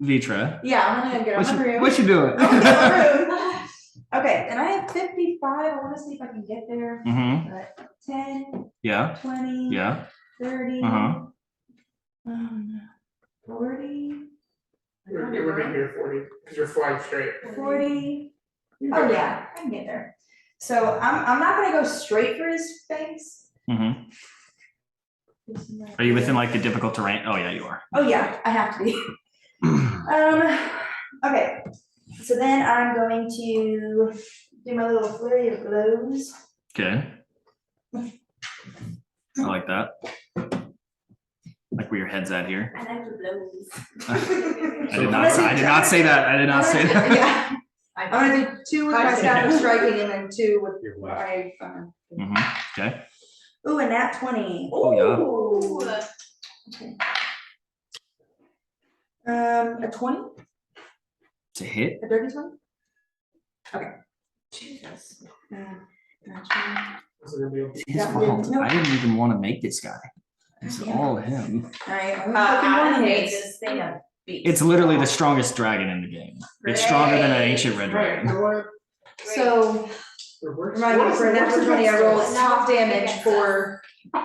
Vitra, Yeah, I'm gonna get on my broom. what you doing? I'm gonna get on my broom. Okay, and I have 55. I wanna see if I can get there. Mm-hmm. But 10, Yeah. 20, Yeah. 30, Uh-huh. 40, It would be near 40, because you're flying straight. 40. Oh yeah, I can get there. So I'm not gonna go straight for his face. Mm-hmm. Are you within like the difficult terrain? Oh yeah, you are. Oh yeah, I have to be. Okay, so then I'm going to do my little flurry of blows. Okay. I like that. Like where your head's at here. I like the blows. I did not say that. I did not say that. Yeah, I'm gonna do 2 with my staff of striking and then 2 with Your my, Mm-hmm. Okay. ooh, and that 20. Oh, yeah. Ooh. Okay. A 20, To hit. a dirty 20? Okay. Jesus. Is it gonna be It's his Yeah, fault. no. I didn't even want to make this guy. It's Yeah. all him. Alright, I'm Adam fucking made hits. this thing a beast. It's literally the strongest dragon in the game. It's stronger than an ancient red Right, you dragon. know what? So, It works. remind me, for a natural 20, I roll Now top it's damage against for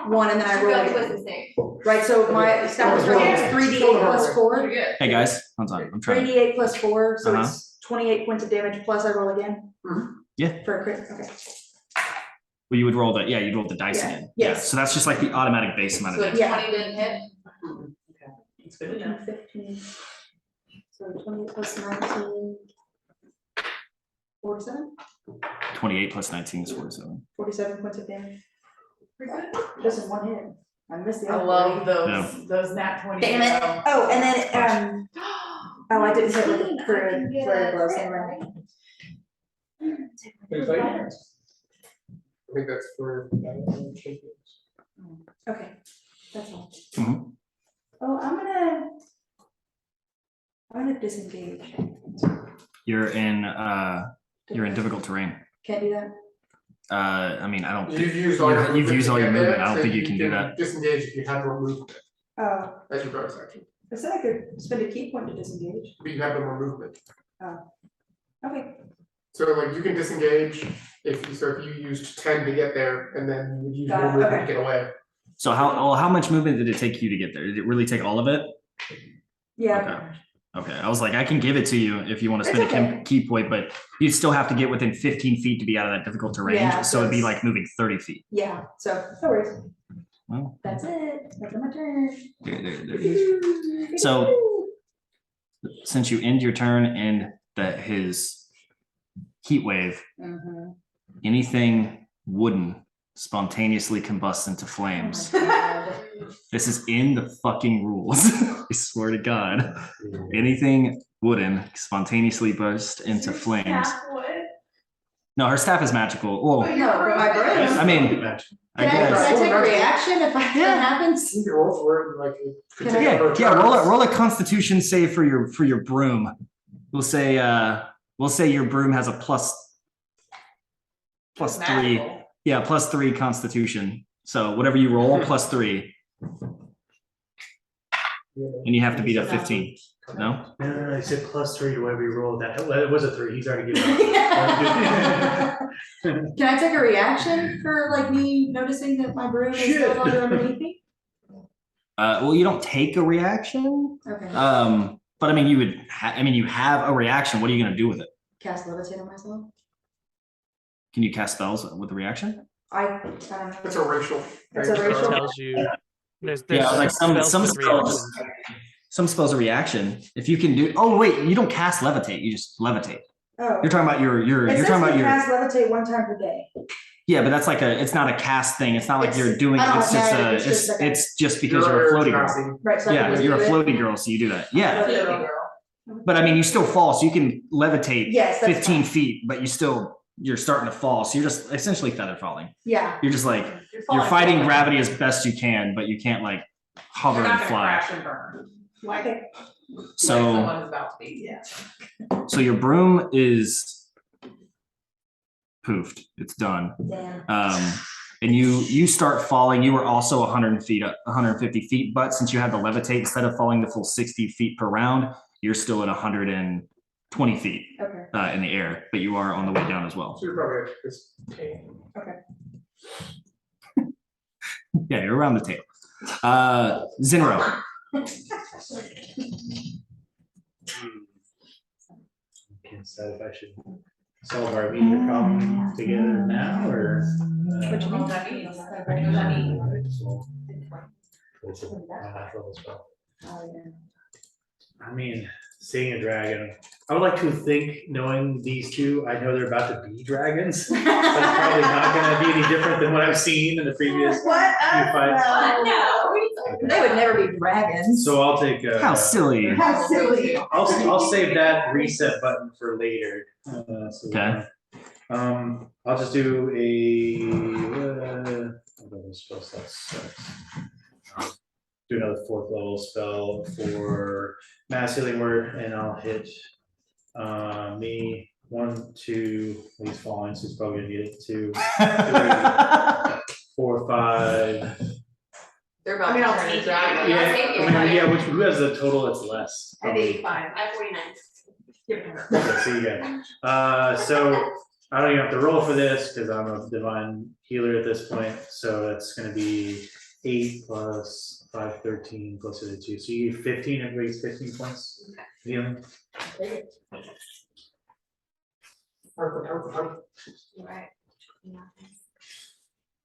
1 and then I roll It it. was the same. Right, so my staff of striking is 3d8 plus 4. Pretty good. Hey guys, hold on. I'm trying. 3d8 plus 4, so Uh-huh. it's 28 points of damage plus I roll again. Yeah. For a crit, okay. Well, you would roll the you'd roll the dice Yeah. again. Yes. Yeah. So that's just like the automatic base amount of So damage. Yeah. 20 didn't hit? Okay, it's good to know. 15. So 20 plus 19. 47? 28 plus 19 is 47. 47 points of damage. Pretty good. Just in 1 hit. I missed the I other love 30. those nat 20. Damn it. Oh, and then, oh, I didn't say for a flurry of blows, never mind. Wait, like- I think that's for. Okay, that's all. Mhm. Oh, I'm gonna disengage. You're in difficult terrain. Can't do that? I mean, I don't think You've used all your you've movement. used all to your get movement. there, I don't so think you can do that. Disengage if you have more movement. Oh, That's your bonus action. I said I could spend a key point to disengage. But you have no more movement. Okay, So like you can disengage if you used 10 to get there and then you use Got more it, movement okay. to get away. So how much movement did it take you to get there? Did it really take all of it? yeah, Okay, I was like, I can give it to you if you want to It's spend a okay. key point, but you still have to get within 15 feet to be out of that difficult terrain. Yeah, So it'd be that's- like moving 30 feet. yeah, so, no worries. Well, That's it, that's my turn. there it is. So- Since you end your turn and that his heat wave, Mhm. anything wooden spontaneously combusts into flames. Oh my God. This is in the fucking rules. I swear to God. Anything wooden spontaneously burst into flames. No, her staff is magical. Well, No, but my broom. I mean, I Can I guess. take a reaction if that Yeah. happens? You can roll for it, like it could Can take Yeah, over yeah. turns. Roll a Constitution save for your broom. We'll say your broom has a plus 3. Magical. Yeah, plus 3 Constitution. So whatever you roll, plus 3, and you have to beat a 15. No. No, I said +3 to whatever you rolled. It was a 3. He's already given up. Can I take a reaction for like me noticing that my broom is no Shit. longer underneath me? Well, you don't take a reaction. Okay, But I mean, you have a reaction. What are you gonna do with it? cast levitate on myself. Can you cast spells with a reaction? I don't know. It's a racial. It's a thing, racial- so- Tells you. There's Yeah, like some with spells. reactions. Some spells are reaction. If you can do. Oh wait, you don't cast levitate. You just levitate. Oh. You're talking about your. It You're says talking about we your. cast levitate 1 time per day. Yeah, but that's like it's not a cast thing. It's not like It's- you're doing. I don't It's just know, it's just like a- it's just because you're a floaty girl. capacity. Right, so I Yeah, can just you're a do it. floaty girl, so you do that. Yeah, Floaty girl. but I mean, you still fall, so you can levitate Yes, that's 15 fine. feet, but you're starting to fall, so you're just essentially feather falling. Yeah, You're just like you're falling fighting forward. gravity as best you can, but you can't like hover You're and not gonna fly. crash and burn. Like, okay. So someone's about to be, yeah. so your broom is poofed. It's done. Damn. and you start falling. You were also 150 feet, but since you had to levitate, instead of falling the full 60 feet per round, you're still at 120 feet Okay. in the air, but you are on the way down as well. So you're probably at this table. Yeah, you're around the tail. Zinro. Can't decide if I should solve our immediate problem together now or. What you mean? That means. What does that mean? It's a high level spell. Oh, yeah. I mean, seeing a dragon, I would like to think, knowing these two, I know they're about to be dragons. So it's probably not gonna be any different than what I've seen in the previous few fights. They would never be dragons. So I'll take. How silly. How silly. I'll save that reset button for later. Okay. I'll just do a. Spell slots. Do another 4th level spell for mass healing word, and I'll hit me 1, 2. He's falling, so he's probably gonna need it. 2, 3, 4, 5. They're about to turn into dragons. Yeah, who has the total that's less? I have 85. I have 49. Give it to her. Okay, so you got. So I don't even have to roll for this because I'm a divine healer at this point. So that's going to be 8 plus 5, 13 plus the 2. So you get 15. Everybody's 15 points healing. Right.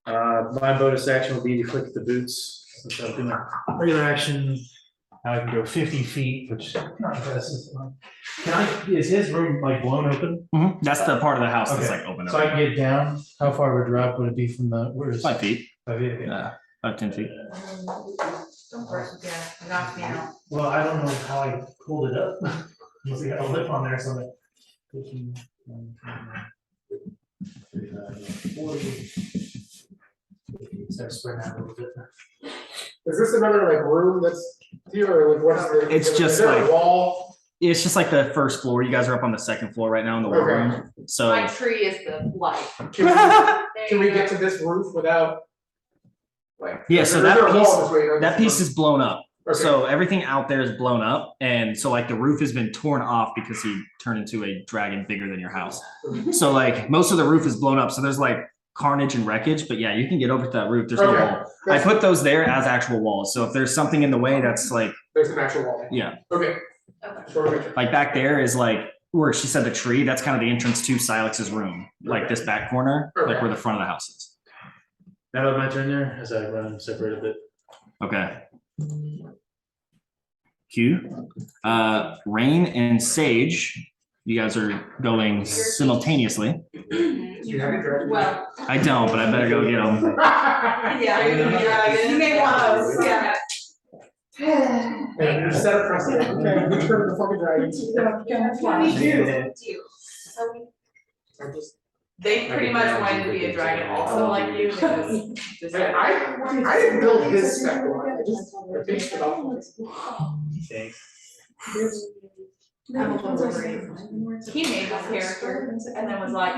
My bonus action will be to click the boots. So I'll do my regular action. Now I can go 50 feet, which not impressive. Is his room like blown open? Mhm. That's the part of the house that's Okay. like open So I up. can get down. How far of a drop would it be from the? Where is? 5 feet. 5 feet. Okay. 5, 10 feet. Don't burst it down. Knock me out. Well, I don't know how I pulled it up. Unless I got a lip on there, so that. 15, 40. Start spreading out a little bit. Is this another like room that's here, or like what's the? It's is just there a like- wall. It's just like the first floor. You guys are up on the second floor right now in the war Okay. room. So My tree is the light. Can we get to this roof without? Like. Yeah, is so there- that is there a wall piece- this way, or that piece is blown up. Okay. So everything out there is blown up, and so like the roof has been torn off because he turned into a dragon bigger than your house. So like most of the roof is blown up. So there's like carnage and wreckage, but yeah, you can get over to that roof. There's no Okay. wall. I put those there as actual walls. So if there's something in the way that's like, There's an actual wall. yeah, Okay. Sure. like back there is like where she said the tree, that's kind of the entrance to Silex's room, like this back corner, like where the front of the house is. Now that my turn there, as I run separate a bit. Okay. Q. Rain and Sage, you guys are going simultaneously. You have a dragon. Well. I don't, but I better go get them. Yeah, you're gonna be dragon. You may want those, yeah. And just set a precedent. Okay, we turn the fucking dragons. I just. They pretty much wanted to be a dragon also like you, because. Man, I didn't build his spec one. I just finished it off. Thanks. I'm a little worried. He made this character and then was like,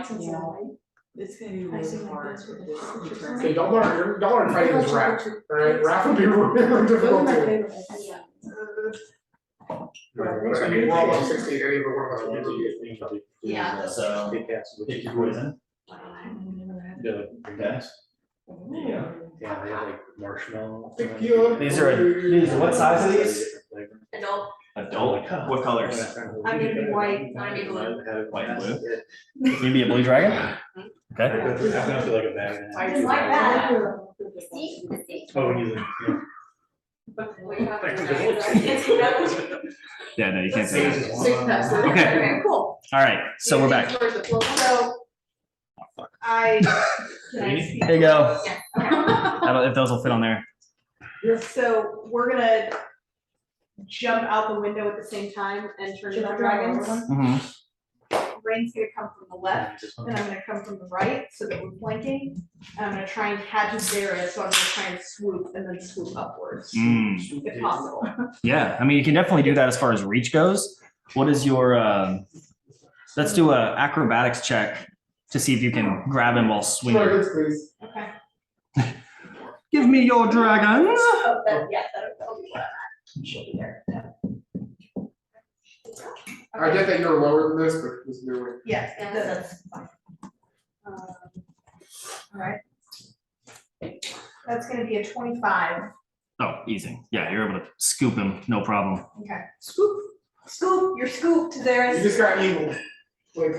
it's gonna be really hard. Okay, don't learn fighting this rat. Alright, rat will be really difficult too. I mean, we're all level 16, any of one of us will do. Yeah. So, Big cats. pick your poison. They're like gas. Yeah, they have like marshmallow. These are what size are these? Adult. Adult. What colors? I'm gonna be white, I'm gonna be blue. White and blue. You be a blue dragon? Okay. I go through like a bag. I just like that. See? See? Oh, you like, yeah. What you have for dragons? Yeah, no, you can't say that. Six pets. Okay. Okay, cool. All right, so we're back. So I, can I speak? Here you go. Yeah. I don't know if those will fit on there. So we're gonna jump out the window at the same time and turn into dragons. Mhm. Rain's gonna come from the left, and I'm gonna come from the right, so that we're flanking. And I'm gonna try and catch his area, so I'm gonna try and swoop and then swoop upwards, Mm. if possible. Yeah, I mean, you can definitely do that as far as reach goes. What is your, let's do a acrobatics check to see if you can grab him while swinging. Dragons, please. Okay. Give me your dragons. Oh, that'll be what I'm at. She'll be there. I get that you're lower than this, but this is new. Yeah, Yeah, that's fine. Alright. That's gonna be a 25. Oh, easy. Yeah, you're able to scoop him, no problem. Okay. Scoop, you're scooped, You there's, just got evil. Like,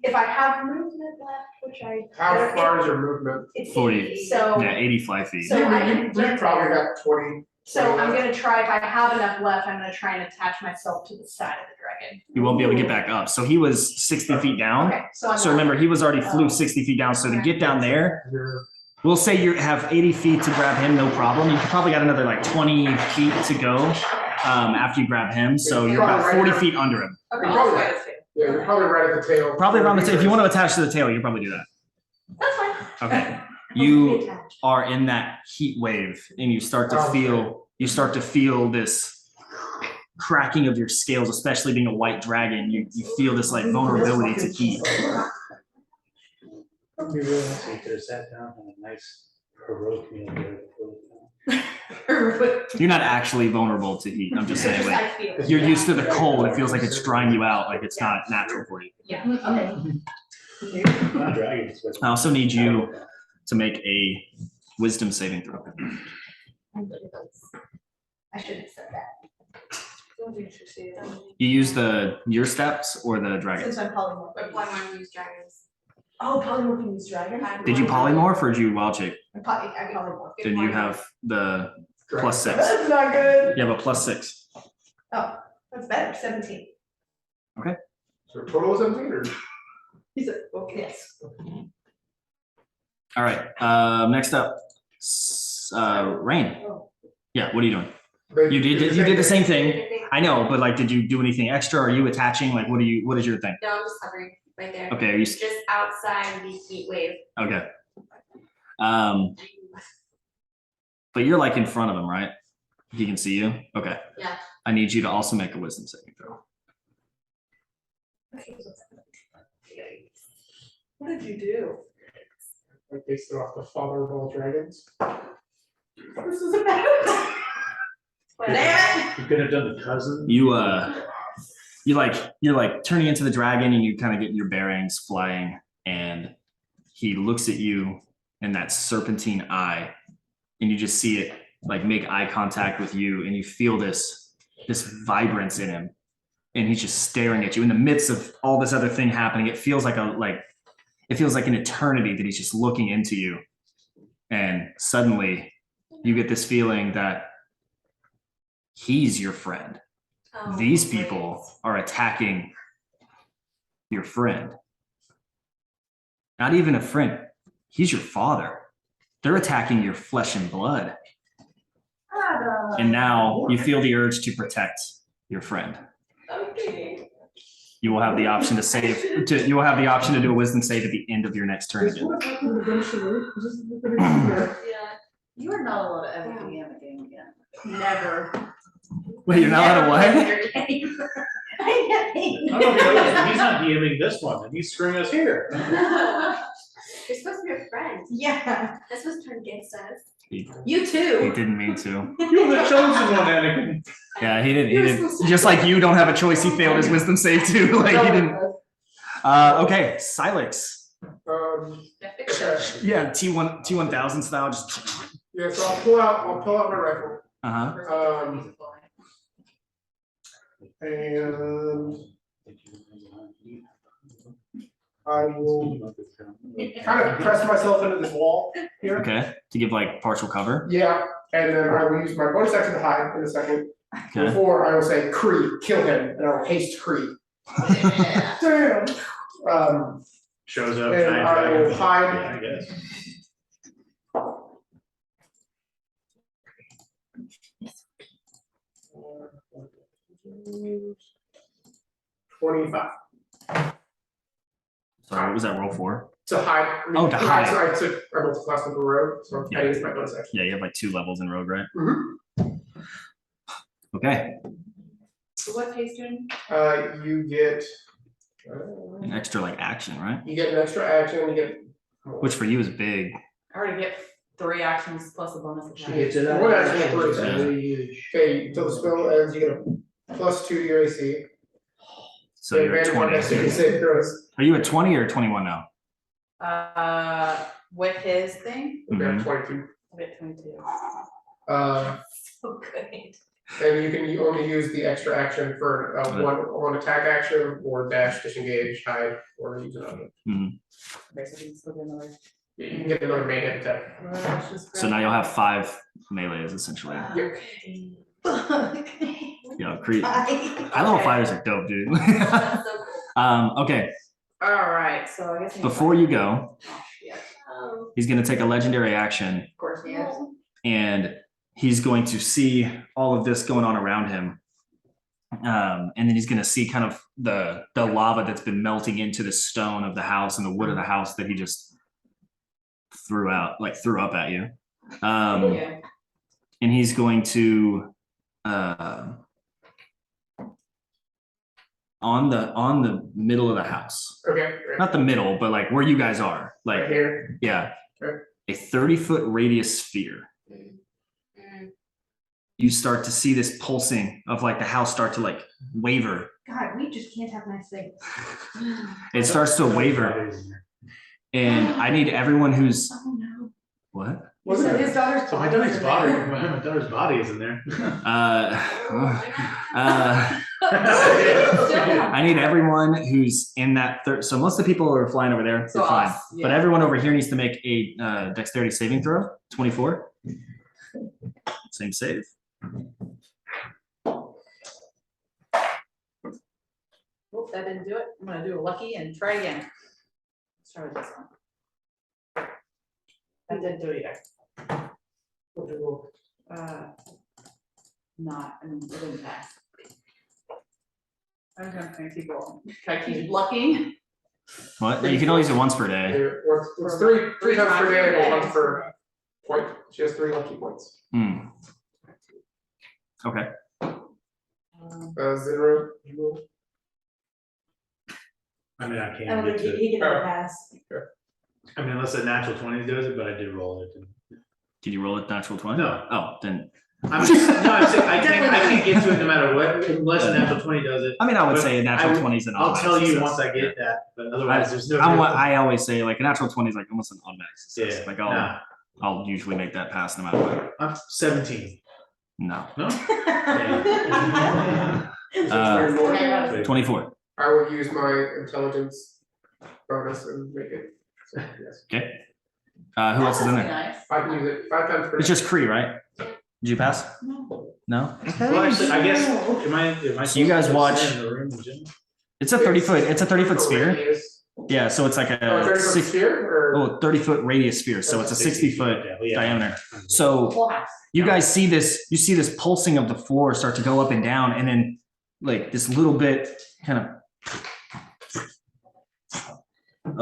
if I have movement left, which I. how far is your movement? It's 40. 80, so. Yeah, 85 feet. So I You can get probably there. got 20. So I'm gonna try, if I have enough left, I'm gonna try and attach myself to the side of the dragon. You won't be able to get back up. So he was 60 feet down. Okay, so I'm. So remember, he was already flew 60 feet down. So to get down there, You're we'll say you have 80 feet to grab him, no problem. You probably got another like 20 feet to go after you grab him. So you're about 40 feet under him. Okay, You're probably that's right. Yeah, you're probably right at the tail. Probably around the tail. If you want to attach to the tail, you probably do that. fine. Okay. You are in that heat wave and you start to feel this cracking of your scales, especially being a white dragon. You feel this like vulnerability to heat. You realize you could have sat down on a nice heroic meal there before. You're not actually vulnerable to heat. I'm just saying, like, I feel. you're used to the cold. It feels like it's drying you out. Like it's not natural for you. Yeah, okay. Not dragons, but- I also need you to make a wisdom saving throw. I should have said that. You use your steps or the dragon? Since I'm polymorph. But why want to use dragons? Oh, polymorphing use dragon? Did you polymorph or did you wild shape? I polymorph. Then you have the +6. That's not good. You have a +6. Oh, that's better, 17. So total is 17 or? He said, okay. Yes. All right. Next up, Rain. Yeah. What are you doing? You did the same thing. I know, but like, did you do anything extra? Are you attaching? Like, what is your thing? No, I'm just hovering right there. Okay. Are you Just outside the heat wave. okay? But you're like in front of him, right? He can see you. Okay. Yeah. I need you to also make a wisdom saving throw. What did you do? I based it off the father of all dragons. This is about. Damn You could have done the cousin. You're like turning into the dragon and you kind of get your bearings flying and he looks at you in that serpentine eye and you just see it like make eye contact with you and you feel this vibrance in him and he's just staring at you in the midst of all this other thing happening. It feels like an eternity that he's just looking into you. And suddenly you get this feeling that he's your friend. Oh, These great. people are attacking your friend. Not even a friend. He's your father. They're attacking your flesh and blood. And now you feel the urge to protect your friend. Okay. You will have the option to save. You will have the option to do a wisdom save at the end of your next turn. Again. Yeah. You are not allowed to ever DM a game again. Never. Wait, you're not allowed to what? I don't know if you noticed, he's not DMing this one, and he's screwing us here. You're supposed to be a friend. Yeah, That's supposed to turn against us. He you too. didn't mean to. You're the chosen one, Anakin. Yeah, he didn't. Just like you don't have a choice, he failed his wisdom save too. Like he didn't. Okay, Silex. Okay. Yeah, T1000 style. Just. Yeah, so I'll pull out my rifle. Uh-huh. And I will kind of press myself into this wall here. Okay, to give like partial cover. Yeah, and then I will use my bonus action to hide in a second. Okay. Before I will say Cree, kill him, and I will haste Cree. Damn. Shows up. And giant I will dragon. hide. Yeah, I guess. 25. Sorry, what was that roll for? To hide. Oh, to hide. So I took Rebel to class number road, so Yeah. I used my bonus action. Yeah, you have like 2 levels in Rogue, right? Mhm. Okay, So what pace doing? You get. an extra like action, right? You get an extra action. You get. Which for you is big. I already get 3 actions plus a bonus She attack. gets it out. One action, three. It's really huge. Okay, until the spell ends, you get a +2 to your AC. So you're at advantage on 20. saving save throws. Are you at 20 or 21 now? With his thing, Okay, Mhm. 22. I'll get 22. So good. And you only use the extra action for one attack action or dash, disengage, hide, or use another. Okay, so we can still get another. You can get another main hit attack. Let's just So now you'll have 5 melees essentially. Yep. Yeah, high level fighters are dope, dude. That's so cool. Okay, Alright, so I guess. before you go, Oh. he's gonna take a legendary action Of course, yes. and he's going to see all of this going on around him. And then he's gonna see kind of the lava that's been melting into the stone of the house and the wood of the house that he just threw up at you. Yeah. And he's going to on the middle of the house, Okay, great. not the middle, but like where you guys are, Right like here. yeah, Okay. a 30-foot radius sphere. You start to see this pulsing of like the house start to like waver. God, we just can't have nice things. It starts to waver, and I need everyone who's Oh no. what? What's that? His daughter's. So my daughter's body, my daughter's body is in there. I need everyone who's in that so most of the people who are flying over there, So they're fine. us, But yeah. everyone over here needs to make a dexterity saving throw, 24. Same save. Oop, that didn't do it. I'm gonna do a lucky and try again. Let's try with this one. That didn't do it either. Not, I mean, it didn't pass. I'm gonna keep rolling. Try to keep lucking. What? You can only use it once per day. Here, it's three times per day, but one per point. She has 3 lucky points. Okay. Zero. I mean, I I can't don't get think to it. he can never pass. I mean, unless a natural 20 does it, but I did roll it. Did you roll a natural 20? No. Oh, then. I'm saying I can't get to it no matter what, unless a natural 20 does it. I mean, I would But say a natural 20 is an I'll automatic tell you success. once I get that, but otherwise there's no. I always say like a natural 20 is like almost an automatic success. Yeah, Like nah. I'll usually make that pass no matter what. I'm 17. No. No? 24. I will use my intelligence bonus and make it. So, yes. Okay. Who else is in there? Nice. I can use it 5 times per It's day. just Cree, right? Did you pass? No? Well, actually, I guess, am I? So you guys supposed to watch- stay in the room in general? It's a 30-foot sphere. Radius. Yeah, so it's like Oh, a 30 foot sphere or? 30-foot radius sphere. So it's a 60-foot Yeah, well, yeah. diameter. So Full house. you guys see this pulsing of the floor start to go up and down, and then like this little bit kind of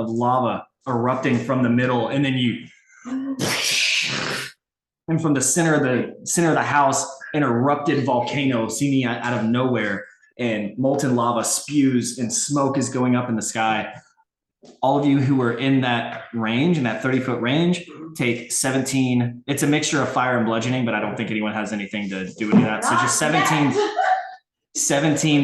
lava erupting from the middle, and then and from the center of the house, an erupted volcano seeming out of nowhere, and molten lava spews and smoke is going up in the sky. All of you who are in that range, in that 30-foot range, take 17. It's a mixture of fire and bludgeoning, but I don't think anyone has anything to do with that. So just 17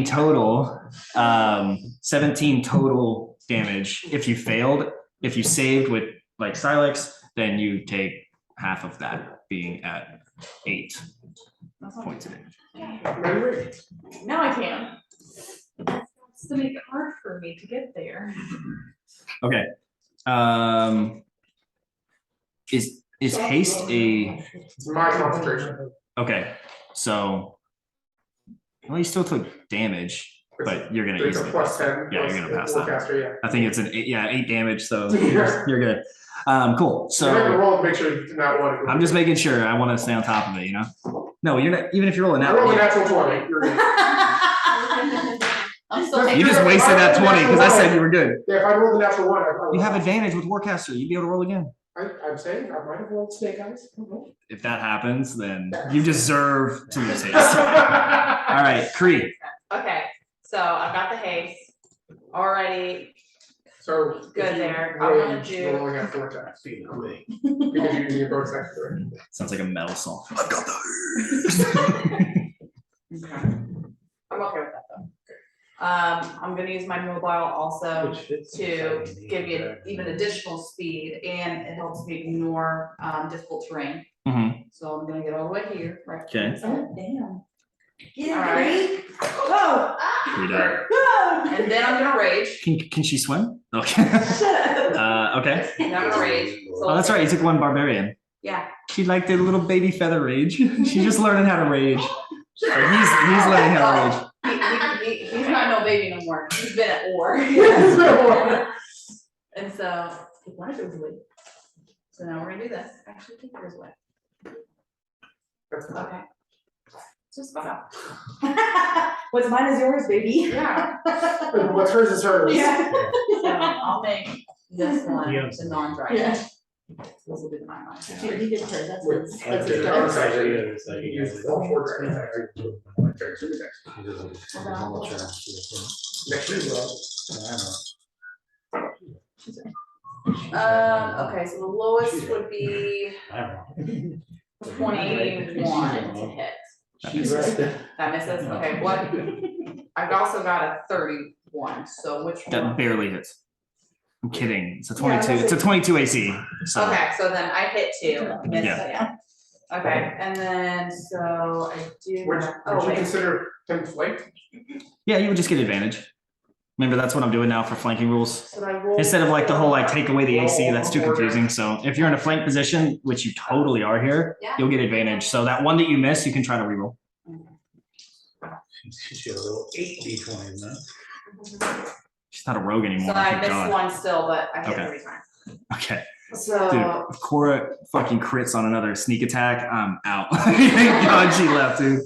total, 17 total damage. If you failed, if you saved with like Silex, then you take half of that, being at 8 points of damage. Now I can. It's to make it hard for me to get there. Okay. Is haste a It's my concentration. okay? So, well, you still took damage, but you're gonna It's a easily plus 10. Yeah, you're gonna pass that. Forecaster, yeah. I think it's an 8 damage, so you're good. Cool. You're gonna So roll, make sure you do not want it. I'm just making sure. I want to stay on top of it. You know. No, you're not. Even if you roll a I rolled a natural, natural 20. You're good. I'm still you taking. just wasted that 20 because I said you were good. Yeah, if I rolled a natural 1, I probably. You have advantage with Warcaster. You'd be able to roll again. I'm saying I might have rolled snake eyes. I don't know. If that happens, then you deserve to lose haste. All right, Kree. Okay, so I've got the haste already. So. Good there. I'm gonna Rage, do- you only have 4 attacks. Because you're using your bonus action. Sounds like a metal song. I've got the Okay. I'm okay with that though. I'm gonna use my mobile also Which fits to inside the give you dragon. even additional speed, and it helps me ignore difficult terrain. Mhm. So I'm gonna get all the way here, right? Okay. Oh, damn. All right. Whoa. Free die. And then I'm gonna rage. Can she swim? Okay. Okay. And I'm gonna rage. So Oh, that's right. You took one barbarian. Yeah. She liked the little baby feather rage. She's just learning how to rage. Or he's learning how to rage. He's not no baby no more. He's been at war. And so take one of those away. So now we're gonna do this. Actually, take yours away. Okay. Just fuck up. What's mine is yours, baby. Yeah. What's hers is hers. Yeah. So I'll make this one Yeah. the non-dragon. Yeah. This will be the my mind. Here, he did her, that's Wait, his. Like That's his the dog. downside is like You you use guys all like. 4 dragon attacks. She doesn't- she doesn't hold her own, she doesn't- Next year, well. Okay, so the lowest would be I don't know. 21 to hit. She's right. That misses, okay, what? I've also got a 31, so which That one? barely hits. I'm kidding. It's a Yeah, 22. that's It's a 22 AC. So Okay, so then I hit 2, miss, Yeah. yeah. Okay, and then, so I do, Would oh you wait, consider him flanked? yeah, you would just get advantage. Remember, that's what I'm doing now for flanking rules. so I roll. Instead of like the whole like take away the AC, that's too confusing. So if you're in a flank position, which you totally are here, Yeah. you'll get advantage. So that one that you miss, you can try to reroll. She had a little 8d20 in that. She's not a rogue anymore. So I Thank missed God. one still, but I hit Okay. 3 times. Okay. So. Dude, if Cora fucking crits on another sneak attack, I'm out. Thank God she left, dude.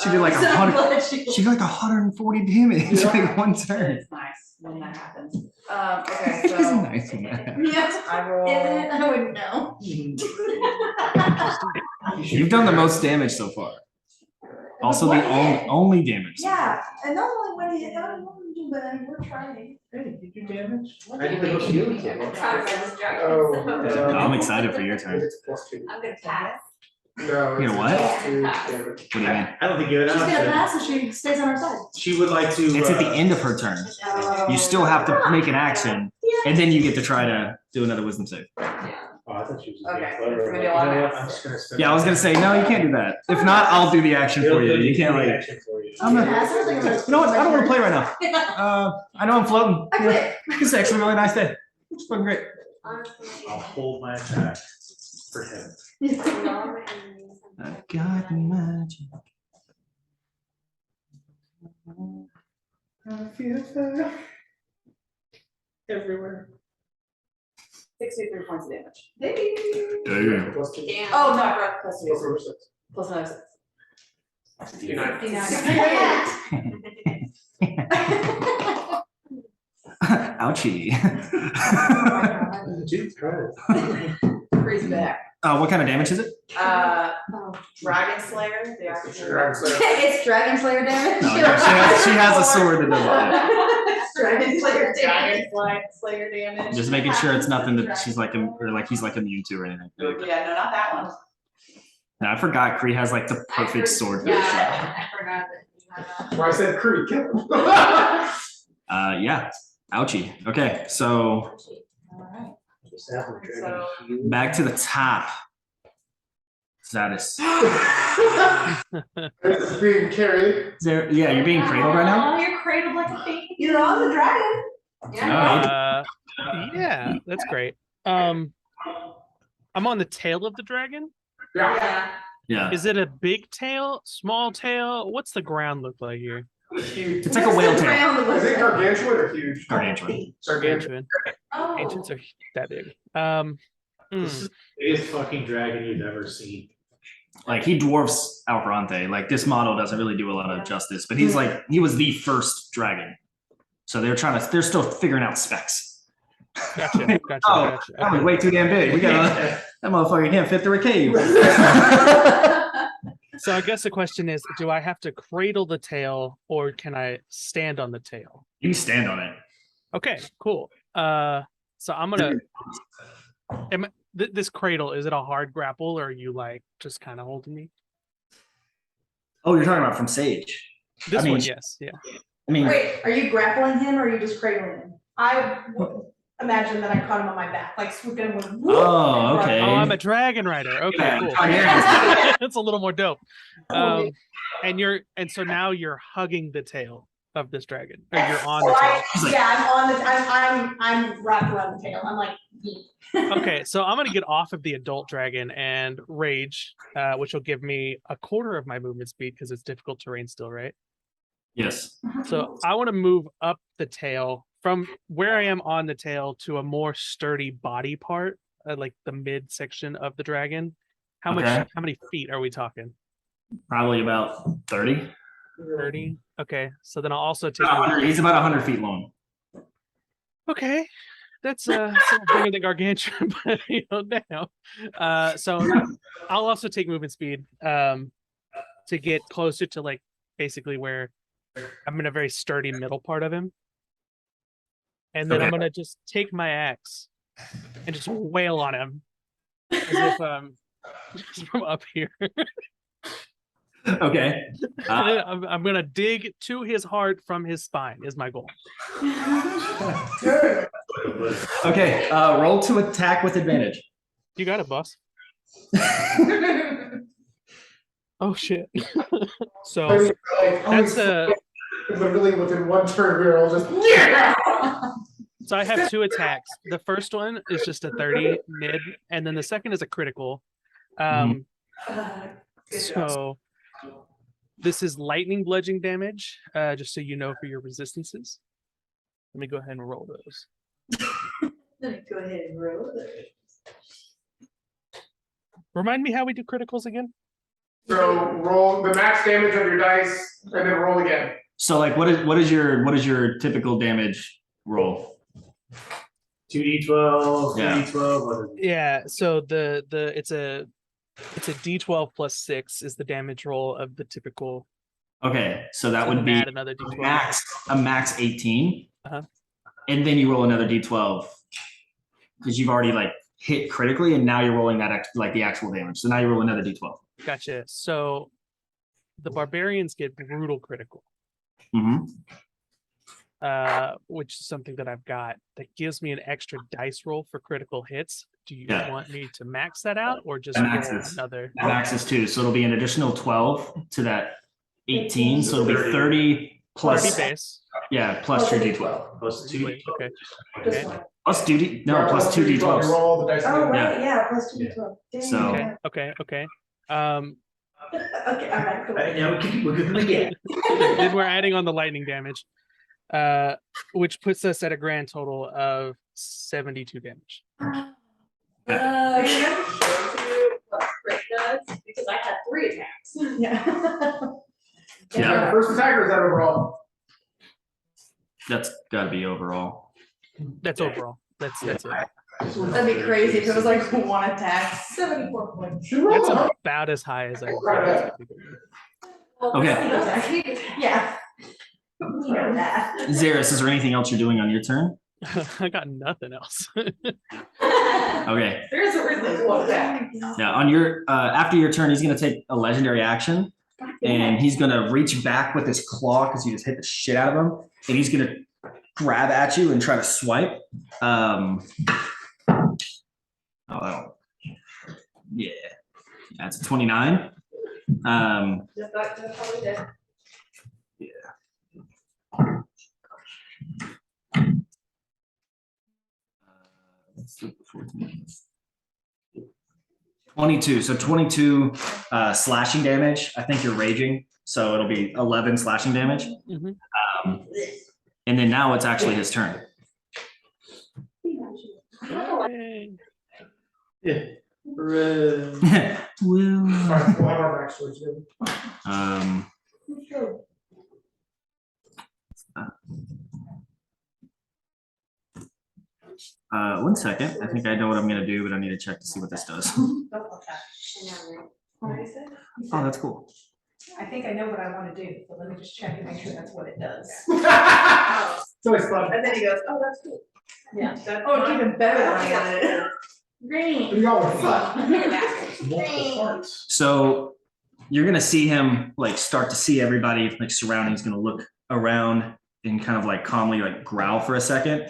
She did like So I'm 100. glad she- She did like 140 damage like one turn. It's nice when that happens. Okay, It's so nice when that happens. Yeah. I roll. I wouldn't know. You've done the most damage so far. Also, the only damage. Yeah, and normally when you, but we're trying. Hey, did you damage? What I do did you the most mean? healing damage. I'm trying to run this dragon, Oh, so I'm excited for your turn. It's +2. I'm gonna pass. No. You know what? It's +2 damage. What do you mean? I don't think you had She's an gonna option. pass if she stays on our side. She would like to. It's at the end of her turn. You still have to make an action, and then you get to try to do another wisdom save. Oh, I thought she was. Okay, being so clever. it's gonna be You a lot know of what? math. I'm just gonna spend. Yeah, I was gonna say no, you can't do that. If not, I'll do the action for you. You can't like. Action for you. I'm not. Pass, I don't think I'm gonna- You know what? I don't want to play right now. I know I'm floating. I quit. It's actually a really nice day. It's fucking great. Honestly, I'll hold my attack for him. all my enemies. I got magic. I feel fire everywhere. 63 points of damage. Damn. +2. Damn. Oh, no, I forgot plus 2. +6. Plus another 6. 59. 69. Ouchie. Dude, try it. Freeze back. What kind of damage is it? Dragon Slayer, the actual. Dragon Slayer. It's Dragon Slayer damage. No, she has a sword that does that. Dragon Slayer damage. Dragon Slayer damage. Just making sure it's nothing that she's like, or like he's like immune to or anything. Yeah, no, not that one. And I forgot Kree has like the perfect sword for this shit. Yeah, I forgot that you had that. Well, I said Creed, kill him. Yeah. Ouchie. Okay, so Alright. Just have the dragon So- heal. back to the top. Status. It's being carried. Is there, yeah, you're being cradled right now? Oh, you're cradled like a baby. You're on the dragon. Yeah. Yeah, that's great. I'm on the tail of the dragon. Yeah. Yeah. Is it a big tail, small tail? What's the ground look like here? Huge. It's like a whale tail. Is it gargantuan or huge? Gargantuan. Gargantuan. Oh. Ancients are that big. This is the biggest fucking dragon you've ever seen. Like he dwarfs Alperante. Like this model doesn't really do a lot of justice, but he's like, he was the first dragon. So they're still figuring out specs. Gotcha. Oh, Gotcha. that was way too damn big. We gotta, that motherfucker can't fit through a cave. So I guess the question is, do I have to cradle the tail or can I stand on the tail? You can stand on it. Okay, cool. So I'm gonna. This cradle, is it a hard grapple, or are you like just kind of holding me? Oh, you're talking about from Sage. This mean, one, yes, yeah. I mean, Wait, are you grappling him or are you just cradling him? I would imagine that I caught him on my back, like swooped him with. oh, okay. Oh, I'm a dragon rider. Okay, Yeah, cool. Targaryen's That's a little more dope. And so now you're hugging the tail of this dragon, or you're on the tail. Yeah, I'm wrapped around the tail. I'm like, Okay, so I'm gonna get off of the adult dragon and rage, which will give me a quarter of my movement speed because it's difficult terrain still, right? Yes. So I want to move up the tail from where I am on the tail to a more sturdy body part, like the mid section of the dragon. How many feet are we talking? Probably about 30. 30. Okay, so then I'll also take. He's about 100 feet long. Okay, that's bigger than gargantuan, but damn. So I'll also take movement speed to get closer to like basically where I'm in a very sturdy middle part of him. And then I'm gonna just take my axe and just wail on him as if just from up here. Okay. I'm gonna dig to his heart from his spine is my goal. Okay. Roll to attack with advantage. You got it, boss. Oh shit. So that's literally within one turn we were all just So I have 2 attacks. The first one is just a 30 mid, and then the second is a critical. So this is lightning bludgeoning damage, just so you know for your resistances. Let me go ahead and roll those. Go ahead and roll it. Remind me how we do criticals again? So roll the max damage of your dice and then roll again. So like what is your typical damage roll? 2d12, Yeah. 3d12. Yeah, so it's a d12 plus 6 is the damage roll of the typical. Okay, so that would then be add another d12. a max 18. Uh-huh. And then you roll another d12 because you've already like hit critically, and now you're rolling that like the actual damage. So now you roll another d12. Gotcha. So the barbarians get brutal critical. Mm-hmm. Which is something that I've got that gives me an extra dice roll for critical hits. Do you want me to max that out or just roll another? That maxes too, so it'll be an additional 12 to that 18, so it'll be 30 plus 30 base. Yeah, plus your d12. Plus 2. Okay. Plus 2d plus 2d12. Roll the dice. Oh, Yeah. right, yeah, plus 2d12. Dang. So- Okay. Okay, all right, cool. Yeah, we're good again. Then we're adding on the lightning damage, which puts us at a grand total of 72 damage. Because I had 3 attacks. Yeah. Yeah. First attacker is that overall? That's got to be overall. That's overall. That's it. That'd be crazy if it was like 1 attack. 74 points. That's about as high as I. Okay. Yeah. We know that. Xeris, is there anything else you're doing on your turn? I got nothing else. Okay. There's a reason it's 1 attack. Yeah, on your after your turn, he's gonna take a legendary action, and he's gonna reach back with his claw because you just hit the shit out of him, and he's gonna grab at you and try to swipe. Yeah, that's a 29. That's probably dead. Let's do 14. 22. So 22 slashing damage. I think you're raging, so it'll be 11 slashing damage. Mhm. And then now it's actually his turn. Yay. Yeah. Well, We'll have our backstories together. One second. I think I know what I'm gonna do, but I need to check to see what this does. Oh, that's cool. I think I know what I want to do, but let me just check and make sure that's what it does. It's always fun. And then he goes, oh, that's cool. Yeah. Oh, it's even better than I got it. We all were fun. Multiple parts. So you're gonna see him like start to see everybody like surrounding. He's gonna look around and kind of like calmly like growl for a second,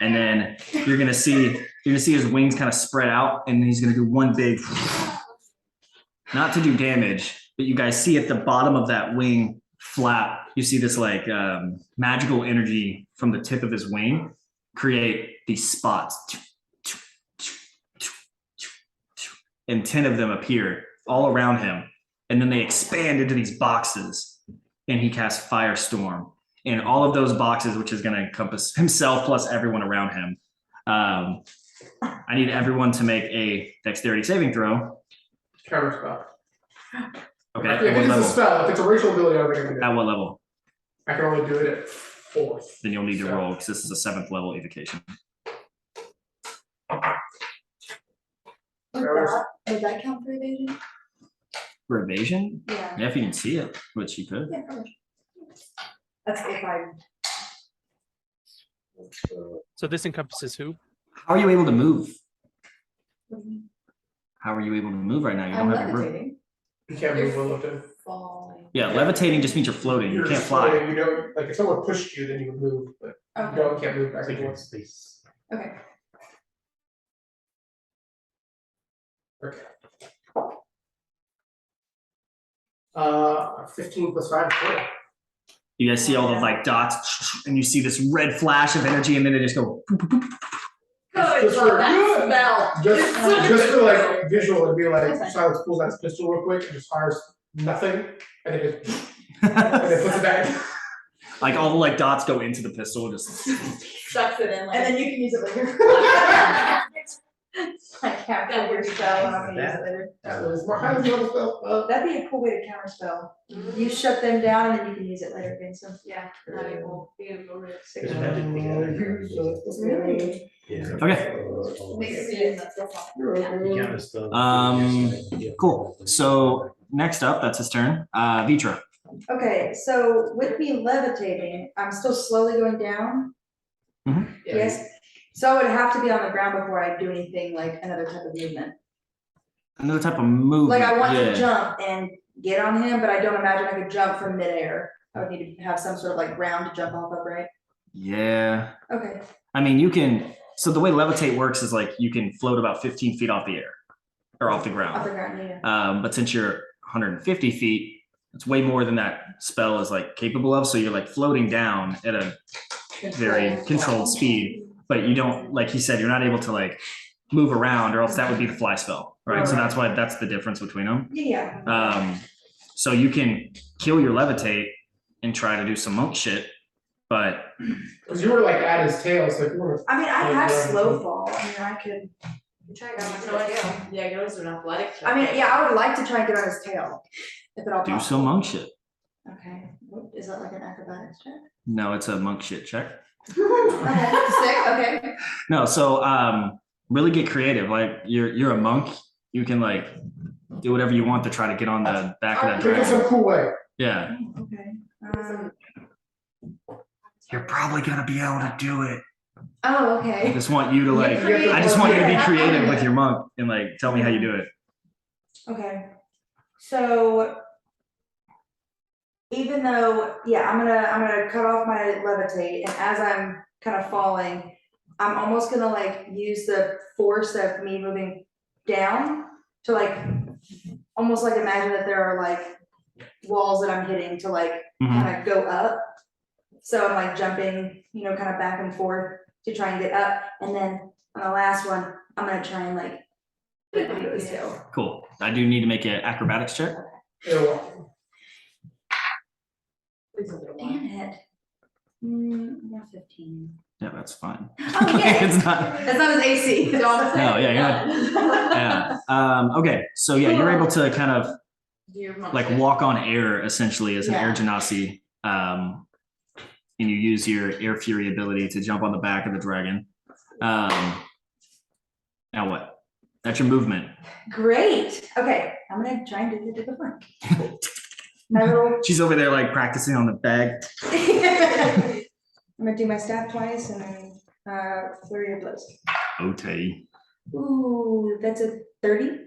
and then you're gonna see his wings kind of spread out, and he's gonna do one big, not to do damage, but you guys see at the bottom of that wing flap, you see this like magical energy from the tip of his wing create these spots, and 10 of them appear all around him, and then they expand into these boxes, and he casts Firestorm. And all of those boxes, which is going to encompass himself plus everyone around him. I need everyone to make a dexterity saving throw. Counter spell. Okay. Yeah, At if what it's a level? spell, if it's a racial ability, I don't think I can do it. At what level? I can only do it at 4th. Then you'll need to So- roll because this is a 7th level evocation. Would that count for evasion? For evasion? Yeah. Yeah, if you can see it, which you could. Yeah, probably. That's if I. So this encompasses who? How are you able to move? How are you able to move right now? You I'm don't have your room. levitating. You can't move well enough to. Falling. Yeah, levitating just means you're floating. You You're can't just fly. floating, You don't, like, if someone pushed you, then you would move, but you Okay, don't, can't move back and forth. Space. okay. Okay. 15 plus 5 is 20. You guys see all those like dots, and you see this red flash of energy, and then they just go. Just for, Spell. just for like visual, it'd be like Silence pulls out his pistol real quick and just fires nothing, and then just and then puts it back. Like all the like dots go into the pistol, just Sucks it in like. And then you can use it later. Like capture your spell and I'm gonna use it later. That was more highly level spell. That'd be a cool way to counter spell. You shut them down and then you can use it later against them. Yeah, that'd be cool. Beautiful. Really? Yeah. Okay. Makes it easy, that's so fun. You can't spell. Cool. So next up, that's his turn. Vitra. Okay, so with me levitating, I'm still slowly going down. Yes, so I would have to be on the ground before I do anything like another type of movement. Another type of movement. Like I want yeah. to jump and get on him, but I don't imagine I could jump from midair. I would need to have some sort of like ground to jump off of, right? Yeah. Okay, I mean, you can. So the way levitate works is like you can float about 15 feet off the air or off the off ground. the ground, yeah. But since you're 150 feet, it's way more than that spell is like capable of. So you're like floating down at a very controlled speed, but you don't, like he said, you're not able to like move around, or else that would be the fly spell, right? So that's why that's the difference between them. Yeah. So you can kill your levitate and try to do some monk shit, but Because you were like at his tail, so if you were. I mean, I have slow fall. I mean, I could. Try to So it's, yeah, yours are an athletic. check. I mean, yeah, I would like to try and get on his tail, if at all do possible. some monk shit. Okay, is that like an acrobatics check? No, it's a monk shit check. Okay, sick, okay. No, so really get creative. Like you're a monk, you can like do whatever you want to try to get on the back of that Think of some dragon. cool way. Yeah. Okay. You're probably gonna be able to do it. Oh, I okay. just want you to like, I just want you to be creative with your monk and like tell me how you do it. Okay. So even though, yeah, I'm gonna cut off my levitate, and as I'm kind of falling, I'm almost gonna like use the force of me moving down to like, almost like imagine that there are like walls that I'm hitting to like Mhm. kind of go up. So I'm like jumping, you know, kind of back and forth to try and get up, and then on the last one, I'm gonna try and like get onto his tail. Cool. I do need to make an acrobatics check. Damn it. Not 15. Yeah, that's fine. Oh, yeah. It's not. That's not his AC. No, yeah, you're not. Yeah. Okay. So yeah, you're able to kind of like walk on air essentially as an air Yeah. genasi. And you use your air fury ability to jump on the back of the dragon. Now what? That's your movement. Great. Okay, I'm gonna try and do the front. My little. She's over there like practicing on the bag. I'm gonna do my staff twice and then Flurry of blows. Okay. Ooh, that's a 30.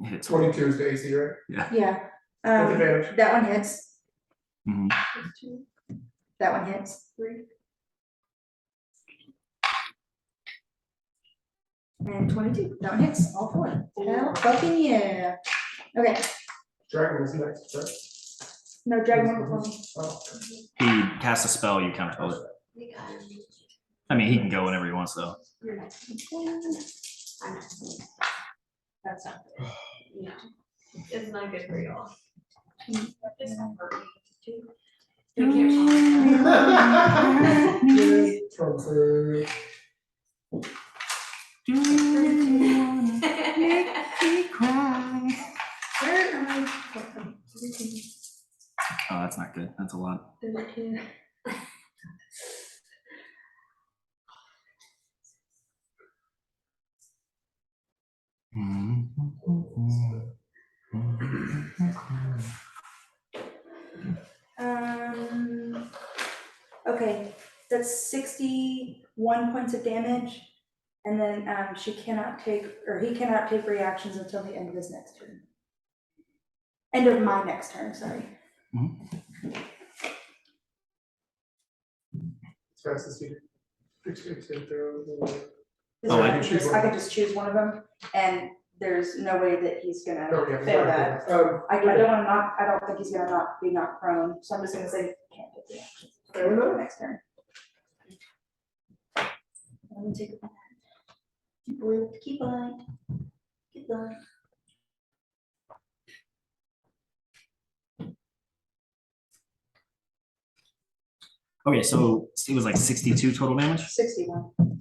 Hits. 22 is the AC, right? Yeah. With advantage. That one hits. Mhm. That one hits. 3. And 22. That one hits. All 4. Hell fucking yeah. Okay. Dragon is next, right? No, dragon one before me. Oh. He casts a spell, you counter it. I mean, he can go whenever he wants, though. You're next. I'm next. That's not good. No. It's not good for y'all. It's not for me, too. They Oh, that's not good. That's a lot. 32. Okay, that's 61 points of damage. And then she cannot take, or he cannot take reactions until the end of his next turn. End of my next turn, sorry. As fast as you do. Oh, I can just choose one of them, and there's no way that he's gonna Oh, yeah, fail that. I don't okay. wanna knock, I don't think he's gonna be knocked prone, so I'm just gonna say can't take reactions. Fair enough. Next turn. Let me take it. Keep on. Keep on. Okay, so it was like 62 total damage? 61. I'll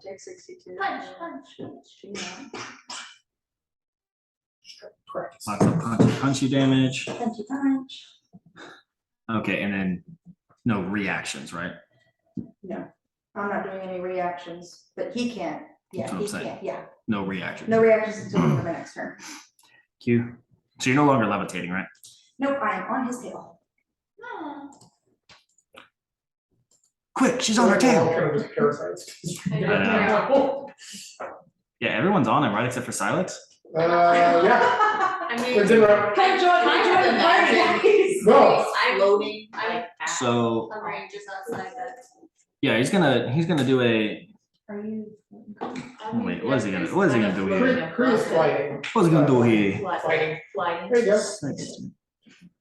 take 62. Punch. Lots of punchy damage. Punch. Okay, and then no reactions, right? No, I'm not doing any reactions, but he can't. Yeah, That's what he I'm saying. can't, yeah. No reactions. No reactions until the end of my next turn. Q. So you're no longer levitating, right? Nope, I am on his tail. Quick, she's on her tail. Kind of just parasites. I know. Yeah, everyone's on it, right? Except for Silex? Yeah. I mean, It's in row. can join the party, No. I'm loading, I'm So hovering just outside that. yeah, he's gonna do a Are you? wait, what is he gonna do here? Kree is fighting. What's he gonna do here? Fighting. Flying. There you go.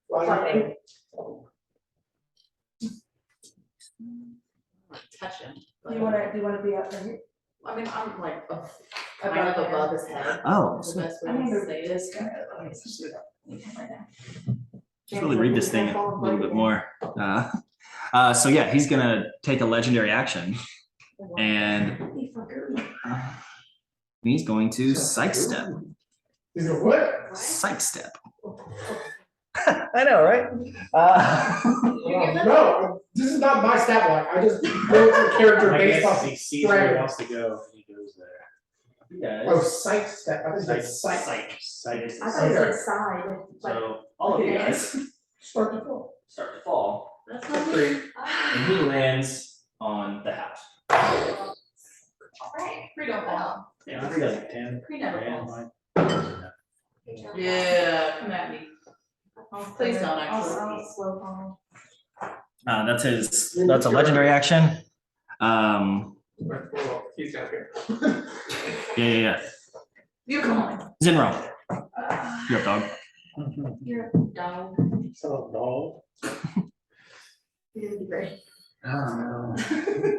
Fighting. Touch him. Do you wanna be up here? I mean, I'm like, kind of above his head. Oh, That's the sweet. best way I'm to gonna say do this it. guy. Right now. Just really read this thing a little bit more. So yeah, he's gonna take a legendary action, and he's going to psych step. He's going, what? Psych step. I know, right? No, this is not my stat block. I just wrote a character I based guess off he sees where he strength. wants to go, and he goes there. Oh, sight step. I think it's sight. Sight. I thought it Okay. said side. like- So all of you guys Start to fall. start to fall, That's not free, and he lands on the house. Alright, free don't fall. Yeah, he doesn't. 10. Free never Yeah, falls. mine. Yeah, come at me. Please don't actually. I'll slow fall. That's a legendary action. He's down here. Yeah. You come on. Zinro. You're up, dog. You're a dog. So, You're gonna be great. I don't know.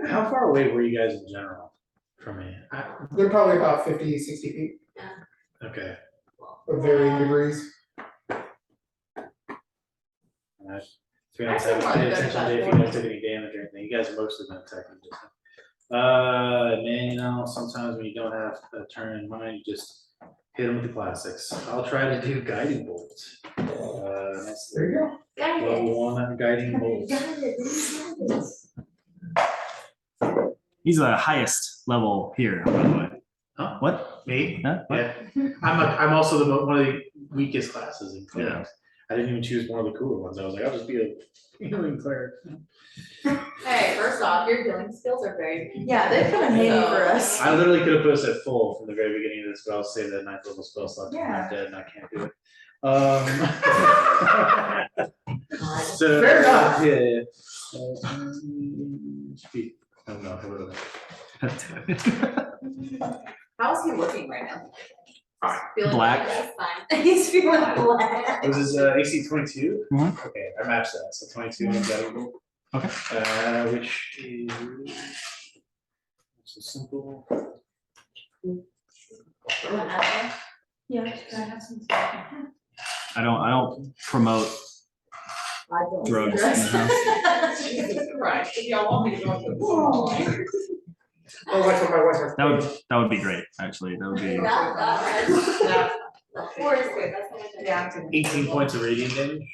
How far away were you guys in general from me? They're probably about 50, 60 feet Okay. of varying degrees. To be honest, I haven't paid attention to if you guys took any damage or anything. You guys have mostly been attacking just now. Man, you know, sometimes when you don't have a turn in mind, you just hit them with the classics. I'll try to do guiding bolts. That's There you go. level 1 guiding bolts. He's the highest level here, by the way. Huh? What? Me? Huh? What? Yeah. I'm also one of the weakest classes in clerics. I didn't even choose one of the cooler ones. I was like, I'll just be a healing cleric. Hey, first off, your healing skills are very. Yeah, they've come in handy for us. I literally could have put us at full from the very beginning of this, but I'll save that 9th level spell slot. I'm Yeah. not dead and I can't do it. So Fair enough. yeah. Speed. I don't know. How's he looking right now? Feeling Black. That's fine. He's feeling black. Was his AC 22? Mhm. Okay, I matched that. So 22 and available. Okay. Which is so simple. Yeah, can I have some? I don't promote drugs in the house. Jesus Christ, if y'all want me to go to the. Oh, that's what my wife has. That would be great, actually. That would be The 4 is good, that's what I Yeah. 18 points of radiant damage.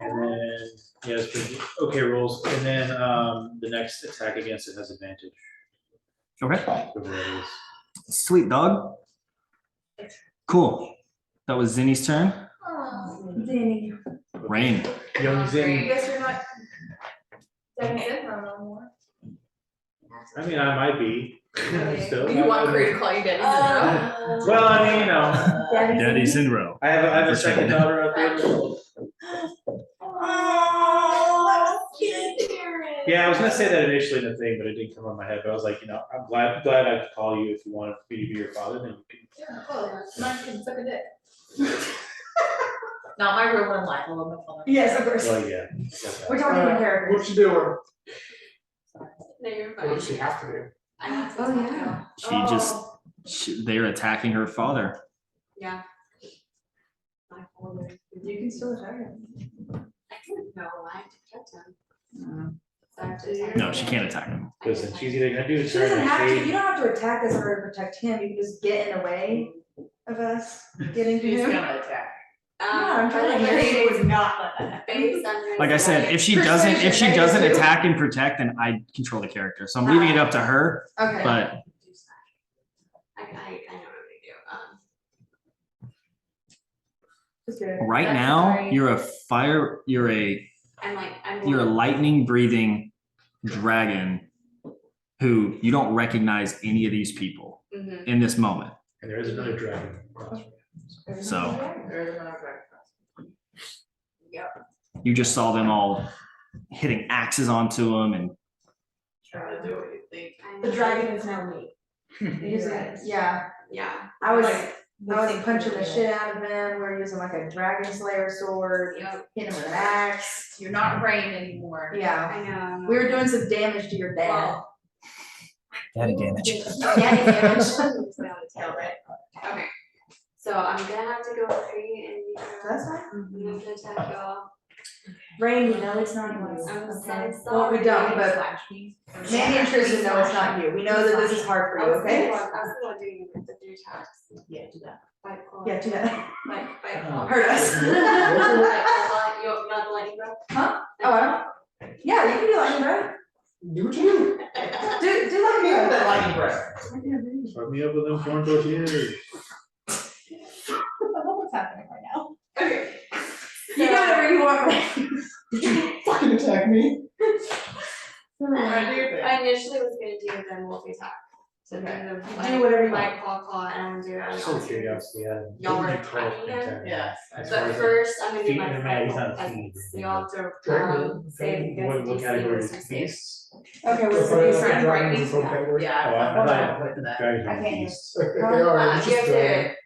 And then, yeah, it's pretty okay rolls. And then the next attack against it has advantage. okay. Whatever that is. Sweet dog. Cool. That was Zinni's turn. Danny. Rain. Young I Zen. guess you're not. Doesn't sit for no more. I mean, I might be. Still. You want Cree to call you Daddy? Well, I mean, you know, Daddy Zinro. I have a second daughter out there. Yeah, I was gonna say that initially in the thing, but it didn't come on my head. But I was like, you know, I'm glad I could call you if you wanted me to be your father. Then you can. Yeah, well, mine can suck a dick. Not my real one life, a little bit fun. Yes, of course. Well, yeah. We're talking in characters. What you doing? No, you're What fine. does she have to do? I have to Oh, talk yeah. to They're attacking her father. Yeah. My father. You can still attack him. I don't know, I have to protect him. So I have to attack No, him. she can't attack him. Listen, she's either gonna do a She turn doesn't and have to, you fade. don't have to attack us in order to protect him, you can just get in the way of us getting to She's him. gonna attack. I'm trying to but hear based- you would not let that happen. based on her Like I said, if she doesn't attack and protect, then I control the character. So I'm leaving it up to her. Okay. But I know what I'm Just do it. right That's now, fine. you're a gonna do. lightning breathing dragon who you don't recognize any of these people Mhm. in this moment. And there is another dragon. So There's another dragon. you just saw them all hitting axes onto him and Try to do what you think. I The know. dragon is now me. Yeah, Yeah. I was Like, punching the shit out of him, we're using like a dragon slayer sword, Yep. hitting him with an axe. You're not Rain anymore. Yeah, I know. we were doing some damage to your dad. Well, daddy damage. Daddy damage. Tail, right? Okay. So I'm gonna have to go with Cree and you. That's fine. I'm gonna attack y'all. Rain, you know it's not you, I'm okay? so Well, we don't, sorry. but Mandy and Tristan know it's not you, we know that this is hard for you, okay? I was still doing the 3 attacks. Yeah, do that. Fight claw. Yeah, do that. Fight claw. Hurt us. Fight claw. You not the lightning bro? Huh? Oh, I don't, yeah, you can do lightning breath. Do what you do. Do lightning breath. Lightning breath. Fuck me up with them corn tortillas. What's happening right now? Okay. You do whatever you want, Rain. Fucking attack me. I initially was gonna do the multi-attack. So then the Do whatever you fight claw, and I'm gonna do it on So all curiosity, Y'all were what would you call it, attacking him? attack? Yes. As far But as first, I'm gonna do feet my in a man, fight he's claw not a fiend. peasants. So y'all have to Dragon. say because What DC category was is to save. beasts? Okay, what's the Sorry, piece? Friend dragons breaking. is one category. Yeah. Oh, I I'm not thought going to that. dragons I are can't beasts. If they are, it's You just have to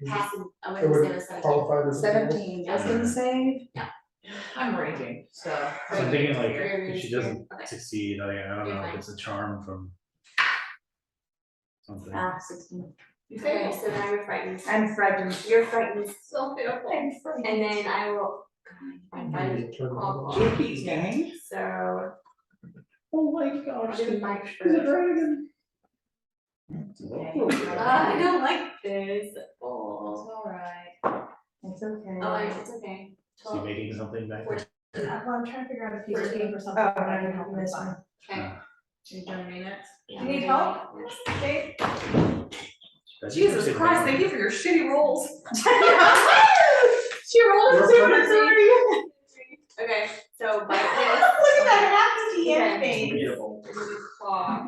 pass, I It wouldn't say would the 17. qualify as. 17, wisdom save? I'm raging, so. So I'm thinking like, Very if she doesn't Okay. succeed, I don't You're know if fine. it's a charm from something. 16. Okay, so now you're frightened. I'm frightened. You're frightened. So beautiful. I'm frightened. And then I will. Fight claw. So. Oh my gosh, I didn't fight she's a first. dragon. I don't like this. Oh. Alright. It's okay. Oh, it's okay. Is he making something back there? Well, I'm trying to figure out if he's looking for Oh, something. no, you have this one. Okay. You doing me next? You need help? Dave? That's Jesus interesting, Christ, man. thank you for your shitty rolls. She rolled a You're 2 and a 3. Okay, so bite Look at that happy Okay. animate. Beautiful. this. Claw.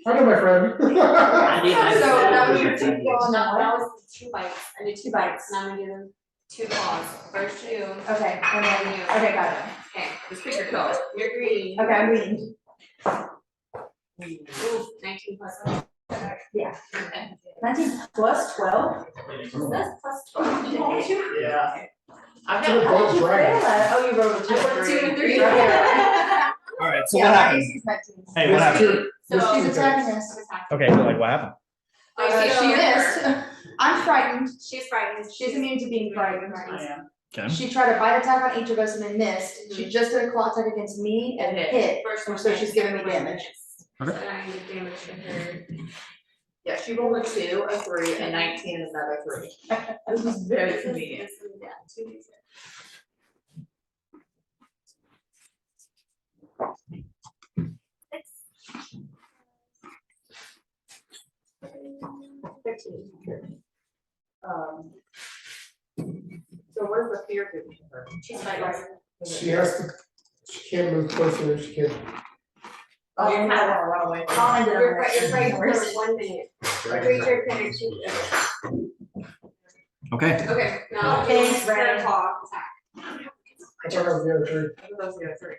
I know my friend. I need my So that was phone. your 2 claws. That was 2 bites. I did 2 bites. Now I'm gonna do them 2 claws. First you. Okay, and then, you. okay, got it. Okay, just pick your color. You're green. Okay, I'm reading. Ooh, 19 plus 1. Yeah. Okay. 19 plus 12? That's plus 12. Yeah. I've How got did you fail at? Oh, you rolled a 2 I and rolled 3. 2 and 3. Okay. All right. So Yeah, what my happened? AC is 19. Hey, what happened? So She's attacking us. Okay, but like what happened? She missed. I'm frightened. She's frightened. She's immune to being frightened. I am. Okay. She tried a bite attack on each of us and then missed. She just did a claw attack against me and And hit. First one. So she's giving me damage. Okay. So I need damage to her. Yeah, she rolled a 2, a 3, a 19, and another 3. This is very convenient. Yeah, 2 d6. Um, so what does the fear do to her? She's frightened. She has to, she can't move closer than she can. Oh, you kind of want to run away from her. I'll end it You're on frightened that. for 1 minute. Creature can achieve. Okay. Okay, now Thanks, use Brandon. the claw attack. I thought I was the other three. I thought that was the other 3.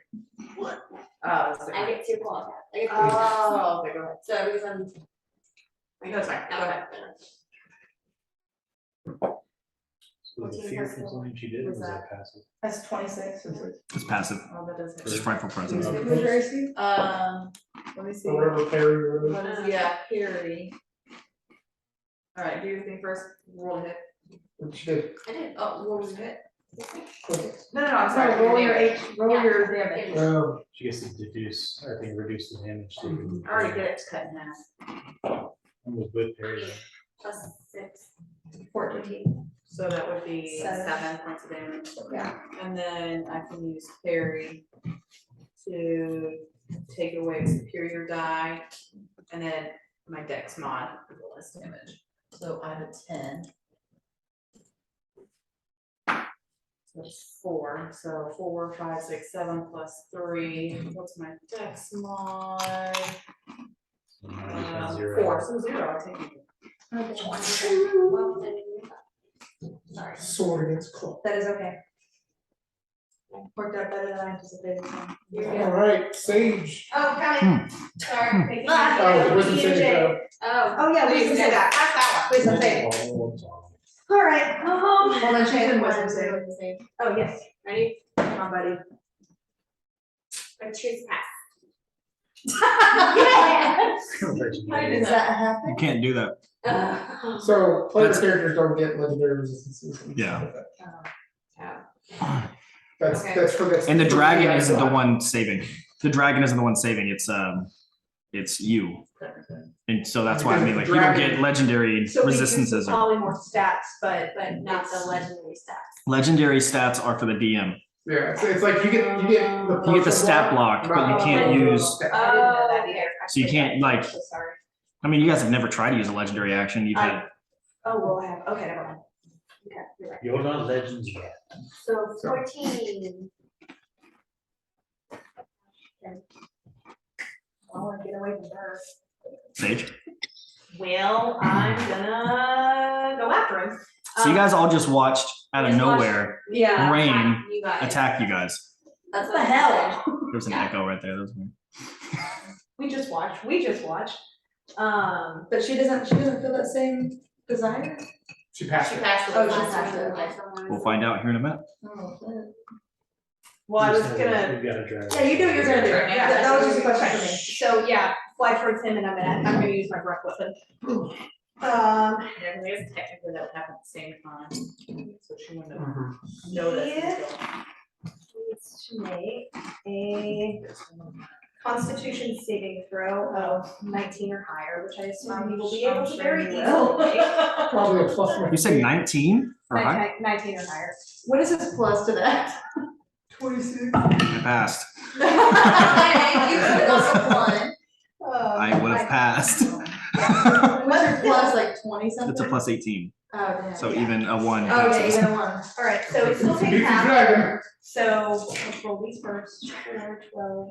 What? Oh, I get 2 claw attacks. I get 3 attacks. oh, okay, go ahead. So because I'm. No, it's fine. Go ahead. Was it fear from something she did, or was that passive? That's 26. It's passive. Oh, that does It's hit. frightful presence. Okay. Who's your AC? Let me see. Or whatever parry or whatever. What is, yeah, parry. Alright, do your thing first, roll a hit. What she did. I did, oh, what was it? No, I'm sorry. Roll your damage. roll Yeah. your damage. She gets to deduce, I think reduce the damage. So you can- I already get it cut in half. Almost with parry. Plus 6. 14. So that would be 7. 7 points of damage. Yeah. And then I can use parry to take away superior die, and then my dex mod for the less damage. So I have a 10. So that's 4, so 4, 5, 6, 7 plus 3, what's my dex mod? So minus 0. 4, so 0, I take it. Well, then sorry. Sword against claw. That is okay. Worked out better than I anticipated. Alright, Sage. Oh, Kelly, sorry. Oh, wisdom saving throw. Oh. Oh, yeah, Please, wisdom guys. saving. That's that one. Wisdom saving. Oh, All right. Well, then she's in wisdom Wisdom saving. save. Oh, yes. Ready? Come on, buddy. I choose pass. Is that a happen? You can't do that. So player That's- characters don't get legendary resistances. and Yeah. stuff like that. Yeah. That's, Okay. that's for this. And the for dragon guys isn't the that- one saving. The dragon isn't the one saving. It's you. And so that's why I mean, like, you don't get legendary So we use resistances. the polymorph stats, but Not the legendary stats. Legendary stats are for the DM. Yeah, it's like you get the. You get the stat block, but you can't use. I didn't know that either. So you can't, like- So sorry. I mean, you guys have never tried to use a legendary action. You've had. Oh, well, I have, okay, never mind. Okay, you're right. You're not legends yet. So 14. I wanna get away from her. Sage. Well, I'm gonna go after him. So you guys all just watched out of Just watched- nowhere Yeah. rain You got it. attack you guys. That's What the I hell? There's an echo right there. That was weird. We just watched. But she doesn't feel that same desire? She passed She it. passed it. Oh, she last passed time. it, okay. Okay, someone We'll is- find out here in a minute. Oh, shit. well, I was You've gonna, got a dragon. Yeah, you do what you're gonna do. Yeah. That was just a question for me. so yeah, fly towards him and I'm gonna use my breath weapon. Yeah, I guess technically that would happen at the same time, so she wouldn't have Mhm. noticed. Yeah. Needs to make a Constitution saving throw of 19 or higher, which I assume you will be able to very easily make. Probably a plus one. You said 19 or higher? 19 or higher. What is his plus to that? 26. I passed. You could also one. I would have passed. What's your plus, like 20 something? It's a plus 18. Oh, damn. So even a 1 Oh, yeah, passes. even a 1. Alright, so it still Beat takes the half. dragon. So let's roll these first. 4, 12,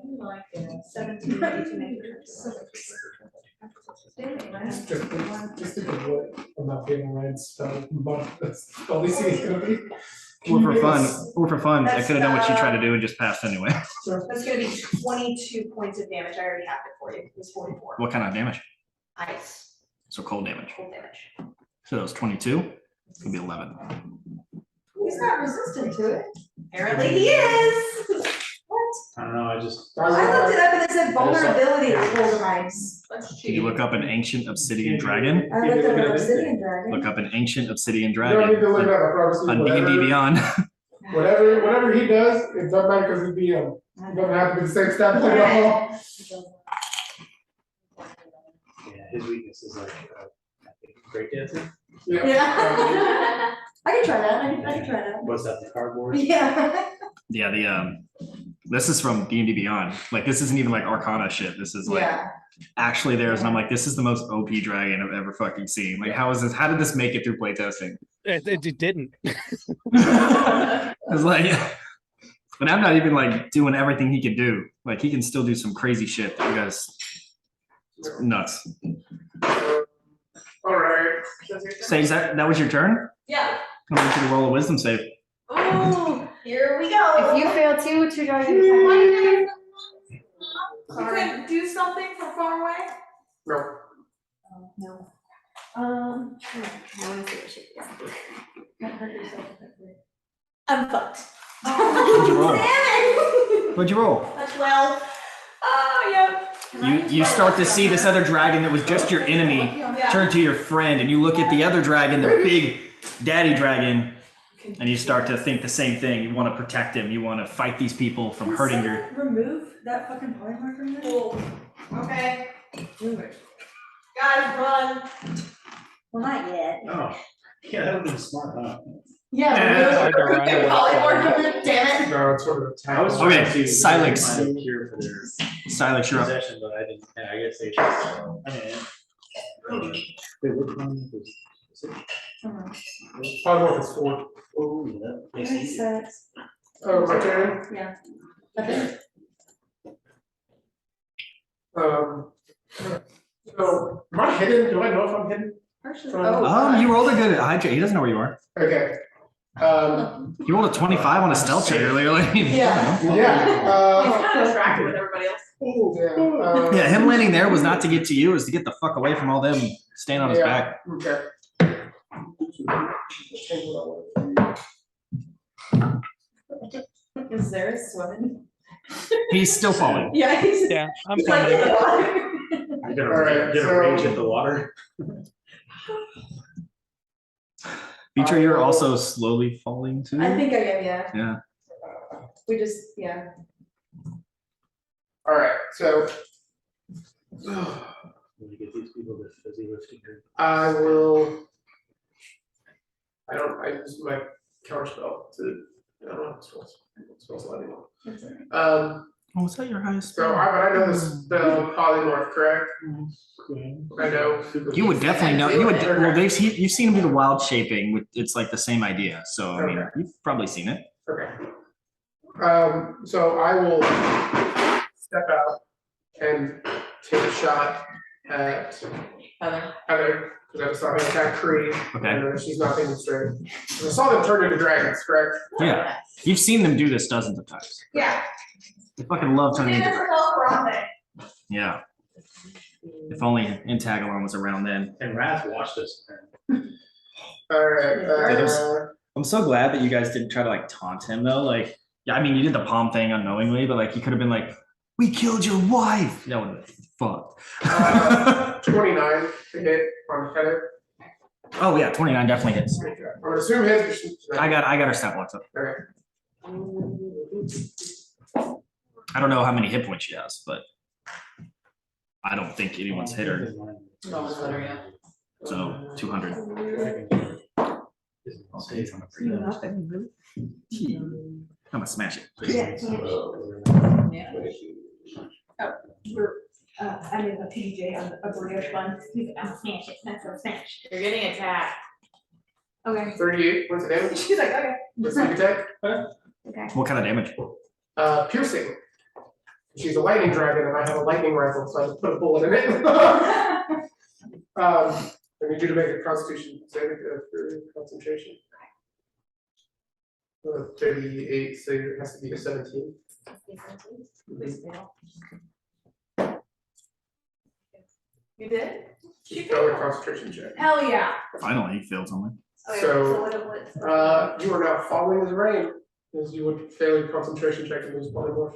17, 18, 19, 20. Just think of what I'm not getting right spell, but that's all these things gonna be. Or for fun, I That's, could have done what she tried to do and just passed anyway. That's gonna be 22 points of damage. I already have it for you. It was 44. What kind of damage? Ice, So cold damage. cold damage. So that was 22. It's gonna be 11. He's not resistant to it. Apparently he is. I don't know, I just. I looked it up and it said vulnerability to cold ice. Let's Did you look up an ancient obsidian dragon? I looked up an obsidian dragon. Look up an ancient obsidian You don't need to dragon look it up, I promise you. on D&D Whatever, Beyond. whatever he does, it doesn't matter because he's DM. It doesn't have to be the same stat point at all. Yeah, his weakness is like, I think, great dancing. Yeah. I can try that, I can try that. What's that, the cardboard? Yeah. Yeah, this is from D&D Beyond. Like, this isn't even like Arcana shit. This is like Yeah. actually theirs. And I'm like, this is the most OP dragon I've ever fucking seen. Like, how is this? How did this make it through playtesting? It didn't. It's like, but I'm not even like doing everything he can do. Like, he can still do some crazy shit. You guys, it's nuts. Alright. Say, that was your turn? Yeah. I'm going to roll a wisdom save. Oh, here we go. If you fail two dragons. You Sorry. couldn't do something from far away? No. No. I wanna see what she does. Don't hurt yourself. I'm fucked. What'd you roll? Damn it. What'd you roll? That's well. Oh, yep. You start to see this other dragon that was just your enemy Yeah. turn to your friend, and you look at the other dragon, the big daddy dragon, and you start to think the same thing. You want to protect him. You want to fight these people from hurting your. Remove that fucking polymorph from there? Cool. Okay. Guys, run. Well, not yet. Oh, yeah, that would be smart, huh? Yeah. Hard to run. Polymorph from it, damn it. No, it's sort of a I was tag. Okay, trying to Silex. find a cure for their Silex, you're up. possession, but I didn't, yeah, I guess they just. Wait, which one was it? Polymorph is 4. Oh, yeah. Makes it Makes easier. sense. Oh, my turn? Yeah. So, am I hidden? Do I know if I'm hidden? You rolled a good Hydra. He doesn't know where you are. Okay. You rolled a 25 on a stealth check earlier. Like, Yeah. He's kind of distracted with everybody else. Yeah. Yeah, him landing there was not to get to you, it was to get the fuck away from all them staying on his Yeah. back. Okay. Is there a swimming? He's still falling. Yeah, he's. Yeah, I'm he's like fine. in the water. You're gonna, Alright, you're gonna rage so- at the water. Beecher, you're also slowly falling too. I think I am, yeah. Yeah. We just, yeah. Alright, so. When you get these people with fuzzy lifting. I will. I use my counter spell to, I don't know what spells letting on. Oh, was that your highest? So I know this spell polymorph, correct? I know. You would definitely know. You would. Well, you've seen him do the wild shaping. It's like the same idea. So I mean, Okay. you've probably seen it. Okay. So I will step out and take a shot at Heather, because I just saw her attack Cree. Okay. And she's not thinking straight. 'Cause I saw them turn into dragons, correct? Yeah. You've seen them do this dozens of times. Yeah. They fucking love turning Stand into. up for help, Robin. Yeah. If only Antagalon was around then. And Wrath watched us. Alright, I'm so glad that you guys didn't try to like taunt him though. Like, yeah, I mean, you did the palm thing unknowingly, but like, you could have been like, "We killed your wife." That would have been fucked. 29 to hit on Heather. Oh yeah, 29 definitely hits. I would assume hits. I got her stat blocks up. Okay. I don't know how many hit points she has, but I don't think anyone's hit her. So 200. I'm gonna smash it. I mean, a PJ on a brioche bun. I'm smash it, that's a smash. You're getting attacked. Okay. 38 points of damage. She's like, okay. With sneak attack. Okay. What kind of damage? Piercing. She's a lightning dragon and I have a lightning rifle, so I just put a bullet in it. I need you to make a constitution saving throw for concentration. 38, so it has to be a 17. Please fail. You did? She failed a concentration check. Hell yeah. Finally, he failed something. Okay, So, what? You are now falling as rain, as you would fail your concentration check and lose polymorph.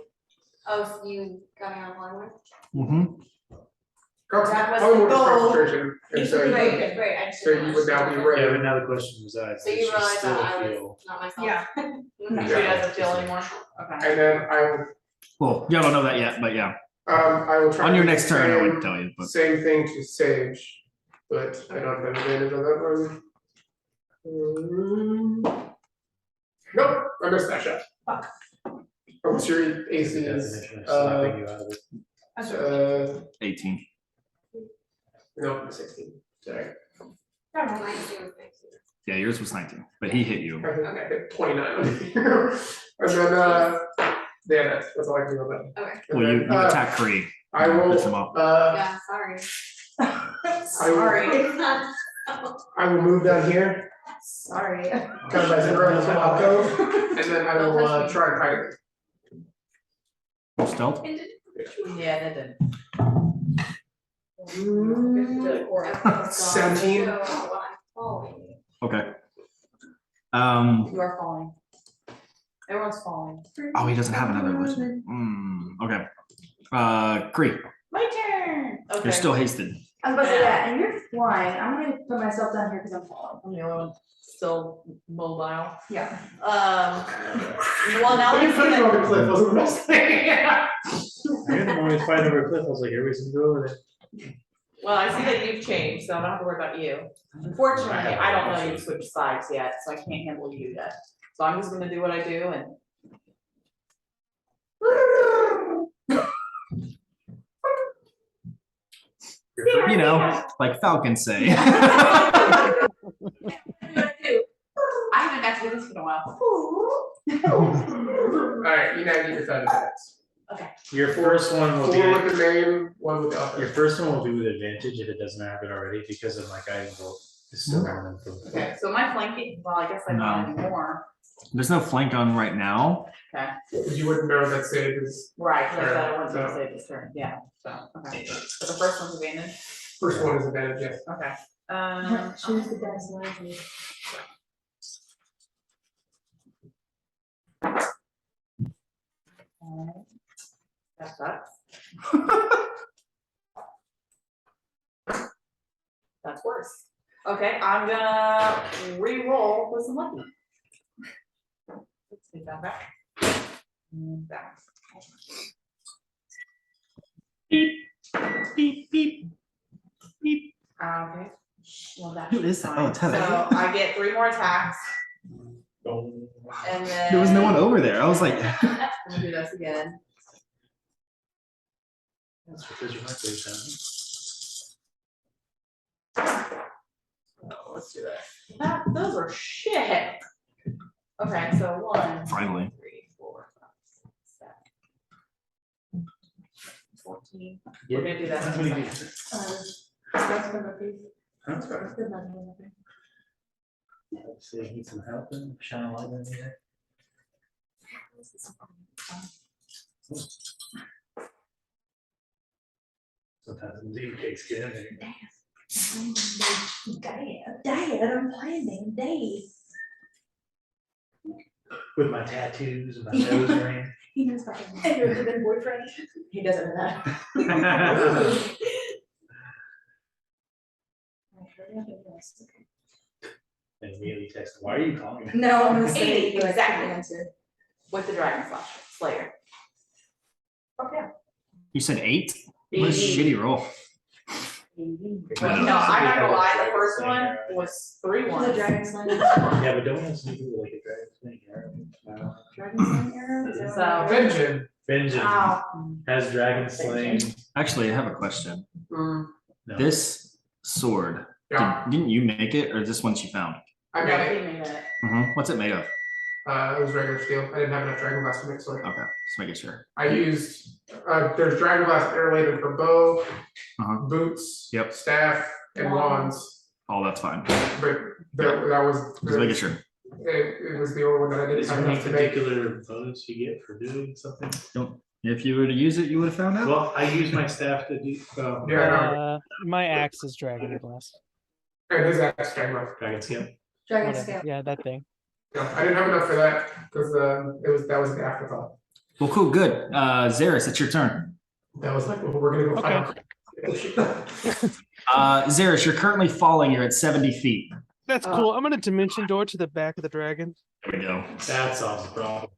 Oh, so you got me on one Mm-hmm. That was the Polymorph is goal. concentration, and so Great, great. I just so you would now be Yeah, rain. but now the question resides. So you does she realize still that I feel- was not myself? Yeah. Okay. She doesn't feel anymore? Okay. And then I will, Well, y'all don't know that yet, but yeah. I will try. On to your do next the turn, I same- would tell you. But Same thing to Sage, but I don't have advantage on that one. Nope, I missed that shot. Fuck. What's your AC is, Definition of slapping you out of it. 18. no, 16, sorry. Mine too, thank you. Yeah, yours was 19, but he hit you. I think I hit 29. And then, yeah, that's all I can do about that. Okay, And Well, you then, attack Kree. I will, Piss him off. yeah, sorry. Sorry. I will move down here, Sorry. kind of by zero in this little alcove, and then I will, try and hide it. Stealth? Yeah, that did. 17. So, I'm falling. Okay. You are falling. Everyone's falling. Oh, he doesn't have another illusion. Okay. Kree, My turn. Okay. you're still hasted. I was about to say that, and you're flying. I'm gonna put myself down here because I'm falling. I'm the only one still mobile. Yeah. Well, now that You I see put it that, on the cliff, wasn't the best thing. I heard them always fight over a cliff, I was like, everybody's gonna go over there. well, I see that you've changed, so I don't have to worry about you. Unfortunately, I don't know you've switched sides yet, so I can't handle you yet. So I'm just gonna do what I do and. You know, like falcons say. I haven't got to do this in a while. Alright, you now need to find attacks. Your first one will 4 with be, the main, 1 with the your other. first one will be with advantage if it doesn't have it already, because of my guiding bolt is still running from. Okay, so my flanking, well, I guess I don't anymore. There's no flank on right now. Okay, You wouldn't know that Sage is, right, because I wasn't So- gonna say this turn, yeah, so, okay. So the first one's advantage, first one is advantage, yes. okay. Choose the best one. That sucks. That's worse. Okay, I'm gonna re-roll with some lucky. Let's take that back. And back. Beep, beep, beep, beep. Okay. Well, that Who should be is that? fine. Oh, Tele. So I get 3 more attacks and then. There was no one over there. I was like, I'm gonna do this again. That's because you might be Oh, let's do that. Those are shit. Okay, so 1, finally. 3, 4, 5, 6, 7. 14. We're gonna do that. How in a many second. See, I need some help and shine a light in here. Sometimes the Z cakes get in there. Dad, I'm playing Dave. With my tattoos and my nose ring. He knows about it. And your good boyfriend. He doesn't know that. And immediately text, why are you calling me? No, I'm gonna say Eighty, it, you like exactly. the answer. With the dragon slayer. Okay. You said 8? What a shitty roll. Well, no, I'm not gonna lie, the first one was 3 The ones. dragon slayer. Yeah, but don't have some people like a dragon snake arrow. Dragon slayer. Is that So- what- Vengeance. Vengeance Ow. has dragon slaying. Actually, I have a question. Mm, No. This sword, yeah, didn't you make it or is this one she found? I made it. He made it. What's it made of? It was regular steel. I didn't have enough dragon glass to mix with. Okay, just making sure. I used there's dragon glass interladen for bow, boots, Yep. staff, and wands. Oh, that's fine. But that was Just making sure. it was the only one that I didn't Is have there any enough to make. particular bonus you get for doing something? If you were to use it, you would have found out. Well, I use my staff to do, Yeah, My axe is dragon glass. and his axe dragon glass. dragon scale. Dragon Whatever. scale. Yeah, that thing. Yeah, I didn't have enough for that because that was an afterthought. Well, cool, good. Zaris, it's your turn. That was like, well, we're gonna go find. Zaris, you're currently falling. You're at 70 feet. That's cool. I'm gonna dimension door to the back of the dragon. There we go. That solves the problem.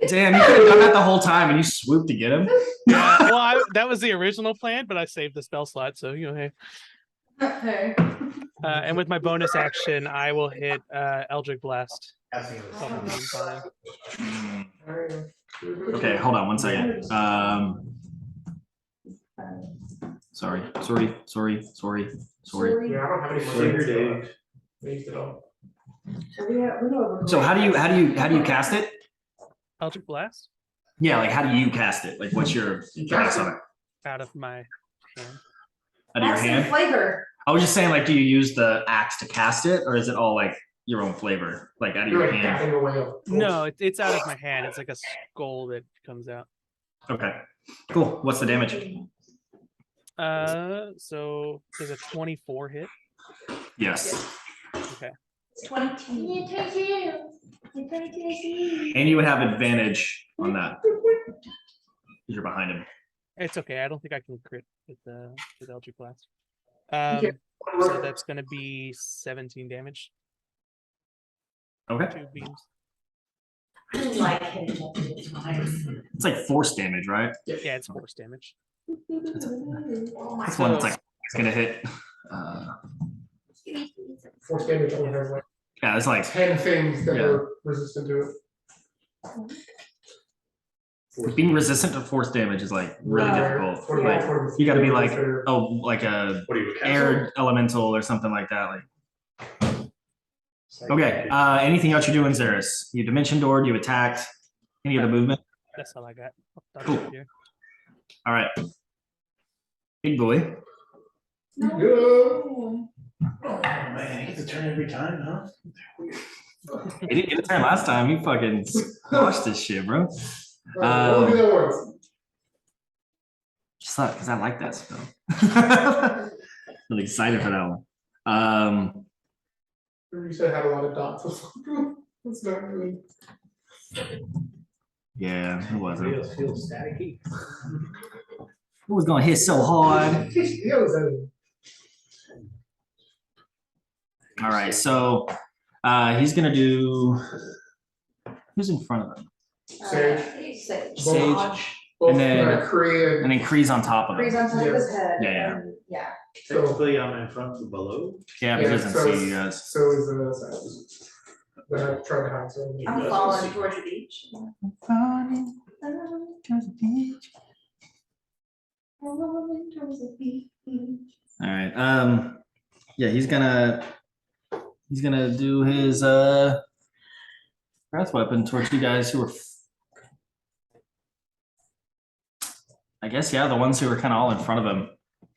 Damn, you could have done that the whole time and you swooped to get him. Yeah, well, that was the original plan, but I saved the spell slot, so hey. Hey. And with my bonus action, I will hit Eldritch Blast. Okay, hold on one second. Sorry. Yeah, I don't have any more. Figure Dave. I used it all. So how do you cast it? Eldritch Blast Yeah, like how do you cast it? Like what's your cast on it? out of my hand. Out of your hand? Flavor. I was just saying, like, do you use the axe to cast it, or is it all like your own flavor, like out of You're your like hand? batting away. No, it's out of my hand. It's like a skull that comes out. Okay, cool. What's the damage? So there's a 24 hit. Yes, Okay. 22. and you would have advantage on that because you're behind him. It's okay. I don't think I can crit with Eldritch Blast. Okay. So that's gonna be 17 damage. Okay, 2 beams. I like hitting multiple times. it's like force damage, right? Yeah, it's force damage. This one, it's like it's gonna hit. Force damage only has like Yeah, it's like 10 things that Yeah. are resistant to it. being resistant to force damage is like really difficult. For the- Like for the- you got to be like for- like a What are you, a air elemental or something like that. Like okay, anything else you're doing, Zaris? You dimension doored, you attacked. Any other movement? That's all I got. Cool. All right, big boy. Yeah. Oh man, I get to turn every time, huh? You didn't get a turn last time. You fucking squashed this shit, bro. We'll do that once. Just thought because I like that spell. Really excited for that one. You said it had a lot of dots. That's not good. Yeah, it wasn't. Feels staticky. It was gonna hit so hard. Yeah, it was All right, so he's gonna do. Who's in front of him? Sage. Sage, Both And then- Kree and then Kree's on top of Freeze him. on top of his head. Yeah. and- Yeah. Technically, I'm in front of below. Yeah, but he doesn't so see you is- guys. So is the but I tried to hide so. I'm falling towards the beach. All right. Yeah, he's gonna do his breath weapon towards you guys who are. I guess yeah, the ones who were kind of all in front of him.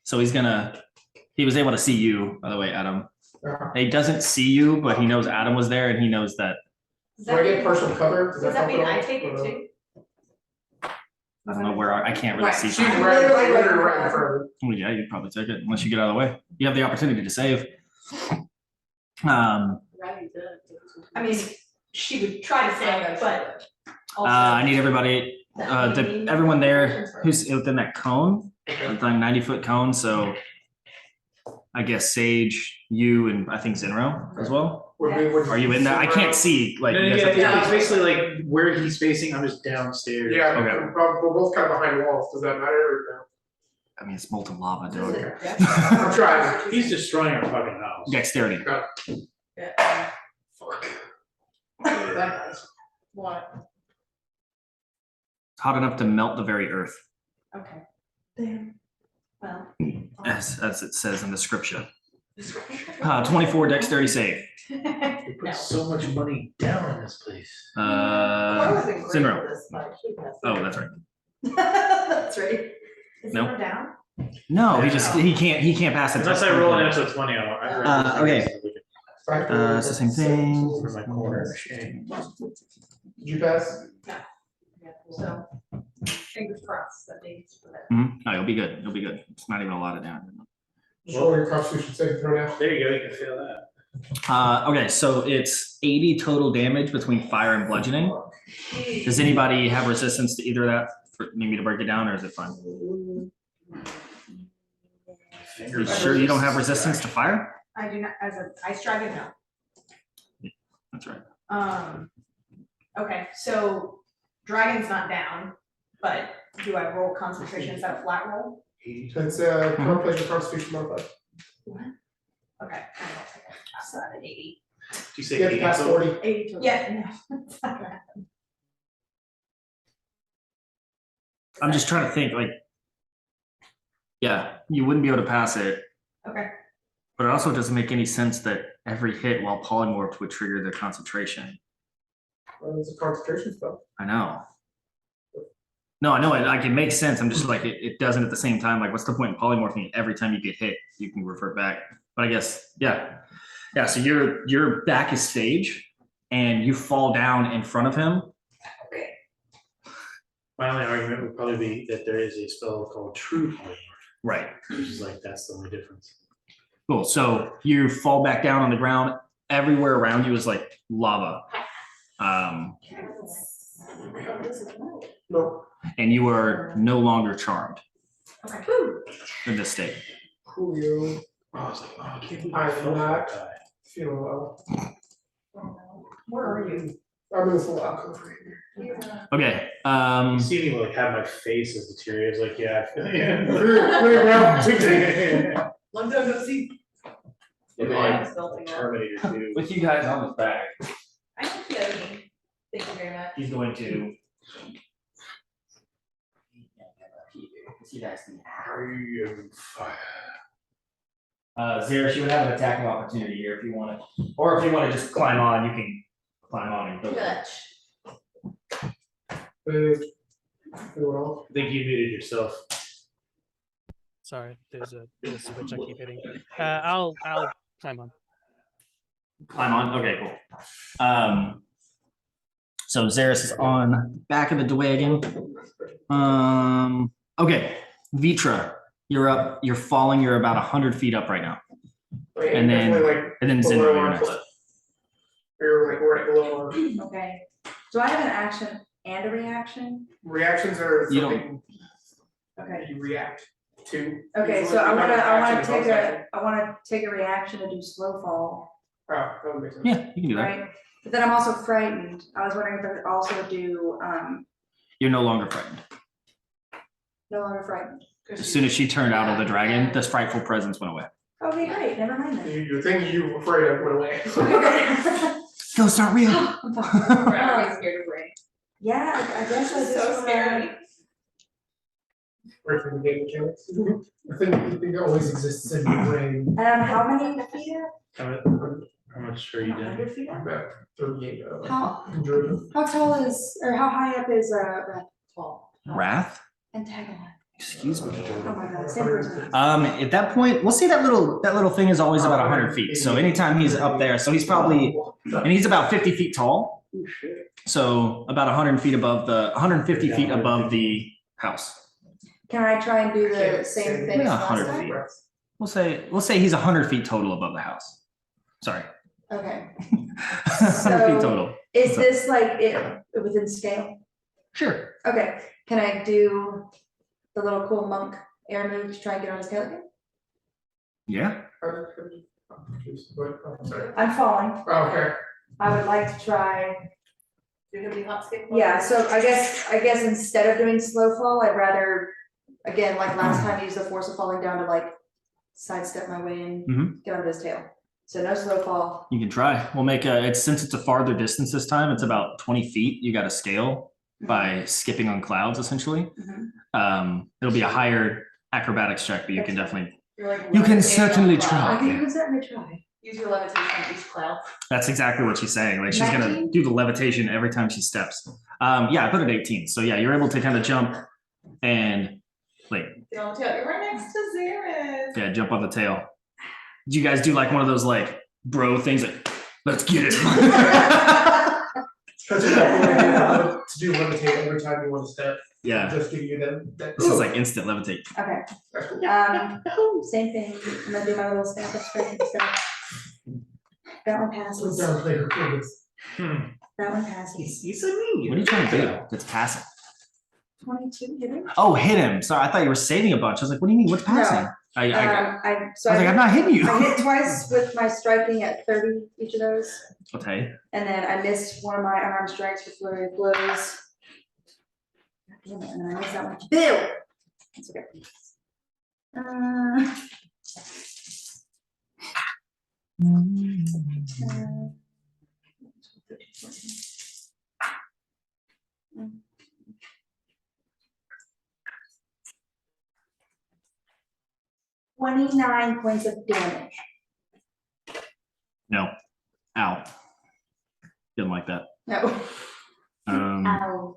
So he was able to see you, by the way, Adam. He doesn't see you, but he knows Adam was there, and he knows that. Do I get partial cover? Does that mean help at I all? take it too? I don't know where I can't really Right, see. She's from right, here. literally right in front of her. Well, yeah, you'd probably take it unless you get out of the way. You have the opportunity to save. I mean, she would try to say, but. also- I need everybody, that may mean everyone there transfer. who's within that cone, it's like 90-foot cone. So I guess Sage, you, and I think Zinro as well. Are you in that? I can't see. Like, No, you guys have to- yeah, it's basically like where he's facing. I'm just downstairs. Yeah, Okay. we're both kind of behind walls. Does that matter? Or I mean, it's molten lava, dude. no? I'm trying. He's destroying our fucking house. Dexterity. Fuck. What? Hot enough to melt the very earth, Okay. Damn. Well. as it says in the scripture. 24 dexterity save. We put so much money down in this place. Zimmer. Oh, that's right. That's right. Is No. Zimmer down? No, he can't pass it. Unless I roll an natural 20, Okay. Factor It's the same thing. For my corner. Did you pass? So, fingers crossed that they. No, you'll be good. You'll be good. It's not even a lot of damage. Just roll your constitution saving throw now. There you go, you can feel that. Okay, so it's 80 total damage between fire and bludgeoning. Does anybody have resistance to either of that? Need me to break it down, or is it fine? You sure you don't have resistance to fire? I do not, as an ice dragon, no. That's right. Okay, so dragon's not down, but do I roll concentration? Is that a flat roll? That's pleasure constitution modifier. Okay. I saw that at 80. Do you say You have to 80 pass total? 40. 80 total. Yeah, no, it's not gonna happen. I'm just trying to think, like, yeah, you wouldn't be able to pass it, Okay, but it also doesn't make any sense that every hit while polymorphed would trigger the concentration. It's a concentration spell. I know. No, I know it. Like, it makes sense. I'm just like, it doesn't at the same time. Like, what's the point in polymorphing? Every time you get hit, you can revert back. But I guess, yeah. Yeah, so your back is stage and you fall down in front of him. My only argument would probably be that there is a spell called True Polymorph, Right. which is like, that's the only difference. Cool. So you fall back down on the ground. Everywhere around you is like lava. No. And you are no longer charmed okay. in this state. Coolio. I was like, oh, I can't believe I I am fell for not. that guy. Feeling well. Where are you? I'm in this little alcove right here. Okay. You see me like have my face as deteriorates, like, yeah, I feel yeah. Long time no see. Yeah, Terminator 2. With you guys on his back, I can feel you. Thank you very much. he's going to. You guys can. I am fire. Zeresh, you would have an attacking opportunity here if you want to, or if you want to just climb on, you can climb on and go. Touch. Feeling well. I think you muted yourself. Sorry, there's a little switch I keep hitting. I'll climb on. Climb on. Okay, cool. So Zeresh is on back of the wagon. Okay, Vitra, you're up. You're falling. You're about 100 feet up right now, Like, and then definitely, like, and then below Zimmer, you're our next. cliff. Or like right below our Okay, do I have an action and a reaction? reactions are You don't- something Okay, you react to. okay, Usually so I you have wanna, an I wanna action take bonus action. I wanna take a reaction to do slow fall, Oh, that would make sense. Yeah, you can do that. right? But then I'm also frightened, I was wondering if I could also do, You're no longer frightened. no longer frightened. As soon as she turned out of the dragon, this frightful presence went away. Okay, great, never mind then. You think you were afraid of went away. Ghosts aren't real. We're always scared of rain. Yeah, I guess I just So wanna- scary. Right from the game mechanics. I think it always exists in your brain. How many feet up? How much are you doing? 100 feet up? About 38. How, Druid. how tall is, or how high up is, Wrath? Antagalon? Excuse me. Oh my god, same person. At that point, we'll see that little thing is always about 100 feet. So anytime he's up there, so he's probably, and he's about 50 feet tall. Oh, shit. So about 100 feet above 150 feet above the house. Can I try and do the same thing as Yeah, last 100 time? feet. We'll say he's 100 feet total above the house. Sorry. Okay, 100 feet total. is this like it within scale? Sure. Okay, can I do the little cool monk air move to try and get on his tail again? Yeah. Sorry. I'm falling, Oh, okay. I would like to try, You're gonna be hop skip. yeah, so I guess instead of doing slow fall, I'd rather, again, like last time, use the force of falling down to like sidestep my way in, Mhm. get onto his tail. So no slow fall, You can try. We'll make since it's a farther distance this time, it's about 20 feet. You got to scale by skipping on clouds essentially. Mhm. It'll be a higher acrobatics check, but you can definitely You're like You can levitating on certainly clouds. try. I can certainly try. Use your levitation on each cloud. That's exactly what she's saying. Like she's gonna 19? do the levitation every time she steps. Yeah, I put it 18. So yeah, you're able to kind of jump and like Get on the tail. You're right next to Xeris. yeah, jump on the tail. Did you guys do like one of those like bro things like let's get it? That's what I do, to do levitate every time you want to step. Yeah, Just give you that. this is like instant levitate. Okay, same thing, I'm gonna do my little staff of strength and stuff. That one passes, Down player kids. that one passes. He's so mean. What are you trying to do? That's passing. 22, hit him? Oh, hit him. Sorry, I thought you were saving a bunch. I was like, what do you mean? What's passing? No. I So was like, I'm not hitting you. I hit twice with my striking at 30 each of those, Okay. and then I missed one of my unarmed strikes with flurry of blows. God damn it, and then I missed that one. Bill! That's okay. Uh, 29 points of damage. No. Ow. Didn't like that. No. Um, Ow.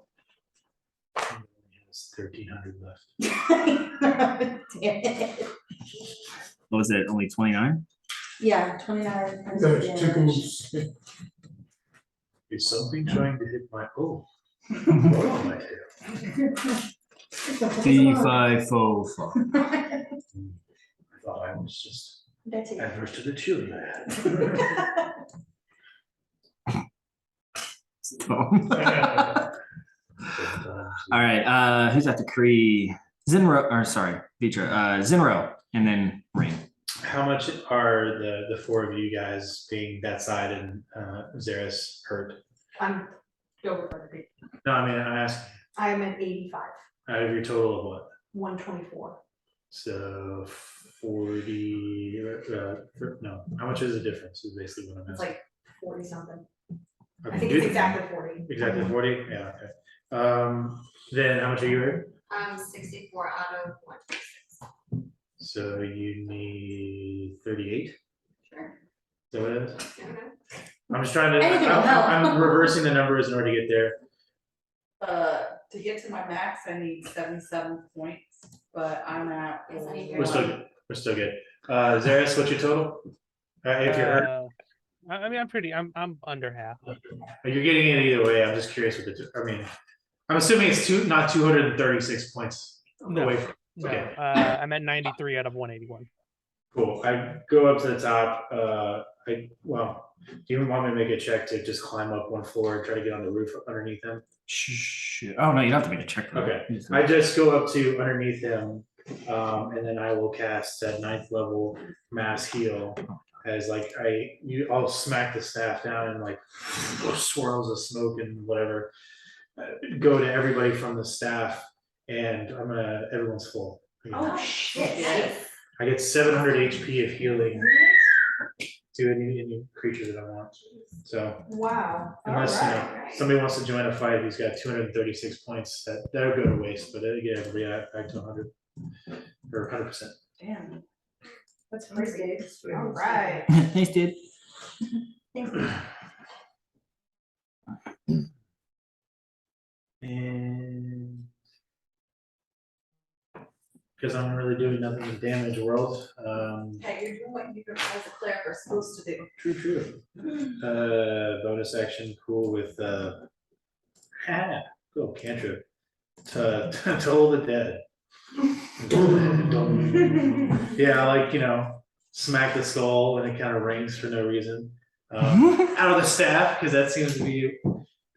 Has 1,300 left. Damn it. what was it? Only 29? Yeah, 29 points of Those damage. tickles. Is something trying to hit my what on my tail? D544. I thought I was just That's it. adverse to the chili I had. All right. Who's at the Cree? Zinro, or sorry, Vitra. Zinro, and then Rain. How much are the four of you guys being that side and Xeris hurt? I'm over 30. No, I mean, I'm asking, I'm at 85, out of your total of what? 124. So 40, no, how much is the difference is basically what I'm It's asking. like 40 something. Okay, I think good. it's exactly 40. Exactly 40, yeah, okay. Then how much are you hurt? 64 out of 126. So you need 38? Sure. Is that what it is? Mhm. I'm just trying to, Anything will help. I'm reversing the numbers in order to get there. To get to my max, I need 77 points, but I'm at. Yes, I need We're still good, we're still good. Xeris, what's your total? If you're hurt, I mean, I'm under half. you're getting it either way, I'm just curious what I mean, I'm assuming it's not 236 points No. away from, No, okay. I'm at 93 out of 181. Cool, I go up to the top, do you want me to make a check to just climb up one floor and try to get on the roof underneath them? Shh. Oh no, you don't have to make a check. for that. Okay. You just- I just go up to underneath him, and then I will cast that 9th level mass heal as like I'll smack the staff down and like swirls of smoke and whatever. Go to everybody from the staff, and everyone's full. Oh, shit. I get 700 HP of healing to any creature that I want. So Wow. unless Alright. somebody wants to join a fight who's got 236 points, that'll go to waste, but it'll get everybody back to 100 or 100%. Damn. That's crazy. Alright. Thanks, dude. Thanks. And because I'm really doing nothing to damage world. Yeah, you're doing what you as a cleric are supposed to do. True. Bonus action, cool with cool cantrip. Toll the dead. Yeah, like smack the skull and it kind of rings for no reason. Out of the staff, because that seems to be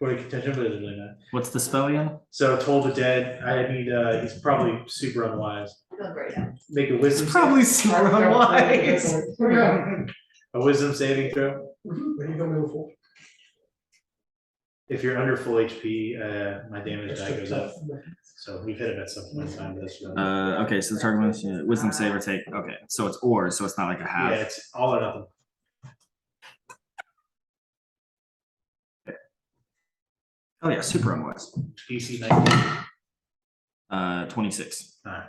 point of contention, but it's really not. What's the spell again? So toll the dead. I need he's probably super unwise. Feeling great now. Make a wisdom Probably super unwise. a wisdom saving throw. What are you going for? If you're under full HP, my damage die goes up. So we've hit it at some point in time. That's Okay, so the target wants wisdom save or take. Okay, so it's or, so it's not like a half. yeah, it's all or nothing. Oh yeah, super unwise. DC 19. 26. Alright.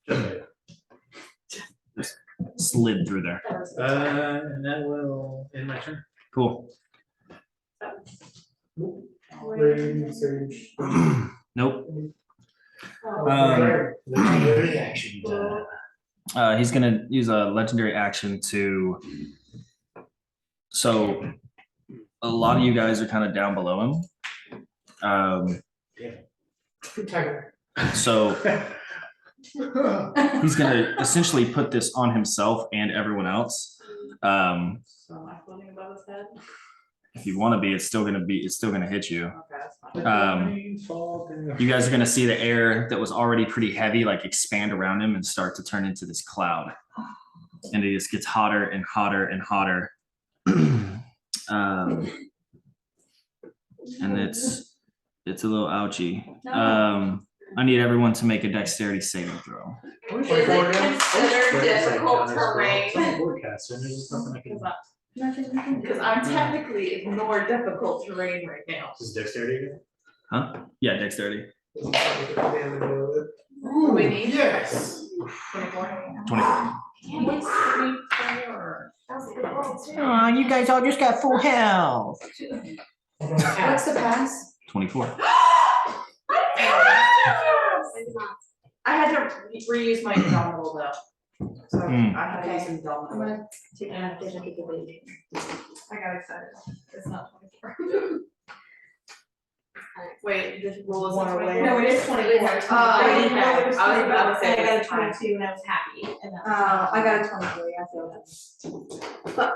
Just right. slid through there. And that will end my turn. Cool. Rain, sage. Nope. Legendary action. He's gonna use a legendary action to. So, a lot of you guys are kind of down below him. Good time. So he's gonna essentially put this on himself and everyone else. So am I floating above his head? If you want to be, it's still gonna hit you. Okay, that's fine. You guys are gonna see the air that was already pretty heavy, like expand around him and start to turn into this cloud. And it just gets hotter and hotter and hotter. And it's a little ouchy. I need everyone to make a dexterity saving throw. Is it considered difficult terrain? Because I'm technically ignored difficult terrain right now. Is dexterity again? Huh? Yeah, dexterity. We need Yes. 24. 24. What's 24? Oh, you guys all just got full health. What's the pass? 24. I had to reuse my indomitable though. So Hmm. I had to use I'm indomitable. gonna take an advantage of the lead. I got excited. It's not 24. Wait, this rule is One not away. No, it is 24. Oh, I didn't know it was I was 24, about to say and I got a it's fine. 22 and I was happy. And that was I got a 23, I feel that.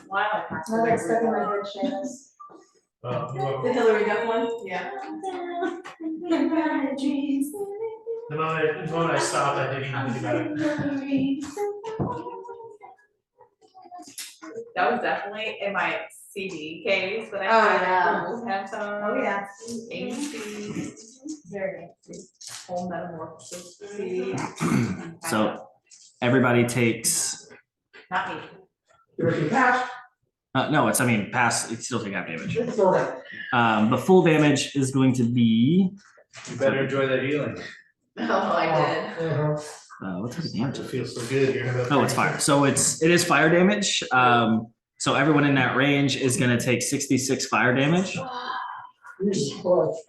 Why I have to No, that's stuck in my reroll. head, Seamus. The Hillary Duff one? Yeah. The moment I stopped, I didn't even think about it. That was definitely in my CD case, but I Oh, had yeah. rules, have some. Oh, yeah. AC. Very Whole metamorphosis CD. So everybody takes. Not me. You're making cash. No, I mean, pass. It still take half damage. It's all right. The full damage is going to be. You better enjoy that healing. Oh, I did. Uh-huh. What type of damage? It feels so good. You're gonna. Oh, it's fire. So it is fire damage. So everyone in that range is going to take 66 fire damage. Jesus Christ.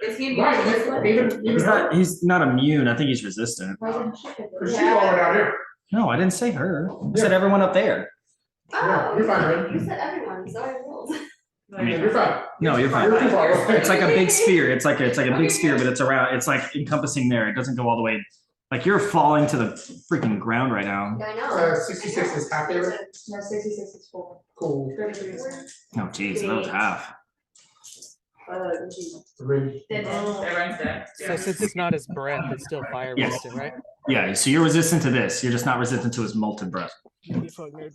Is he Right, immune? even He's not immune. I think he's resistant. because she's all down here. No, I didn't say her. I said everyone up there. Yeah, you're fine, right? You said everyone, so I rolled. You're fine. No, you're fine. You're too far away. It's like a big sphere. It's like a big sphere, but it's around. It's like encompassing there. It doesn't go all the way. Like you're falling to the freaking ground right now. I know. 66 is half damage. No, 66 is full. Cool. 33 is full. Oh, geez, that was half. Three. Everyone's dead. So since it's not his breath, it's still fire Yes. resistant, right? Yeah. So you're resistant to this. You're just not resistant to his molten breath. You fuck nerd.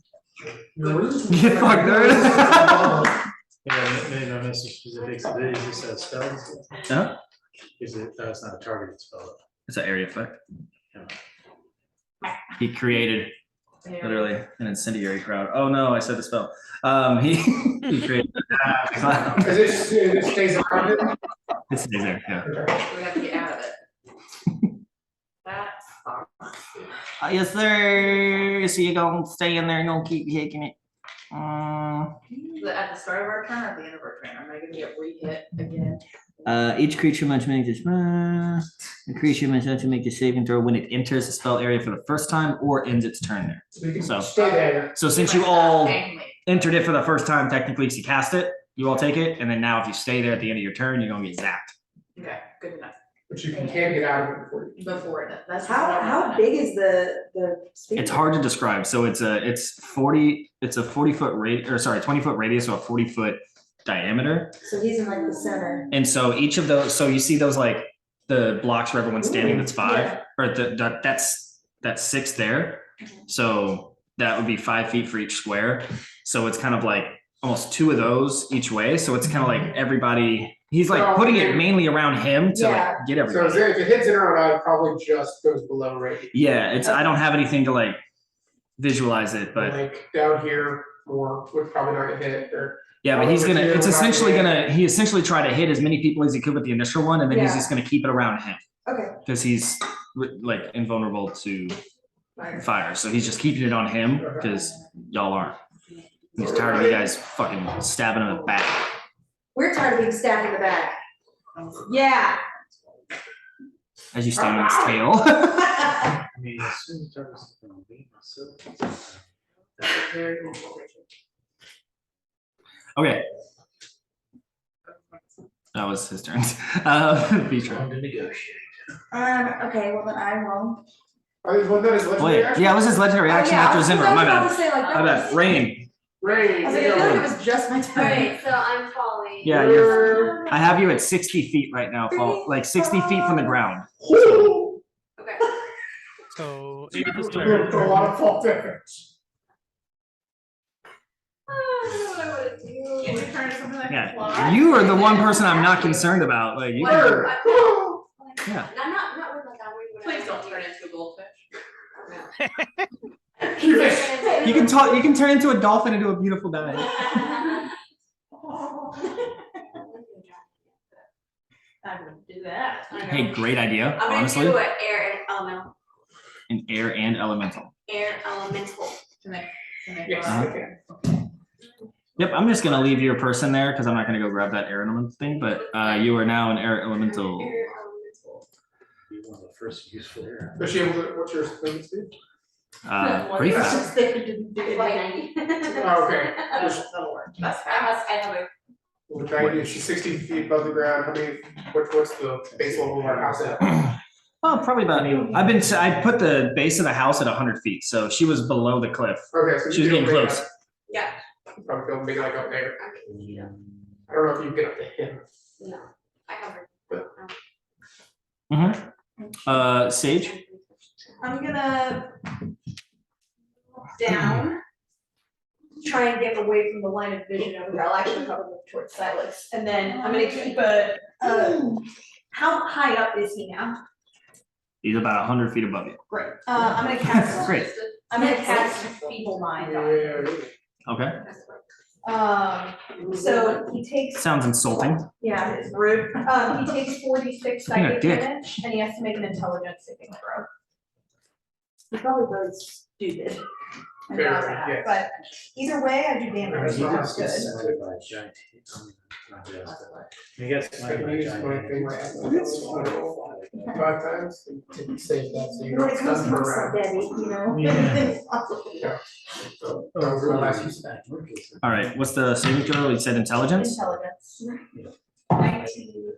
Get fucked, nerd. Yeah, maybe no message specifics. It just says spells. Huh? Is it? It's not a targeted spell. It's an area effect. Yeah. He created literally an incendiary crowd. Oh no, I said the spell. He created. It stays around it. It stays there. Yeah. Okay. We have to get out of it. That sucks. Yes, sir. So you're gonna stay in there and gonna keep kicking it. At the start of our turn or at the end of our turn? Am I gonna get re-hit again? Each creature must make this. The creature must have to make the saving throw when it enters the spell area for the first time or ends its turn there. So you can So- stay there. So since you all Thankfully. entered it for the first time, technically, because you cast it, you all take it, and then now if you stay there at the end of your turn, you're gonna get zapped. Okay, good enough. But you can get out of it before you. Before it, that's. How big is the speed? It's hard to describe. So it's a 40-foot radius, or sorry, 20-foot radius, so a 40-foot diameter. So he's in like the center. And so each of those, so you see those like the blocks where everyone's standing, that's 5, Yeah. or that's 6 there. So that would be 5 feet for each square. So it's kind of like almost 2 of those each way. So it's kind of like everybody, he's like putting it mainly around him to Yeah. like get So everybody. if it hits it around, it probably just goes below radius. Yeah, I don't have anything to like visualize it, but Like down here, or would probably not get hit, or. yeah, but he's gonna, Over it's here, essentially around gonna, he essentially tried to hit as many people as he could with the initial one, and then he's Yeah. just gonna keep it around him. because he's like invulnerable to fire. So he's just keeping it on him because y'all aren't. He's tired of you guys fucking stabbing him in the back. We're tired of being stabbed in the back. Yeah. As you stand on its tail. I mean, as soon as it starts to be myself. Okay. That was his turn. Beatrice. Time to negotiate. Okay, well then I will. Wasn't that his legendary Wait, action? yeah, it was his legendary action after Zinra. My bad. My My bad. Rain. Rain. I was like, I feel like it was just my turn. Alright, so I'm falling. Yeah, I have you at 60 feet right now, like 60 feet from the ground. Okay. So 80 plus You're gonna 30. throw a lot of fall damage. I don't know what I wanna do. Can you turn to something that can Yeah, fly? you are the one person I'm not concerned about. Like you. Bird. Yeah. I'm not with like that. Please don't turn into a goldfish. You can talk. You can turn into a dolphin into a beautiful dive. I wouldn't do that. Hey, great idea. I'm gonna Honestly, do an air and elemental. an air and elemental. Air elemental. Can they Yes, fly? I can. Yep, I'm just gonna leave your person there because I'm not gonna go grab that air elemental thing. But you are now an air elemental. Air elemental. Be one of the first useful air. Is she able to, what's your movement speed? Pretty fast. Like 90. Oh, okay. That'll work. That's I have, fast. I have a, With 90, she's 60 feet above the ground. How many, what's the base level of our house at? Oh, probably about. I put the base of the house at 100 feet, so she was below the cliff. Okay, so She was you getting can close. yeah. Probably feel maybe like up there. Okay. I don't know if you can get up to him. No, I have her. Sage. I'm gonna down, try and get away from the line of vision over there. I'll actually probably move towards Silas. And then I'm gonna keep how high up is he now? He's about 100 feet above you. Great. I'm gonna cast, Great. I'm gonna cast Feeble Mind on him. Okay. So he takes, Sounds insulting. yeah, it's rude. He takes 46 Being a psychic dick. damage and he has to make an intelligence saving throw. He's probably really stupid. And Very, not that, yes. but either way, I do damage, He so just that's gets good. surrounded by a giant. He gets I surrounded can by a use giant. my thing right now. 5 times to save that, so you When don't it comes stun to for a Mr. round. Debbie, you know, Yeah. anything's possible. So that was my last use of that. All right. What's the saving throw? You said intelligence. Intelligence. 19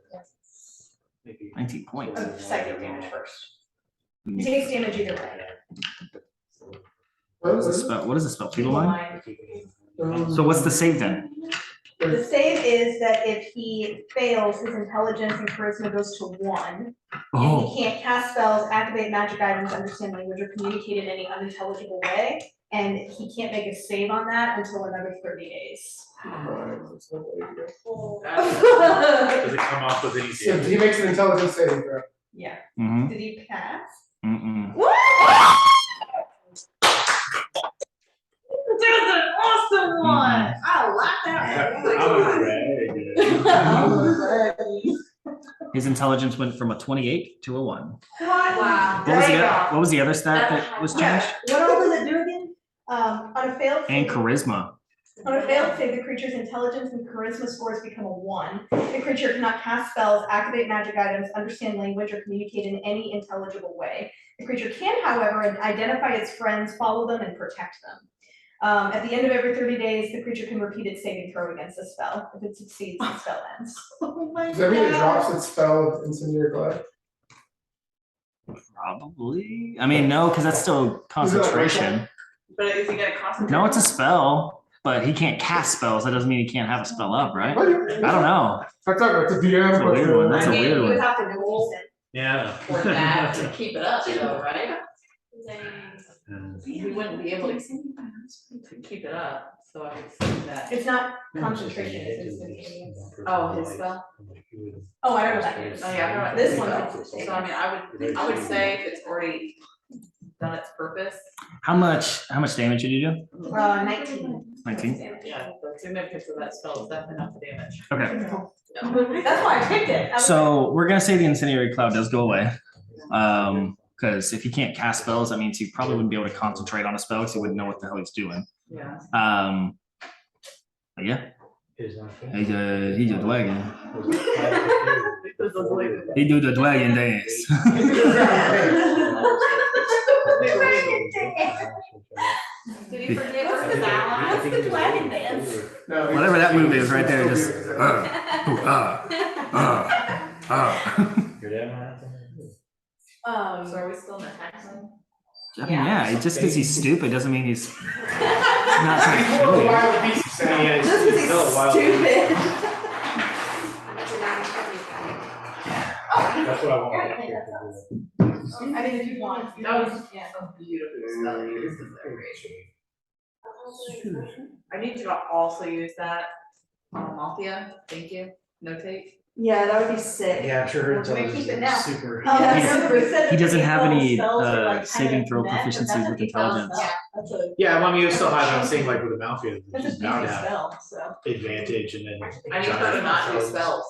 Maybe. 19 points. of psychic damage first. He takes damage either way. What is the spell? What is the spell? Feeble Mind? Mind. So what's the save then? The save is that if he fails, his intelligence and charisma goes to 1. And Oh, he can't cast spells, activate magic items, understand language, or communicate in any unintelligible way. And he can't make a save on that until another 30 days. Does it come off with any So damage? he makes an intelligence saving throw. Yeah. mm-hmm. Did he pass? Mm-mm. That was an awesome one. I like that one. His intelligence went from a 28 to a 1. Wow. What was the other stat that was changed? What all does it do again? On a failed And save, charisma. on a failed save, the creature's intelligence and charisma scores become a 1. The creature cannot cast spells, activate magic items, understand language, or communicate in any intelligible way. The creature can, however, identify its friends, follow them, and protect them. At the end of every 30 days, the creature can repeat its saving throw against the spell. If it succeeds, the spell ends. Oh my Does that mean it drops its spell of incendiary glare? Probably. I mean, no, because that's still concentration. But is he gonna concentrate? No, it's a spell, but he can't cast spells. That doesn't mean he can't have a spell up, right? What? I don't know. That's not, that's a DM. That's a weird one. That's a I mean, weird You would one. have to roll it. Yeah. For that to keep it up though, right? Mm. He wouldn't be able to keep it up, so I would say that. It's not concentration, it's instantaneous. Oh, his spell? Oh, I don't know that is. Oh, yeah, I know This what one's this instantaneous. So I mean, I would say if it's already done its purpose. How much damage did you do? 19. 19? Yeah, the significance of that spell is definitely enough damage. Okay. That's why I picked it. I was So we're gonna say the incendiary cloud does go away. Because if he can't cast spells, that means he probably wouldn't be able to concentrate on a spell because he wouldn't know what the hell he's doing. Yeah. But yeah, He's not he's a dragon. Because of like- He do the dragon dance. Did you forget what's the sound? What's the dragon dance? No, Whatever that movie is right there, just Your dad might have to. So are we still in the tax one? I mean, yeah, just because he's stupid doesn't mean he's not trying to He's more kill of a you. wild beast Yeah, sound. it's- Just because it's still a wild- he's stupid. That's what I want. I mean, if you want. That was a beautiful spell you used, isn't that great? I need you to also use that on Malthea, thank you, notate. Yeah, that would be sick. Yeah, I'm sure her We're gonna intelligence keep it is now. super. I know He's- that we said He that doesn't these have little any spells are, like, saving kinda throw connect, but proficiencies that's with a spell, intelligence. so That's a, Yeah, I mean, you still have, I'm saying like with the Malfia, that's she's a bound beefy to have spell, so. advantage and then. I need her to not use spells.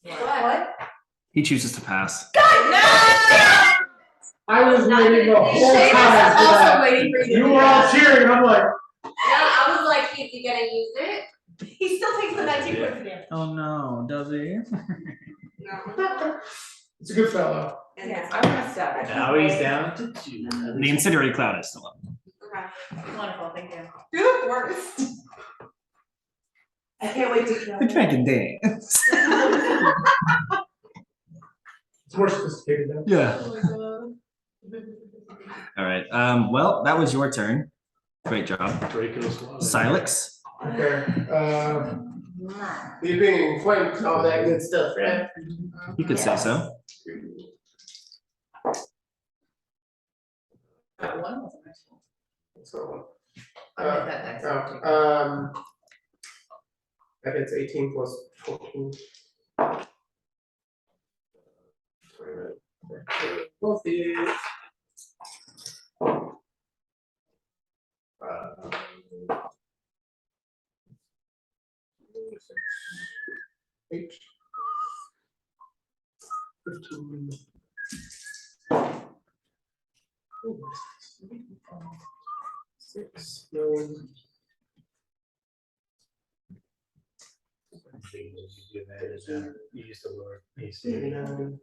What? He chooses to pass. I was waiting the whole Shane time was for also that. waiting for you. You were all cheering, and I'm like, Yeah, I was like, is he gonna use it? He still takes the 19 points of damage. Oh no, does he? No. it's a good spell though. Yeah. I'm gonna stab it. Now he's down to 2. The incendiary cloud is still up. Okay. Wonderful, thank you. You're the worst. I can't wait to kill The him. dragon dance. It's more sophisticated now. Yeah. All right. Well, that was your turn. Great job. Draco Squad. Silex. Okay, the being flanked and all that good stuff, right? You could say so. That one was nice. So, I meant that next one. that hits 18 plus 14. We'll see. Eight. 15. Six, nine. You used to lower AC. 89.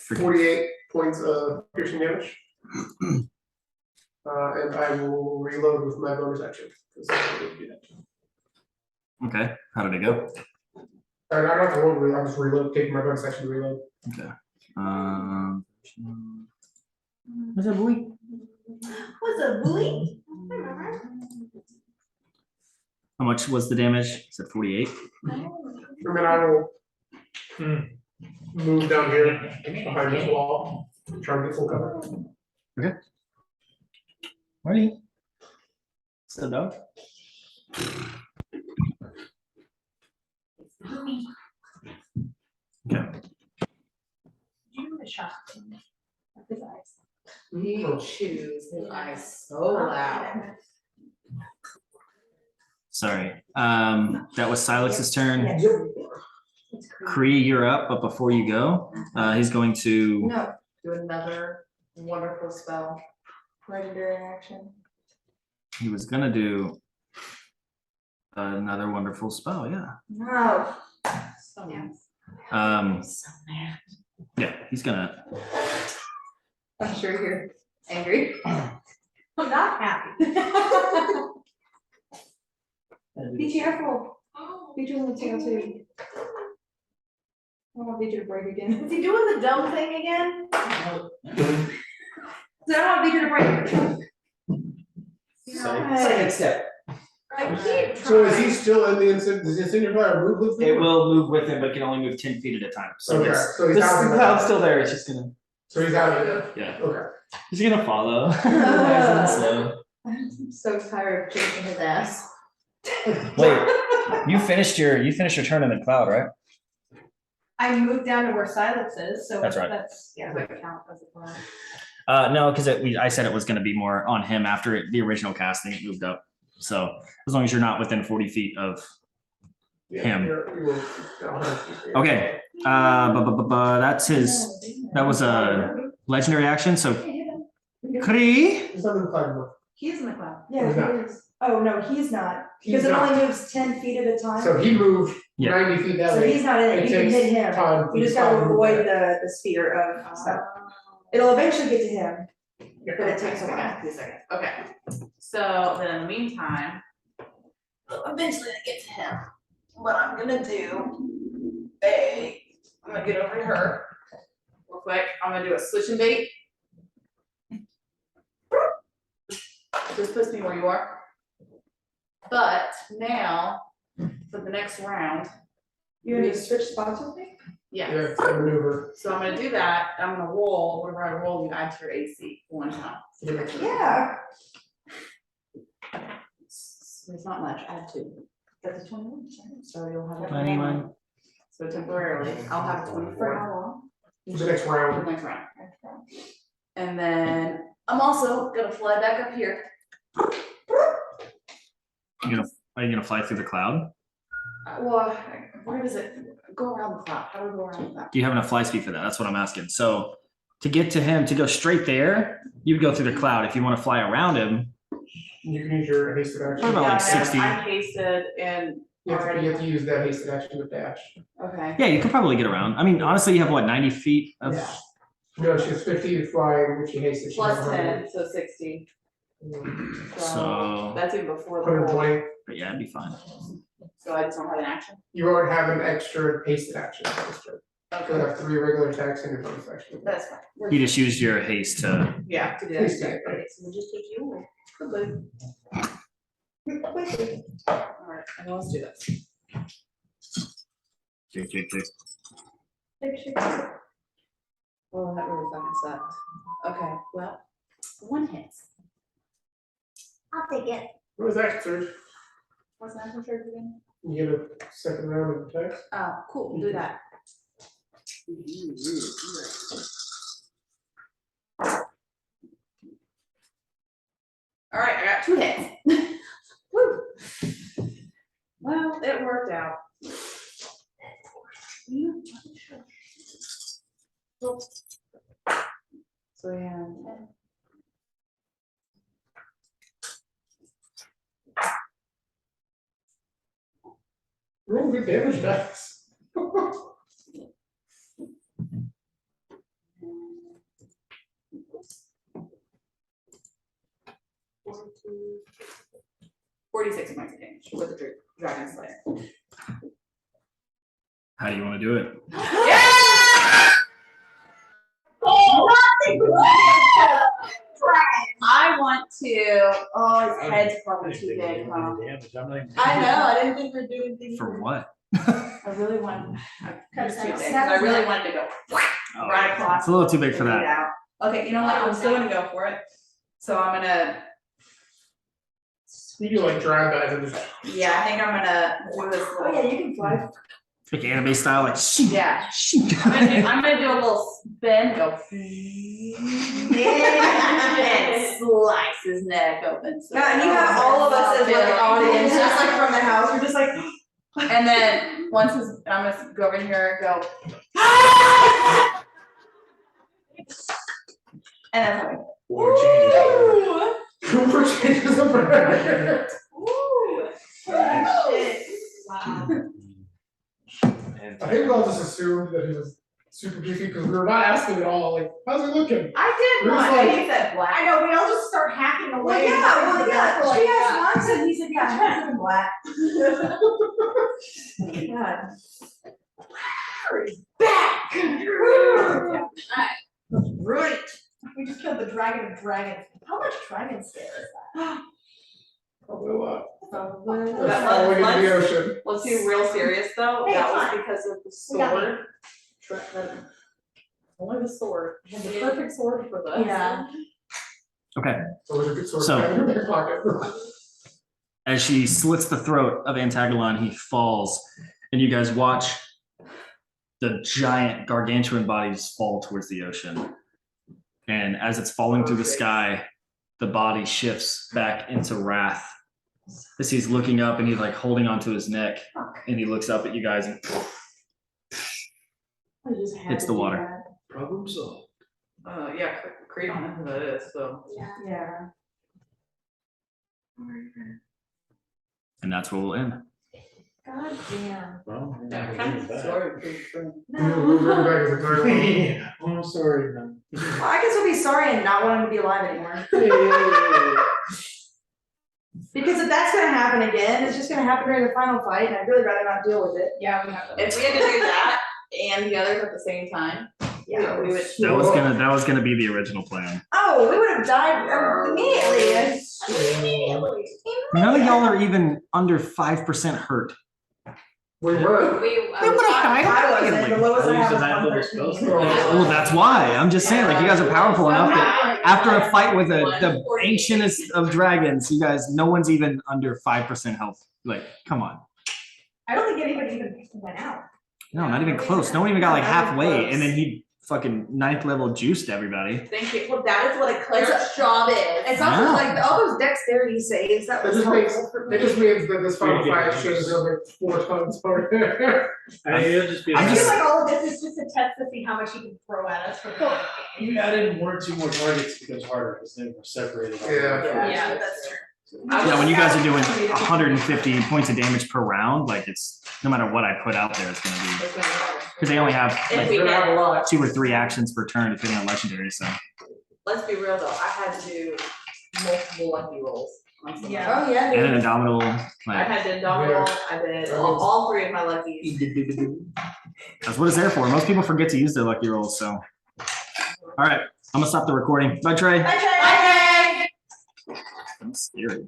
48 points of piercing damage. And I will reload with my bonus action. 'Cause I will do that. Okay. How did it go? I don't have to roll, I'll just reload, take my bonus action to reload. Okay. What's up, boy? What's a bully? How much was the damage? Is it 48? And then I will move down here behind this wall, try to get full cover. Morning. Still dog? Okay. You give it a shot. His eyes. He chews his eyes so loud. Sorry. That was Silex's turn. Kree, you're up, but before you go, he's going to. No, do another wonderful spell. Legendary action. He was gonna do another wonderful spell. Yeah. No. So nice. So mad. Yeah. He's gonna. I'm sure you're angry. I'm not happy. Be careful. Beecher in the tail too. I don't want Beecher to break again. Is he doing the dumb thing again? I don't want Beecher to break. Second step. I keep So is he trying. still in the instant, is this in your fire move with It him? will move with him, but can only move 10 feet at a time. So Okay, it's, so he's this out of it. cloud's still there. It's just gonna. So he's out of it. Yeah. Okay. He's gonna follow. Nice and slow. I'm so tired of chasing his ass. Wait. You finished your turn in the cloud, right? I moved down to where Silex is, so That's right. that's, yeah. Does that count as a plan? No, because I said it was going to be more on him after the original casting. It moved up. So as long as you're not within 40 feet of him. Okay. That's that was a legendary action. So Kree. He's not in the cloud anymore. He is in the cloud. Yeah, He's he not. is. Oh, no, he's not, He's because it not. only moves 10 feet at a time. So he moved Yeah. 90 feet that So way. he's not in it, It you can takes hit him, time you for just the gotta cloud to move avoid back. the sphere of stuff. It'll eventually get to him, but it takes a while. 2 seconds. Okay. So then in the meantime, eventually I get to him. What I'm gonna do, I'm gonna get over to her real quick. I'm gonna do a switch and bait. Just puts me where you are. But now, for the next round, You want to switch spots with me? yeah. Yeah, it's a maneuver. So I'm gonna do that. I'm gonna roll, whatever I roll, you add to your AC one time. Yeah. It's not much, add 2. That's a 21, so you'll have a 21. 21. So temporarily, I'll have a 24 For how long? For the next for round. the next round. And then I'm also gonna fly back up here. Are you gonna fly through the cloud? Well, where does it go around the cloud? How do we go around the cloud? Do you have enough fly speed for that? That's what I'm asking. So to get to him, to go straight there, you would go through the cloud. If you want to fly around him, You can use your hasted action. What about like 60? I'm hasted and You have already. to use that hasted action with dash. Okay. yeah, you could probably get around. I mean, honestly, you have what, 90 feet of Yeah. No, she has 50 to fly, which she hasted. She has Plus 10, so 60. So- That's even before the roll. 120. but yeah, it'd be fine. So I just don't have an action. You already have an extra hasted action. You Okay. have 3 regular attacks and your bonus action. That's fine. You just used your haste to Yeah, to do that. Please do. Okay, so we'll just take you away. Good. Alright, and let's do this. Oh, that really fucking sucked. Okay, well, 1 hit. I'll take it. What was that, Serge? What's that for sure again? You get a second round of attacks? Oh, cool, we'll do that. Alright, I got 2 hits. Woo. Well, it worked out. So we have 10. Roll good damage dice. 46 points of damage with the Dragon Slayer. how do you want to do it? I want to. Oh, his head's probably too big, huh? I know. I didn't think we'd do anything. For what? I really want. Cut It's it too out. big, 'cause I really wanted to go Oh, right across. it's a little too big for and get that. out. Okay, you know what? I'm still gonna go for it. So I'm gonna. You can like drive guys and just. Yeah, I think I'm gonna do this. Oh, yeah, you can fly. Like anime style, like shoot, Yeah. shoot. I'm gonna do a little spin, go. And slice his neck open. So Yeah, and you have all of us as like audience, just like from the house, we're just like. And then once his, I'm gonna go over here and go. And then I'm like, War changes. Cooper changes over. ooh. Shit. Wow. I think we all just assumed that he was super beefy because we were not asking at all, like, how's he looking? I did We're just not, like- he said black. I know, we all just start hacking away. Well, yeah, We're like, she has one, and he said, yeah, she's in black. God. Right. We just killed the dragon of dragons. How much dragon scale is that? Probably a lot. Probably. That's falling into the ocean. Let's be real serious though, Hey, that was fine. because of the We got sword. Only the sword, I had the perfect sword for this. Yeah. Okay. So there's a good sword So- in your back pocket. As she slits the throat of Antagalon, he falls, and you guys watch the giant gargantuan body just fall towards the ocean. And as it's falling through the sky, the body shifts back into wrath As he's looking up and he's like holding onto his neck, and he looks up at you guys and I just had It's to the do water. that. Problem solved. Yeah, Creed on it, that is, so. Yeah. and that's where we'll end. God damn. Well, Yeah, I'm kind doing of that. sorry, Creed, for- We're going back as a carnival. Oh, I'm sorry, man. Well, I guess we'll be sorry and not wanting to be alive anymore. Because if that's gonna happen again, it's just gonna happen during the final fight, and I'd really rather not deal with it. Yeah, we have. If we had to do that and the others at the same time, Yeah. we would. That was gonna be the original plan. Oh, we would have died immediately. None of y'all are even under 5% hurt. We were. I wasn't, the lowest I have was At least the 113. Well, that's why. I'm just saying, like, you guys are powerful enough that after a fight with the ancientest of dragons, you guys, no one's even under 5% health. Like, come on. I don't think anybody even went out. No, not even close. No one even got like halfway, and then he fucking 9th level juiced everybody. Thank you. Well, that is what a It's cleric's a job is. It's also Yeah. like all those dexterity saves, that It was just makes, helpful for it just me. means that this final fight should have been like 4 times harder. It'll just be. I'm I just- feel like all of this is just a test to see how much you can throw at us for the game. You added 1 or 2 more targets, it becomes harder because they were separated. Yeah. Yeah, that's true. Yeah, when you guys are doing 150 points of damage per round, like it's no matter what I put out there, it's gonna be It's gonna happen. because they only have If like we We're gonna have a had, lot. 2 or 3 actions per turn depending on legendary. So let's be real though, I had to do multiple lucky rolls on some. Yeah. Oh, yeah. and an dude. indomitable, I like had to double, I did all 3 of my luckies. that's what it's there for. Most people forget to use their lucky rolls. So all right, I'm gonna stop the recording. Bye, Trey. Bye, Trey. Bye, Greg. I'm scary.